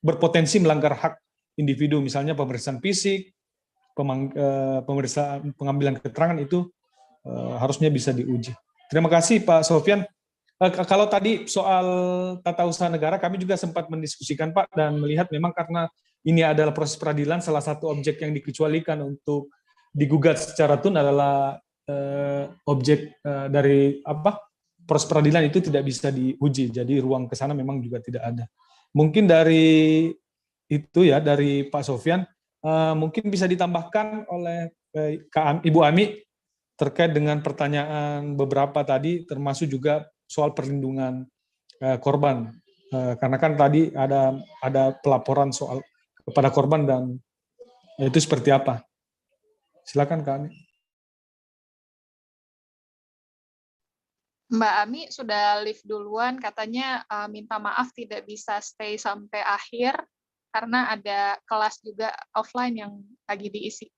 berpotensi melanggar hak individu, misalnya pemeriksaan fisik, pemeriksaan pengambilan keterangan itu harusnya bisa diuji. Terima kasih Pak Sofyan. Kalau tadi soal tata usaha negara, kami juga sempat mendiskusikan Pak, dan melihat memang karena ini adalah proses peradilan, salah satu objek yang dikecualikan untuk digugat secara tun adalah objek dari proses peradilan itu tidak bisa diuji, jadi ruang ke sana memang juga tidak ada. Mungkin dari itu ya, dari Pak Sofyan, mungkin bisa ditambahkan oleh Ibu Ami terkait dengan pertanyaan beberapa tadi, termasuk juga soal perlindungan korban, karena kan tadi ada pelaporan soal kepada korban dan itu seperti apa. Silakan Kak Ami. Mbak Ami sudah live duluan, katanya minta maaf tidak bisa stay sampai akhir karena ada kelas juga offline yang lagi diisi.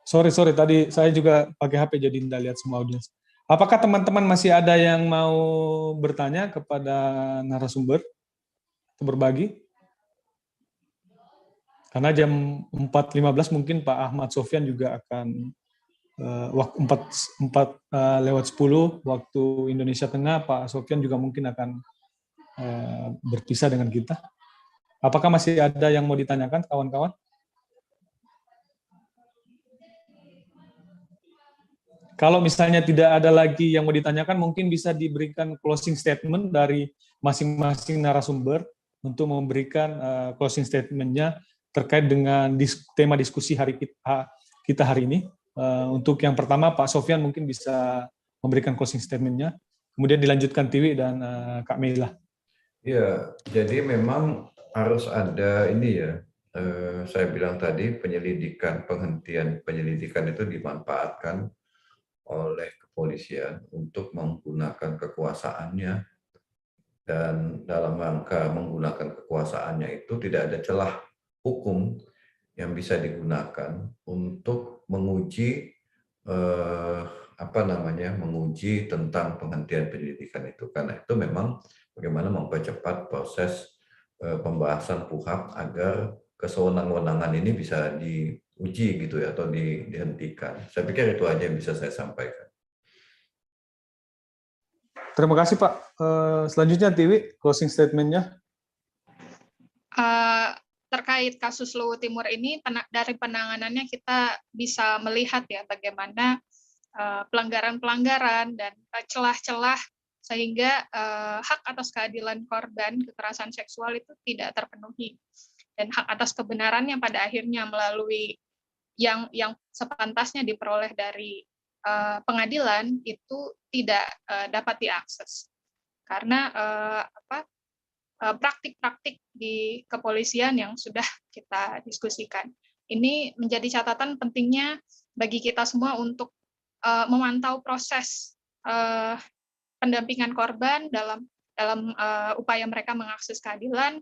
Sorry, tadi saya juga pakai HP jadi tidak lihat semua audiens. Apakah teman-teman masih ada yang mau bertanya kepada narasumber atau berbagi? Karena jam 4.15 mungkin Pak Ahmad Sofyan juga akan waktu 4:10 waktu Indonesia Tengah, Pak Sofyan juga mungkin akan berpisah dengan kita. Apakah masih ada yang mau ditanyakan, kawan-kawan? Kalau misalnya tidak ada lagi yang mau ditanyakan, mungkin bisa diberikan closing statement dari masing-masing narasumber untuk memberikan closing statement-nya terkait dengan tema diskusi kita hari ini. Untuk yang pertama, Pak Sofyan mungkin bisa memberikan closing statement-nya, kemudian dilanjutkan Tiwi dan Kak Meila. Ya, jadi memang harus ada ini ya, saya bilang tadi penghentian penyelidikan itu dimanfaatkan oleh kepolisian untuk menggunakan kekuasaannya, dan dalam rangka menggunakan kekuasaannya itu tidak ada celah hukum yang bisa digunakan untuk menguji menguji tentang penghentian penyelidikan itu, karena itu memang bagaimana mempercepat proses pembahasan KUHP agar kesewenang-wenangan ini bisa diuji gitu ya, atau dihentikan. Saya pikir itu aja yang bisa saya sampaikan. Terima kasih Pak. Selanjutnya Tiwi, closing statement-nya. Terkait kasus Luwu Timur ini, dari penanganannya kita bisa melihat ya bagaimana pelanggaran-pelanggaran dan celah-celah sehingga hak atas keadilan korban kekerasan seksual itu tidak terpenuhi, dan hak atas kebenarannya pada akhirnya melalui yang sepantasnya diperoleh dari pengadilan itu tidak dapat diakses karena praktik-praktik di kepolisian yang sudah kita diskusikan. Ini menjadi catatan pentingnya bagi kita semua untuk memantau proses pendampingan korban dalam upaya mereka mengakses keadilan,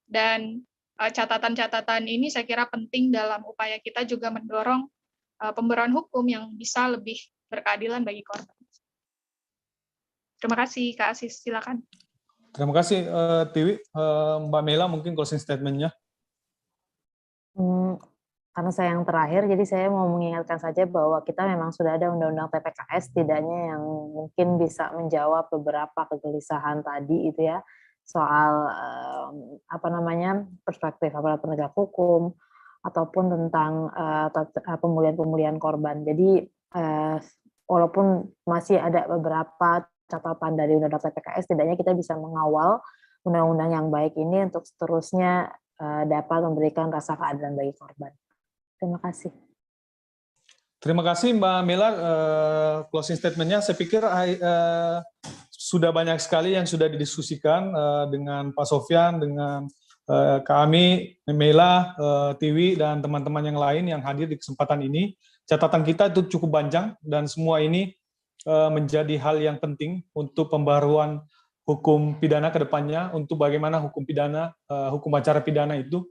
dan catatan-catatan ini saya kira penting dalam upaya kita juga mendorong pemberian hukum yang bisa lebih berkeadilan bagi korban. Terima kasih, Kak Asis, silakan. Terima kasih Tiwi. Mbak Mela mungkin closing statement-nya. Karena saya yang terakhir, jadi saya mau mengingatkan saja bahwa kita memang sudah ada undang-undang TPKS, setidaknya yang mungkin bisa menjawab beberapa kegelisahan tadi itu ya, soal perspektif aparat penegak hukum ataupun tentang pemulihan korban. Jadi walaupun masih ada beberapa catatan dari undang-undang TPKS, setidaknya kita bisa mengawal undang-undang yang baik ini untuk seterusnya dapat memberikan rasa keadilan bagi korban. Terima kasih. Terima kasih Mbak Mela closing statement-nya. Saya pikir sudah banyak sekali yang sudah didiskusikan dengan Pak Sofyan, dengan Kak Ami, Mela, Tiwi, dan teman-teman yang lain yang hadir di kesempatan ini. Catatan kita itu cukup panjang dan semua ini menjadi hal yang penting untuk pembaruan hukum pidana ke depannya, untuk bagaimana hukum pidana, hukum acara pidana itu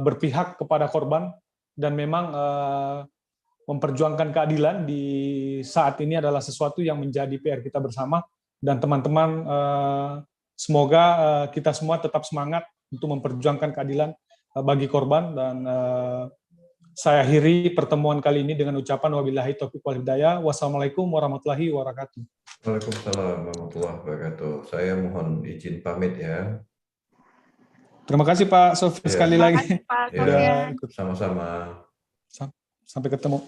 berpihak kepada korban dan memang memperjuangkan keadilan di saat ini adalah sesuatu yang menjadi PR kita bersama, dan teman-teman semoga kita semua tetap semangat untuk memperjuangkan keadilan bagi korban, dan saya akhiri pertemuan kali ini dengan ucapan wabillahi taufiq wal hidayah. Wassalamualaikum warahmatullahi wabarakatuh. Waalaikumsalam warahmatullahi wabarakatuh. Saya mohon izin pamit ya. Terima kasih Pak Sofian Iya. sekali Terima lagi. kasih, Pak Ya, Sofian. Ikut. sama-sama. Sampai ketemu.